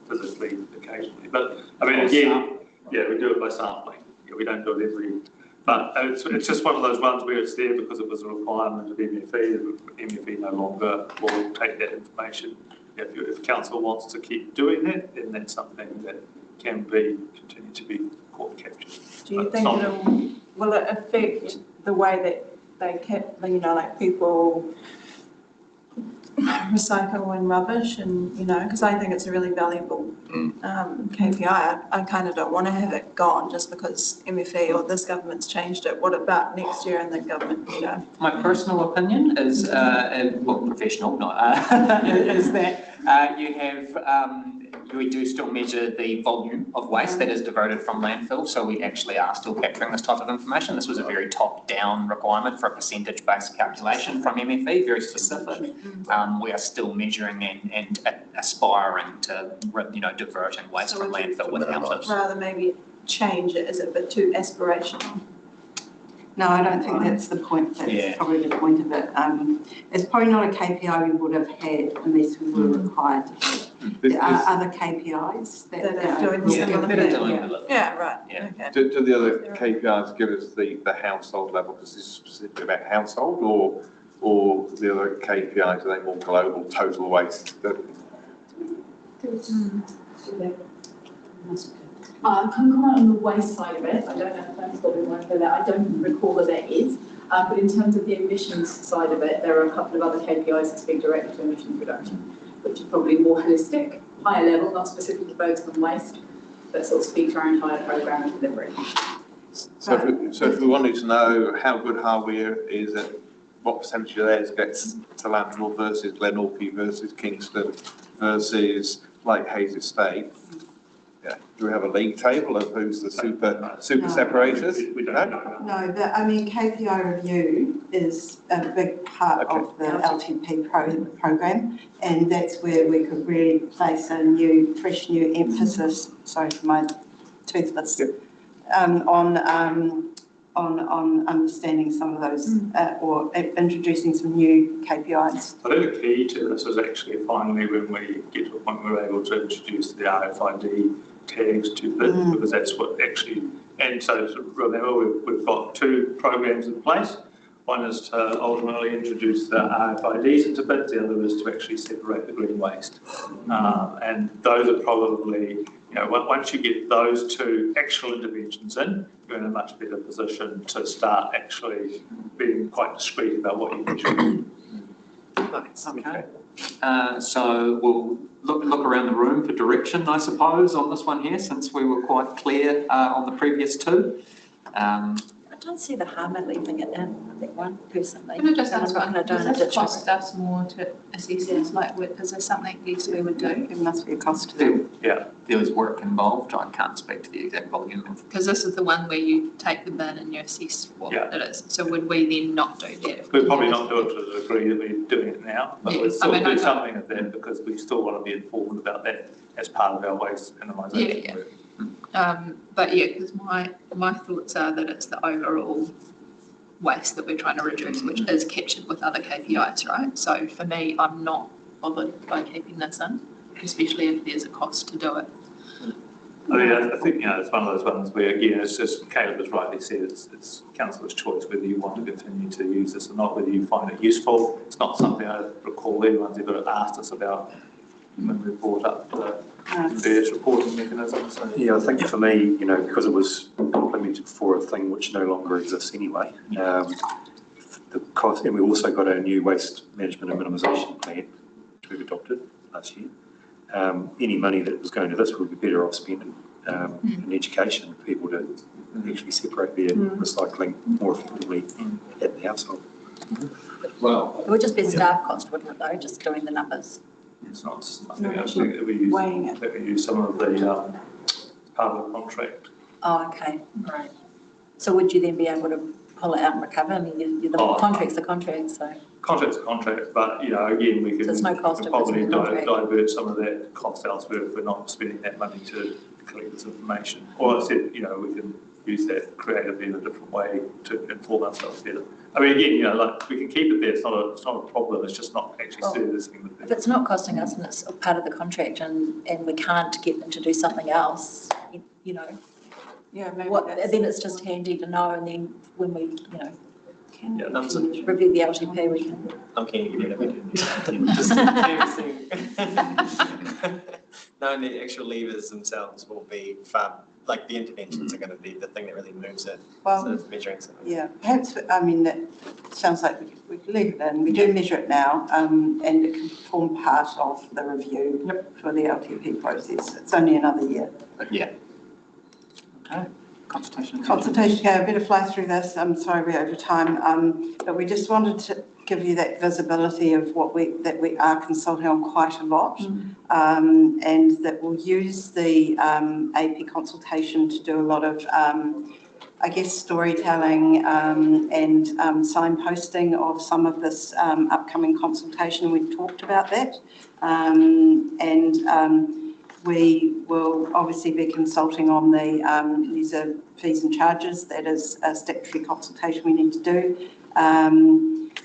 physically occasionally. But I mean, again, yeah, we do it by sampling. Yeah, we don't do it every, but it's just one of those ones where it's there because it was a requirement of MFE. MFE no longer will take that information. If council wants to keep doing that, then that's something that can continue to be court captured. Do you think will it affect the way that they kept, like people recycle and rubbish and, because I think it's a really valuable KPI. I kind of don't want to have it gone just because MFE or this government's changed it. What about next year and the government, My personal opinion is, well, professional, not, is that you have, we do still measure the volume of waste that is diverted from landfill, so we actually are still capturing this type of information. This was a very top-down requirement for a percentage-based calculation from MFE, very specific. We are still measuring and aspiring to, divert and waste from landfill with houses. Rather maybe change it, is it a bit too aspirational? No, I don't think that's the point. That's probably the point of it. It's probably not a KPI we would have had unless we were required to do it. There are other KPIs that are doing similar things. Yeah, right. Yeah. Okay. Do the other KPIs give us the household level, because this is specifically about household, or the other KPIs, are they more global total waste? I can comment on the waste side of it. I don't know if that's what we want for that. I don't recall that there is. But in terms of the emissions side of it, there are a couple of other KPIs that speak directly to emissions reduction, which are probably more holistic, higher level, not specifically focused on waste, but sort of speak to our entire programme and delivery. So if we wanted to know how good Harweir is at what percentage of theirs gets to landfill versus Glenorchy versus Kingston versus Lake Hayes Estate, do we have a league table of who's the super separators? We don't know. No, KPI review is a big part of the LTP program, and that's where we could really place a fresh new emphasis, sorry for my toothless, on understanding some of those or introducing some new KPIs. I think the key to this is actually finally when we get to a point where we're able to introduce the RFID tags to it, because that's what actually, and so remember we've got two programs in place. One is to ultimately introduce the RFIDs into bits, the other is to actually separate the green waste. And those are probably, once you get those two actual interventions in, you're in a much better position to start actually being quite discreet about what you measure. Okay. So we'll look around the room for direction, I suppose, on this one here, since we were quite clear on the previous two. don't see the harm in leaving it in, I think one personally. Can I just And ask, I'm not going to do an does this additional. cost us more to assess this? Like, is there something else we would do? It must be a cost to them. Yeah. There was work involved. I can't speak to the exact volume of. Because this is the one where you take the bin and you assess what Yeah. it is. So would we then not do that? If We'll probably not do it to the degree that we're doing it now, but we'll still do something of that because we still want to be informed about that as part of our waste minimisation work. But yeah, because my thoughts are that it's the overall waste that we're trying to reduce, which is captured with other KPIs, right? So for me, I'm not bothered by keeping this in, especially if there's a cost to do it. I mean, I think, it's one of those ones where, again, it's just, Caleb has rightly said, it's councillor's choice whether you want to continue to use this or not, whether you find it useful. It's not something I recall anyone's ever asked us about when we brought up the various reporting mechanisms. So. Yeah, I think for me, because it was implemented for a thing which no longer exists anyway, the cost, and we also got a new waste management and minimisation plan, which we've adopted last year. Any money that was going to this would be better off spent in education for people to actually separate their recycling more effectively at the household. Well, it would just be staff cost, wouldn't it, though, just doing the numbers? It's not something actually that we use some of the part of the contract. Oh, okay, right. So would you then be able to pull it out and recover? I mean, the contract's the contract, so. Contract's a contract, but, again, we can, so no cost we can probably divert some of that cost elsewhere if we're not spending that money to collect this information. Or I said, we can use that creatively in a different way to inform ourselves better. I mean, again, we can keep it there. It's not a problem. It's just not actually servicing the. If it's not costing us and it's part of the contract and we can't get them to do something else, Yeah, maybe then it's just handy to know, and then when we, Yeah, review the LTP, we can. I'm keen to get rid of it. Just everything. Knowing the actual levers themselves will be far, like the interventions are going to be the thing that really moves it. Well, so it's measuring something. Yeah, perhaps, that sounds like we could leave it in. We do measure it now, and it can form part of the review for the LTP process. It's only another year. Yeah. Okay. Consultation. Okay, I better fly through this. I'm sorry we're over time, but we just wanted to give you that visibility of that we are consulting on quite a lot, and that we'll use the AP consultation to do a lot of, storytelling and signposting of some of this upcoming consultation. We've talked about that, we will obviously be consulting on the user fees and charges. That is a statutory consultation we need to do.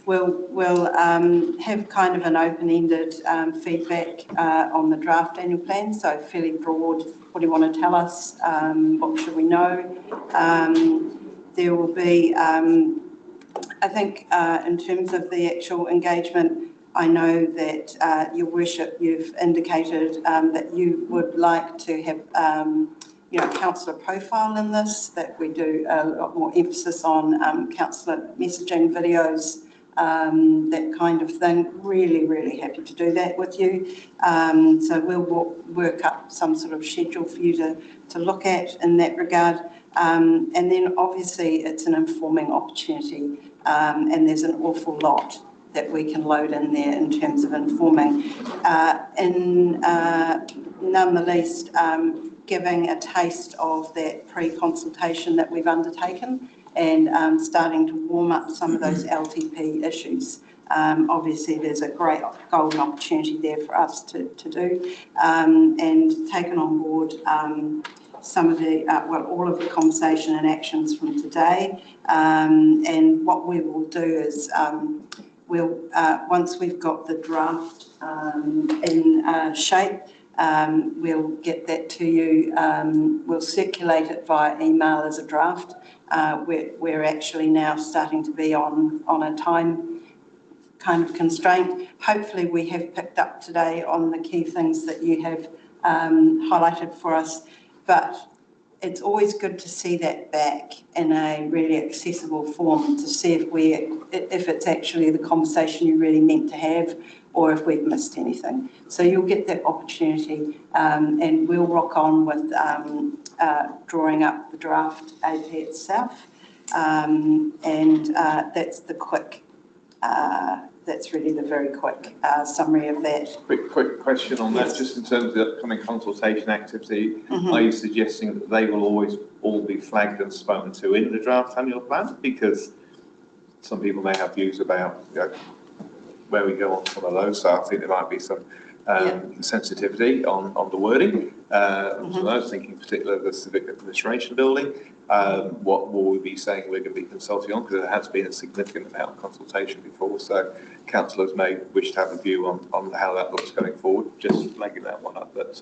We'll have kind of an open-ended feedback on the draft annual plan, so fairly broad. What do you want to tell us? What should we know? There will be, I think, in terms of the actual engagement, I know that, Your Worship, you've indicated that you would like to have, councillor profile in this, that we do a lot more emphasis on councillor messaging videos, that kind of thing. Really, really happy to do that with you. So we'll work up some sort of schedule for you to look at in that regard. And then obviously it's an informing opportunity, and there's an awful lot that we can load in there in terms of informing. None the least, giving a taste of that pre-consultation that we've undertaken and starting to warm up some of those LTP issues. Obviously, there's a great golden opportunity there for us to do, and taken on board some of the, all of the conversation and actions from today. And what we will do is we'll, once we've got the draft in shape, we'll get that to you. We'll circulate it via email as a draft. We're actually now starting to be on a time kind of constraint. Hopefully we have picked up today on the key things that you have highlighted for us, but it's always good to see that back in a really accessible form to see if it's actually the conversation you really meant to have or if we've missed anything. So you'll get that opportunity, and we'll rock on with drawing up the draft AP itself. That's the quick, that's really the very quick summary of that. Quick question on that, just in terms of the upcoming consultation activity, are you suggesting that they will always all be flagged and spoken to in the draft annual plan? Because some people may have views about, you know, where we go on some of those, so I think there might be some sensitivity on the wording. So I was thinking particularly the civic administration building. What will we be saying we're going to be consulting on? Because there has been a significant amount of consultation before, so councillors may wish to have a view on how that looks going forward. Just flagging that one up. But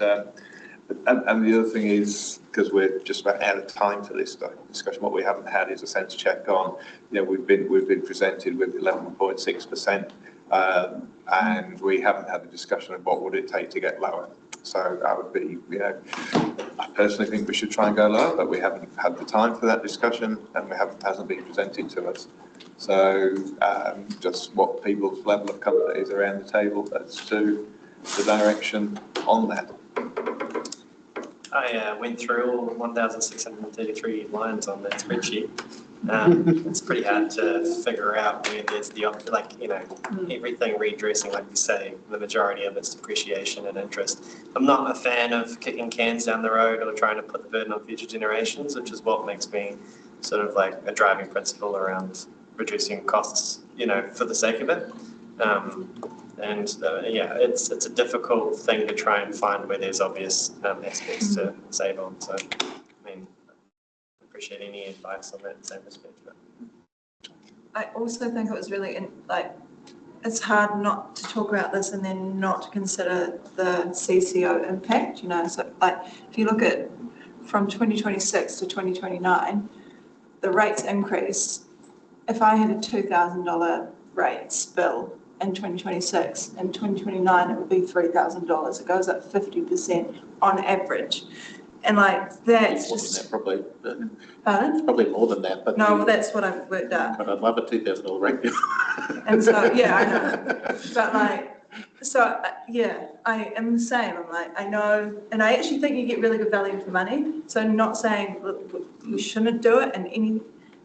and the other thing is, because we're just about out of time for this discussion, what we haven't had is a sense check on. You know, we've been presented with 11.6%. And we haven't had the discussion of what would it take to get lower. So I would be, you know, I personally think we should try and go lower, but we haven't had the time for that discussion, and hasn't been presented to us. So just what people's level of comfort is around the table as to the direction on that. I went through all 1,633 lines on that spreadsheet. It's pretty hard to figure out where there's the, like, you know, everything redressing, like you say, the majority of it's depreciation and interest. I'm not a fan of kicking cans down the road or trying to put the burden on future generations, which is what makes me sort of like a driving principle around reducing costs, you know, for the sake of it. Yeah, it's a difficult thing to try and find where there's obvious aspects to save on. So, I mean, I appreciate any advice on that in the same respect. I also think it was really, it's hard not to talk about this and then not to consider the CCO impact, you know. So, like, if you look at from 2026 to 2029, the rates increase. If I had a $2,000 rates bill in 2026, in 2029 it would be $3,000. It goes up 50% on average. And like that's more just than that, probably. Pardon? Probably more than that, but no, well, that's what I've worked out. But I'd love a $2,000 rate bill. And so yeah, I know. But like, so yeah, I am the same. I'm like, I know, and I actually think you get really good value for money. So I'm not saying we shouldn't do it, and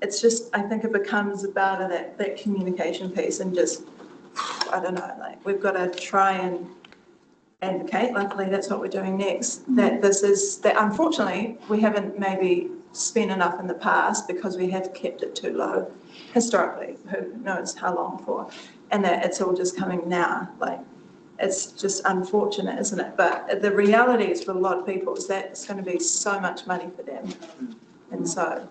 it's just, I think it becomes about that communication piece, and just, I don't know, like we've got to try and advocate. Luckily, that's what we're doing next. That unfortunately we haven't maybe spent enough in the past because we have kept it too low historically. Who knows how long for? And that it's all just coming now. Like, it's just unfortunate, isn't it? But the reality is, for a lot of people, is that it's going to be so much money for them. And so,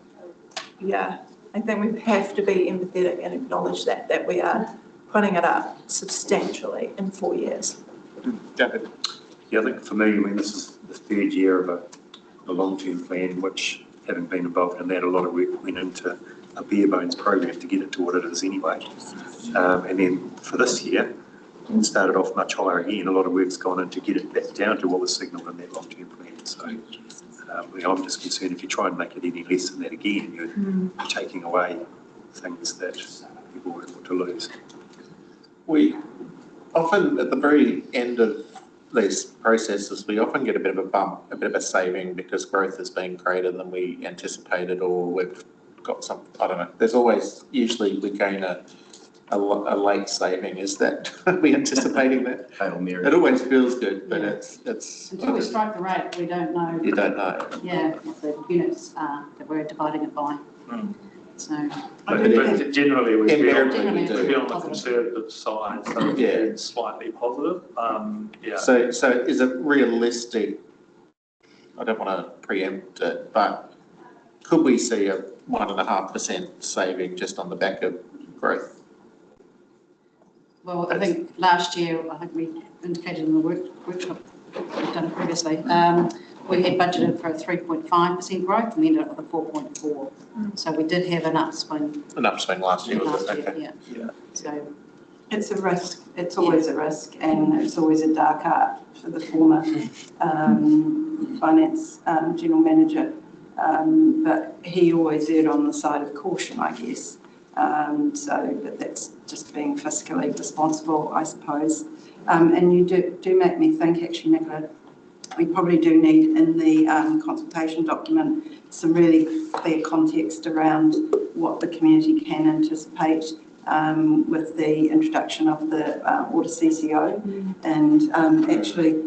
yeah, I think we have to be empathetic and acknowledge that we are putting it up substantially in 4 years. David? Yeah, I think for me, I mean, this is the third year of a long-term plan, which, having been involved in that, a lot of work went into a bare bones program to get it to what it is anyway. And then for this year, it started off much higher again. A lot of work's gone in to get it back down to what was signalled in that long-term plan. So I'm just concerned if you try and make it any less than that again, you're taking away things that people were able to lose. We often, at the very end of these processes, we often get a bit of a bump, a bit of a saving, because growth has been greater than we anticipated, or we've got some, I don't know. There's always, usually we gain a late saving. Is that, are we anticipating that? It always feels good, but it's until we strike the rate, we don't know. You don't know. Yeah, what the units are that we're dividing it by. So but generally we do. Be on the conservative side, so it's slightly positive. Yeah. So is it realistic? I don't want to preempt it, but could we see a 1.5% saving just on the back of growth? Well, I think last year, I think we indicated in the workshop we've done previously, we had budgeted for a 3.5% growth, and we ended up with a 4.4. So we did have an upswing. An upswing last year. Yeah. So it's a risk. It's always a risk, and it's always a dark art for the former finance general manager. But he always erred on the side of caution, I guess. But that's just being fiscally responsible, I suppose. And you do make me think, actually, Nicola, we probably do need in the consultation document some really clear context around what the community can anticipate with the introduction of the water CCO. And actually,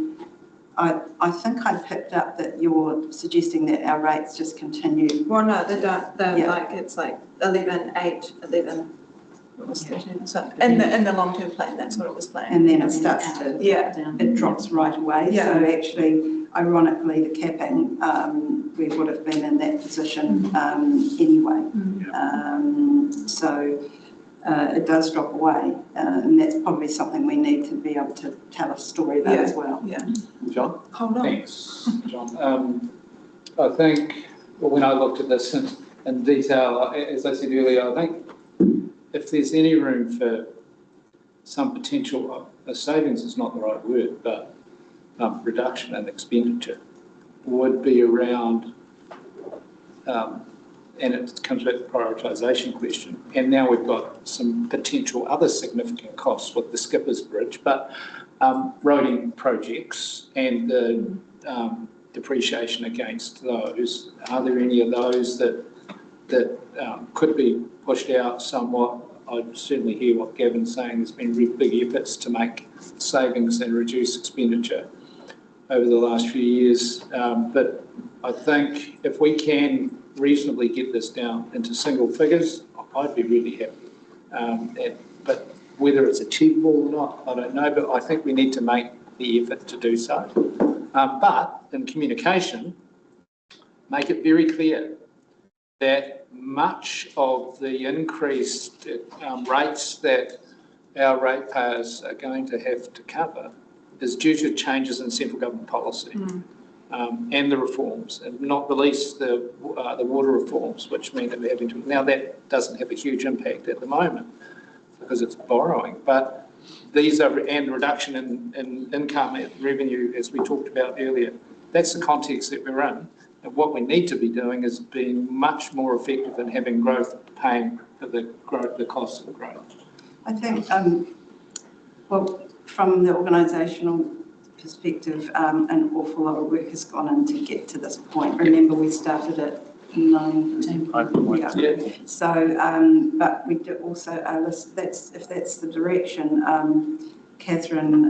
I think I picked up that you're suggesting that our rates just continue. Well, no, they don't. They're like, it's like 11, 8, 11. What was 13? So in the long-term plan, that's what it was planned. And then it starts to, it drops right away. Yeah. So actually, ironically, the capping, we would have been in that position anyway. So it does drop away, and that's probably something we need to be able to tell a story about as well. John? Hold on. Thanks, John. I think, well, when I looked at this in detail, as I said earlier, I think if there's any room for some potential, savings is not the right word, but reduction in expenditure would be around, and it comes back to the prioritisation question. And now we've got some potential other significant costs with the Skippers Bridge, but roading projects and the depreciation against those. Are there any of those that could be pushed out somewhat? I certainly hear what Gavin's saying. There's been really big efforts to make savings and reduce expenditure over the last few years. But I think if we can reasonably get this down into single figures, I'd be really happy. But whether it's achievable or not, I don't know. But I think we need to make the effort to do so. But in communication, make it very clear that much of the increased rates that our ratepayers are going to have to cover is due to changes in central government policy and the reforms, and not the least the water reforms, which mean that we're having to. Now that doesn't have a huge impact at the moment because it's borrowing, but these are, and reduction in income and revenue, as we talked about earlier. That's the context that we're in. And what we need to be doing is being much more effective in having growth paying for the growth, the costs of growth. I think, well, from the organisational perspective, an awful lot of work has gone in to get to this point. Remember, we started at 19. Yeah. So, but we do also, if that's the direction, Catherine,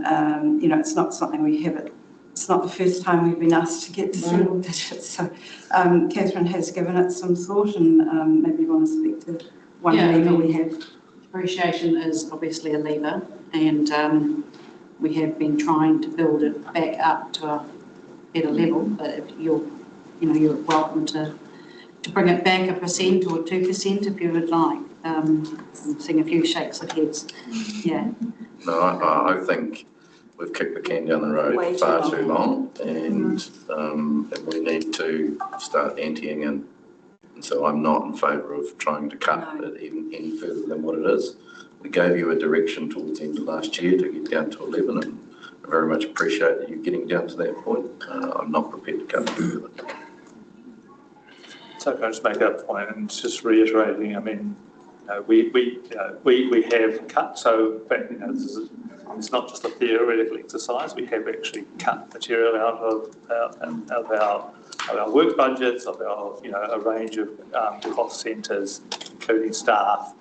you know, it's not something we have it's not the first time we've been asked to get to single digits. So Catherine has given it some thought, and maybe you want to speak to one lever we have. Depreciation is obviously a lever, and we have been trying to build it back up to a better level. But if you're welcome to bring it back 1% or 2% if you would like. I'm seeing a few shakes of heads. Yeah. No, I think we've kicked the can down the road far too long, and we need to start emptying in. And so I'm not in favour of trying to cut it even any further than what it is. We gave you a direction towards the end of last year to get down to 11, and I very much appreciate that you're getting down to that point. I'm not prepared to cut further. So can I just make that point and just reiterating, I mean, we have cut, so in fact, it's not just a theoretical exercise. We have actually cut material out of our work budgets, of our, a range of cost centres, including staff,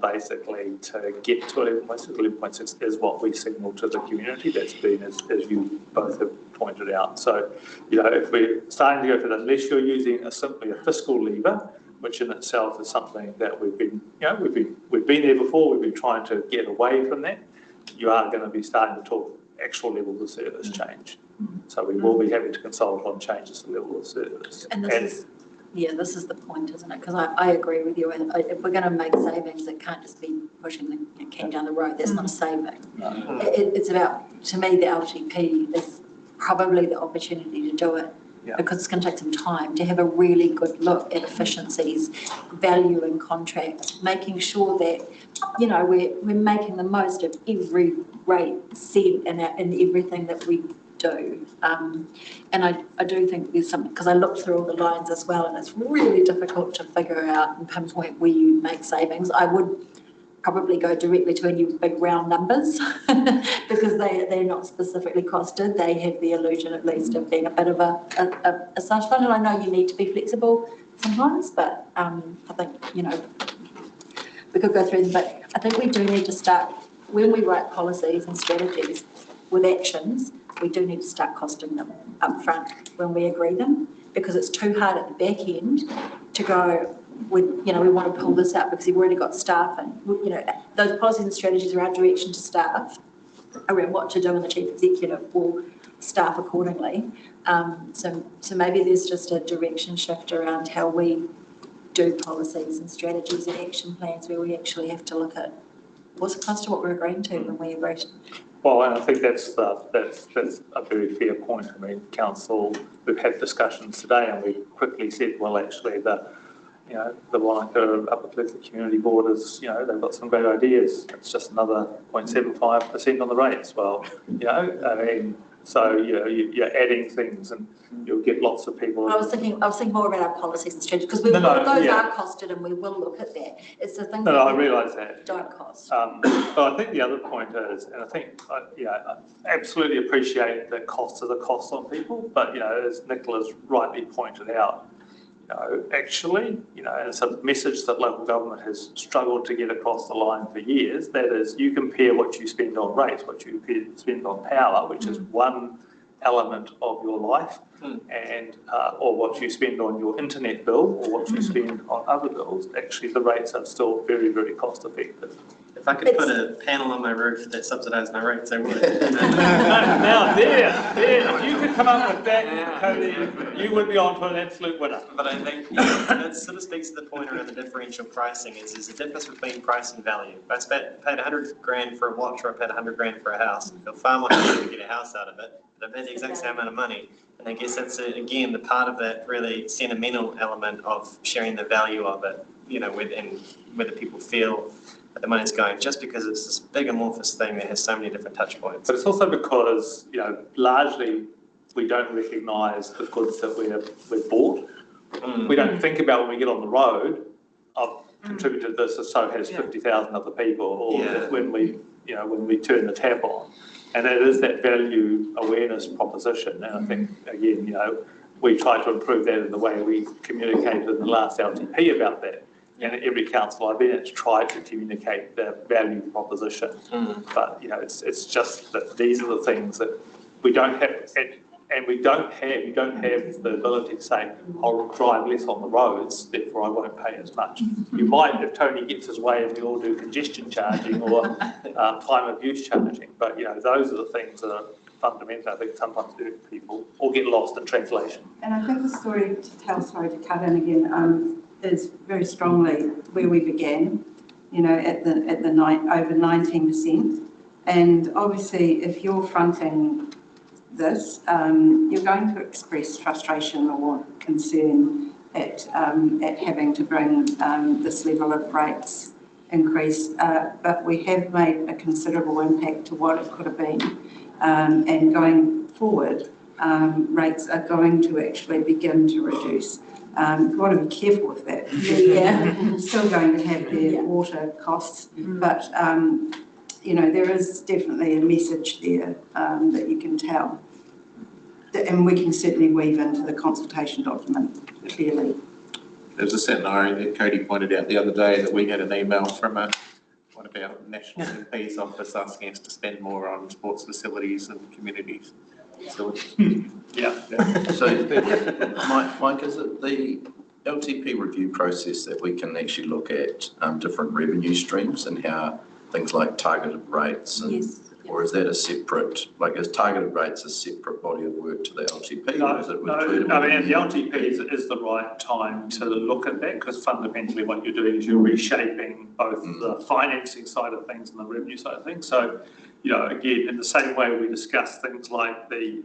basically to get to 11.6. 11.6 is what we signal to the community. That's been, as you both have pointed out. So, if we're starting to go for that, unless you're using simply a fiscal lever, which in itself is something that we've been there before. We've been trying to get away from that. You are going to be starting to talk actual levels of service change. So we will be having to consult on changes to level of service. And this is the point, isn't it? Because I agree with you. And if we're going to make savings, it can't just be pushing the can down the road. That's not a saving. It's about, to me, the LTP is probably the opportunity to do it. Yeah. Because it's going to take some time to have a really good look at efficiencies, value in contracts, making sure that, we're making the most of every rate set in everything that we do. And I do think there's something, because I looked through all the lines as well, and it's really difficult to figure out and pinpoint where you make savings. I would probably go directly to any big round numbers because they're not specifically costed. They have the illusion at least of being a bit of a slush fund. And I know you need to be flexible sometimes, but I think, you know, we could go through them, but I think we do need to start, when we write policies and strategies with actions, we do need to start costing them up front when we agree them, because it's too hard at the back end to go, we want to pull this out because you've already got staff, and, you know, those policies and strategies are our direction to staff around what to do, and the chief executive will staff accordingly. So maybe there's just a direction shift around how we do policies and strategies and action plans, where we actually have to look at what's the cost of what we're agreeing to when we agree. Well, and I think that's a very fair point. I mean, council, we've had discussions today, and we quickly said, well, actually, the Wanaka Upper Clifford Community Board is, they've got some great ideas. It's just another 0.75% on the rates. Well, I mean, so you're adding things, and you'll get lots of people. I was thinking more about our policies and strategies, because those are costed, and we will look at that. It's the things I realise that don't cost. But I think the other point is, and I think I absolutely appreciate the cost of the cost on people, but as Nicola's rightly pointed out, actually, it's a message that local government has struggled to get across the line for years. That is, you compare what you spend on rates, what you spend on power, which is one element of your life, and or what you spend on your internet bill, or what you spend on other bills. Actually, the rates are still very, very cost effective. If I could put a panel on my roof that subsidised my rates, I would. Now, if you could come up with that, Cody, you would be on to an absolute winner. But I think that sort of speaks to the point around the differential pricing. There's a difference between price and value. If I paid 100 grand for a watch, or I paid 100 grand for a house, I feel far more happy to get a house out of it, but I paid the exact same amount of money. And I guess that's, again, the part of that really sentimental element of sharing the value of it, and whether people feel that the money's going, just because it's this big amorphous thing that has so many different touch points. But it's also because, largely we don't recognise the goods that we've bought. We don't think about when we get on the road, I've contributed this, and so has 50,000 other people, or when we turn the tap on. And it is that value awareness proposition. And I think, again, we try to improve that in the way we communicated in the last LTP about that. And every council I've been in has tried to communicate the value proposition. But, it's just that these are the things that we don't have, and you don't have the ability to say, I'll drive less on the roads, therefore I won't pay as much. You might, if Tony gets his way, and we all do congestion charging or time of use charging. But, those are the things that are fundamental, I think, sometimes do people or get lost in translation. And I think the story to tell, sorry to cut in again, is very strongly where we began, at the over 19%. And obviously, if you're fronting this, you're going to express frustration or concern at having to bring this level of rates increase. But we have made a considerable impact to what it could have been. And going forward, rates are going to actually begin to reduce. You've got to be careful with that. We're still going to have their water costs, but there is definitely a message there that you can tell, and we can certainly weave into the consultation document clearly. There's a scenario that Cody pointed out the other day, that we had an email from one of our national MP's office asking us to spend more on sports facilities and communities. So, Mike, is it the LTP review process that we can actually look at different revenue streams and how things like targeted rates, and, or is that a separate, is targeted rates a separate body of work to the LTP? No, or is it the LTP is the right time to look at that, because fundamentally what you're doing is you're reshaping both the financing side of things and the revenue side of things. So, again, in the same way we discuss things like the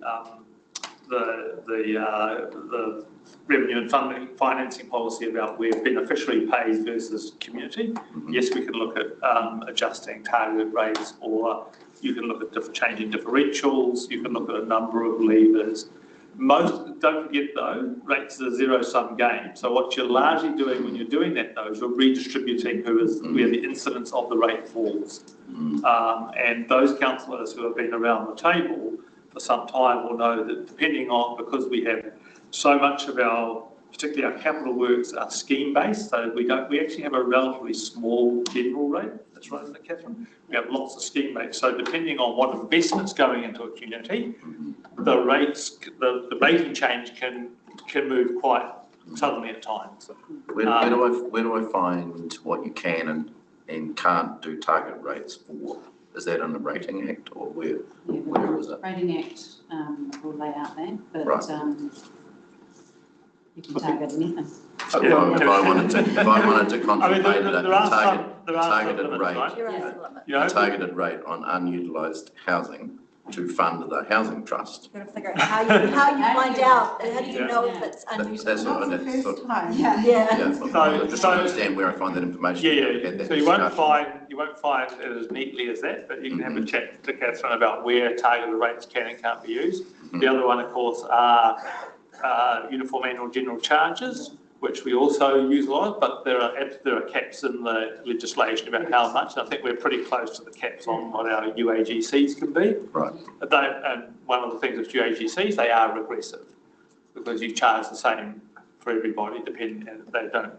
revenue and financing policy about where beneficiary pays versus community. Yes, we can look at adjusting targeted rates, or you can look at changing differentials. You can look at a number of levers. don't forget though, rates is a zero-sum game. So what you're largely doing when you're doing that though is you're redistributing where the incidence of the rate falls. And those councillors who have been around the table for some time will know that depending on, because we have so much of particularly our capital works are scheme-based, so we actually have a relatively small general rate. That's right, isn't it, Catherine? We have lots of scheme rates. So depending on what investment's going into a community, the rating change can move quite suddenly at times. Where do I find what you can and can't do target rates for? Is that in the Rating Act or where is it? Rating Act will lay out that, but Right. you can target anything. So if I wanted to contemplate a targeted rate on unutilised housing to fund the housing trust. You've got to figure out how you find out, how do you know if it's unusual? That's what I just understand where I find that information. So you won't find it as neatly as that, but you can have a chat to Catherine about where targeted rates can and can't be used. The other one, of course, are uniform annual general charges, which we also use a lot, but there are caps in the legislation about how much. And I think we're pretty close to the caps on what our UAGCs can be. Right. And one of the things with UAGCs, they are regressive because you charge the same for everybody, and they don't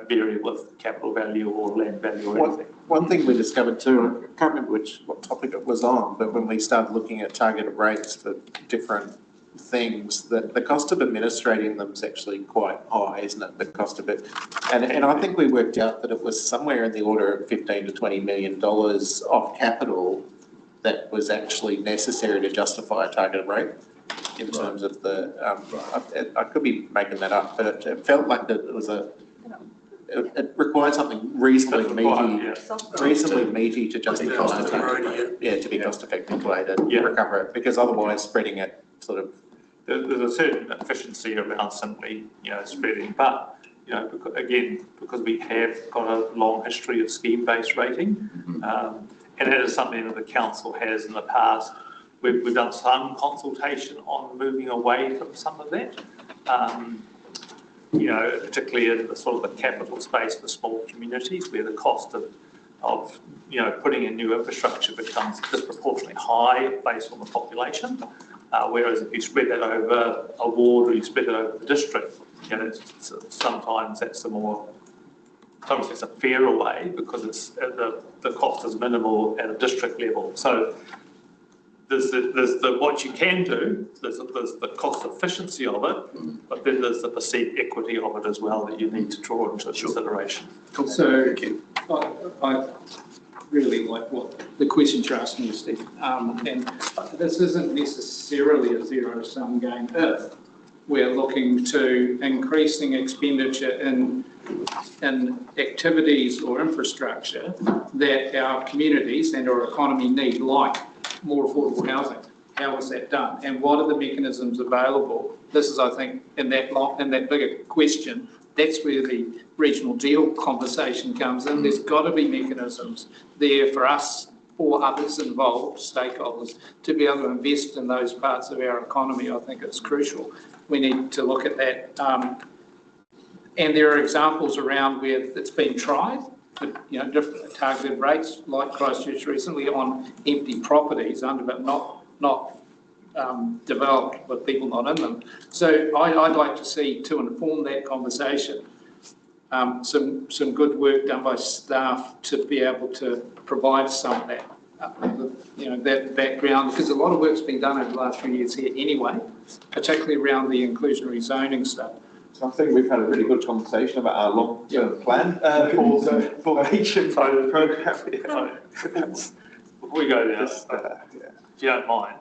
vary with capital value or land value or anything. One thing we discovered too, I can't remember what topic it was on, but when we started looking at targeted rates for different things, that the cost of administrating them is actually quite high, isn't it? The cost of it, and I think we worked out that it was somewhere in the order of $15 to $20 million of capital that was actually necessary to justify a targeted rate in terms of the. I could be making that up, but it felt like that it was it required something reasonably meaty to justify to be cost effective way to recover it, because otherwise spreading it sort of. There's a certain efficiency around simply, spreading, but, because we have got a long history of scheme-based rating, and it is something that the council has in the past. We've done some consultation on moving away from some of that, particularly in the sort of the capital space for small communities where the cost of putting in new infrastructure becomes disproportionately high based on the population. Whereas if you spread that over a ward or you spread it over the district, sometimes that's sometimes it's a fairer way because it's the cost is minimal at a district level. So there's what you can do, there's the cost efficiency of it, but then there's the perceived equity of it as well that you need to draw into consideration. Cool. So I really like what the questions you're asking, Steve. And this isn't necessarily a zero-sum game if we're looking to increasing expenditure in activities or infrastructure that our communities and our economy need, like more affordable housing. How is that done? And what are the mechanisms available? This is, I think, in that bigger question, that's where the regional deal conversation comes in. There's got to be mechanisms there for us or others involved, stakeholders, to be able to invest in those parts of our economy. I think it's crucial. We need to look at that. And there are examples around where it's been tried, but, different targeted rates, like Christchurch recently, on empty properties but not developed with people not in them. So I'd like to see, to inform that conversation, some good work done by staff to be able to provide some of that, that background, because a lot of work's been done over the last few years here anyway, particularly around the inclusionary zoning stuff. So I think we've had a really good conversation about our long-term plan for each program. Before we go there, if you don't mind,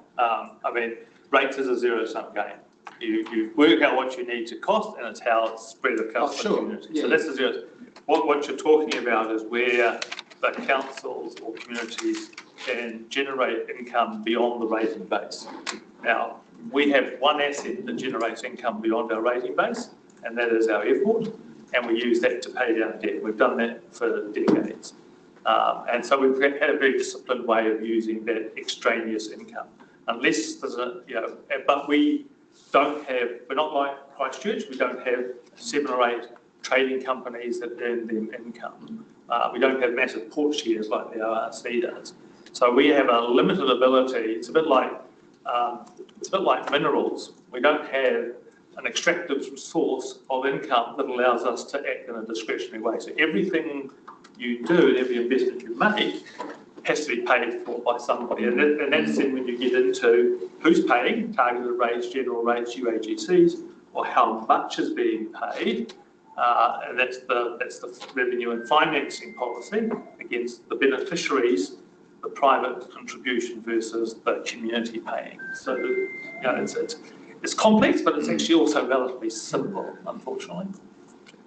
rates is a zero-sum game. You work out what you need to cost, and it's how it's spread across the community. Yeah. So that's the zero. What you're talking about is where the councils or communities can generate income beyond the rating base. Now, we have one asset that generates income beyond our rating base, and that is our airport, and we use that to pay down debt. We've done that for decades. And so we've had a very disciplined way of using that extraneous income. Unless there's but we we're not like Christchurch, we don't have 7 or 8 trading companies that earn them income. We don't have massive port shares like the ORC does. So we have a limited ability. It's a bit like minerals. We don't have an extractive source of income that allows us to act in a discretionary way. So everything you do and every investment you make has to be paid for by somebody. And that's then when you get into who's paying, targeted rates, general rates, UAGCs, or how much is being paid. And that's the revenue and financing policy against the beneficiaries, the private contribution versus the community paying. So, you know, it's complex, but it's actually also relatively simple, unfortunately.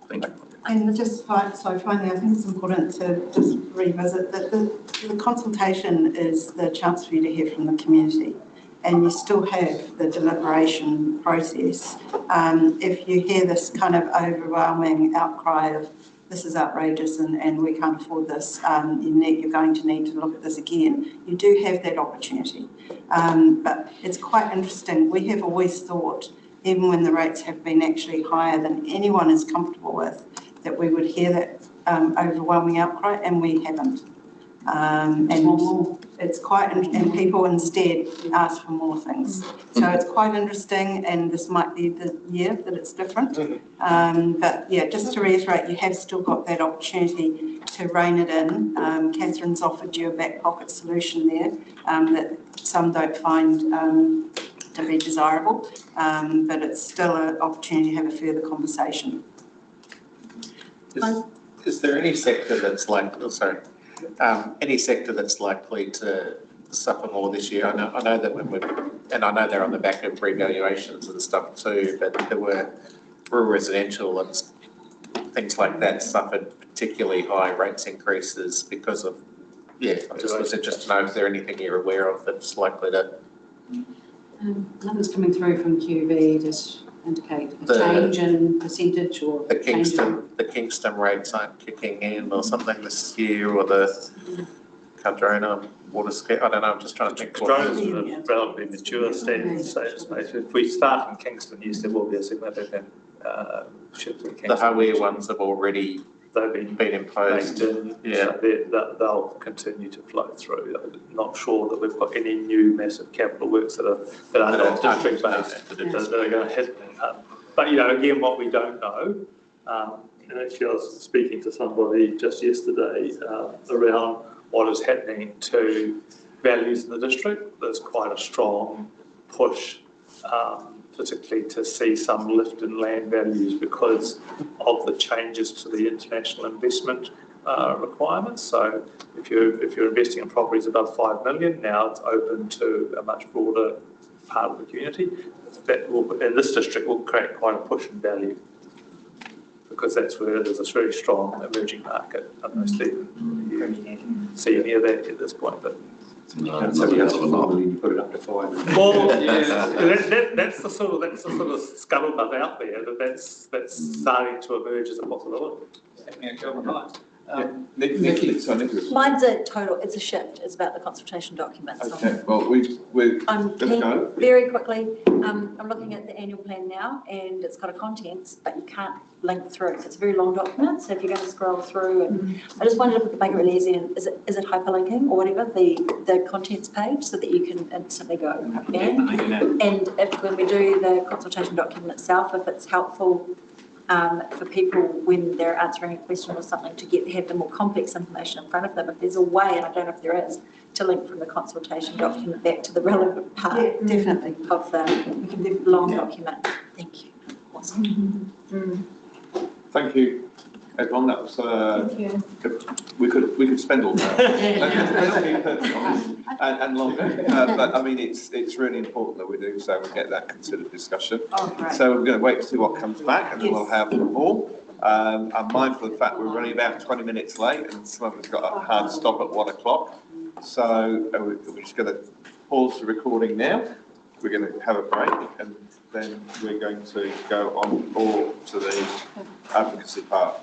Thank you. And finally, I think it's important to just revisit that the consultation is the chance for you to hear from the community, and you still have the deliberation process. If you hear this kind of overwhelming outcry of this is outrageous and we can't afford this, you're going to need to look at this again, you do have that opportunity. But it's quite interesting. We have always thought, even when the rates have been actually higher than anyone is comfortable with, that we would hear that overwhelming outcry, and we haven't. And it's quite, and people instead ask for more things. So it's quite interesting, and this might be the year that it's different. But yeah, just to reiterate, you have still got that opportunity to rein it in. Catherine's offered you a back pocket solution there that some don't find to be desirable, but it's still an opportunity to have a further conversation. Is there any sector that's any sector that's likely to suffer more this year? I know that and I know they're on the back of revaluations and stuff too, but there were rural residential and things like that suffered particularly high rates increases because of, I just was interested to know if there anything you're aware of that's likely to... Nothing's coming through from QV to indicate a change in percentage or the Kingston rates aren't kicking in or something this year, or the Cardrona water scale. I don't know. I'm just trying to think. Cardrona is a relatively mature standing space. If we start in Kingston, yes, there will be a significant shift in Kingston. The Hawea ones have already been imposed. So they'll continue to flow through. I'm not sure that we've got any new massive capital works that are not district based that are going to hit. But you know, again, what we don't know. And actually, I was speaking to somebody just yesterday around what is happening to values in the district. There's quite a strong push, particularly to see some lift in land values because of the changes to the international investment requirements. So if you're investing in properties above 5 million, now it's open to a much broader part of the community. That will, in this district, will create quite a push in value because that's where there's a very strong emerging market. I don't know, Stephen, you see any of that at this point, but. No, so you put it up to 5. Well, yeah, that's the sort of scuttlebutt out there that's starting to emerge as a possibility. Mine's a total, it's a shift, it's about the consultation documents. Okay, well, I'm keen, very quickly, I'm looking at the annual plan now and it's got a contents, but you can't link through. It's a very long document, so if you're going to scroll through, and I just wondered if we could make it really easy, and is it hyperlinking or whatever, the contents page, so that you can instantly go there? And if when we do the consultation document itself, if it's helpful for people when they're answering a question or something to have the more complex information in front of them. If there's a way, and I don't know if there is, to link from the consultation document back to the relevant part definitely of the long document. Thank you. Awesome. Thank you, everyone. That was we could spend all day and longer, but I mean it's really important that we do so. We get that considered discussion. So we're going to wait to see what comes back, and then we'll have them all. I'm mindful of the fact we're running about 20 minutes late, and some of us got a hard stop at 1 o'clock. So we're just going to pause the recording now. We're going to have a break, and then we're going to go on to the advocacy part.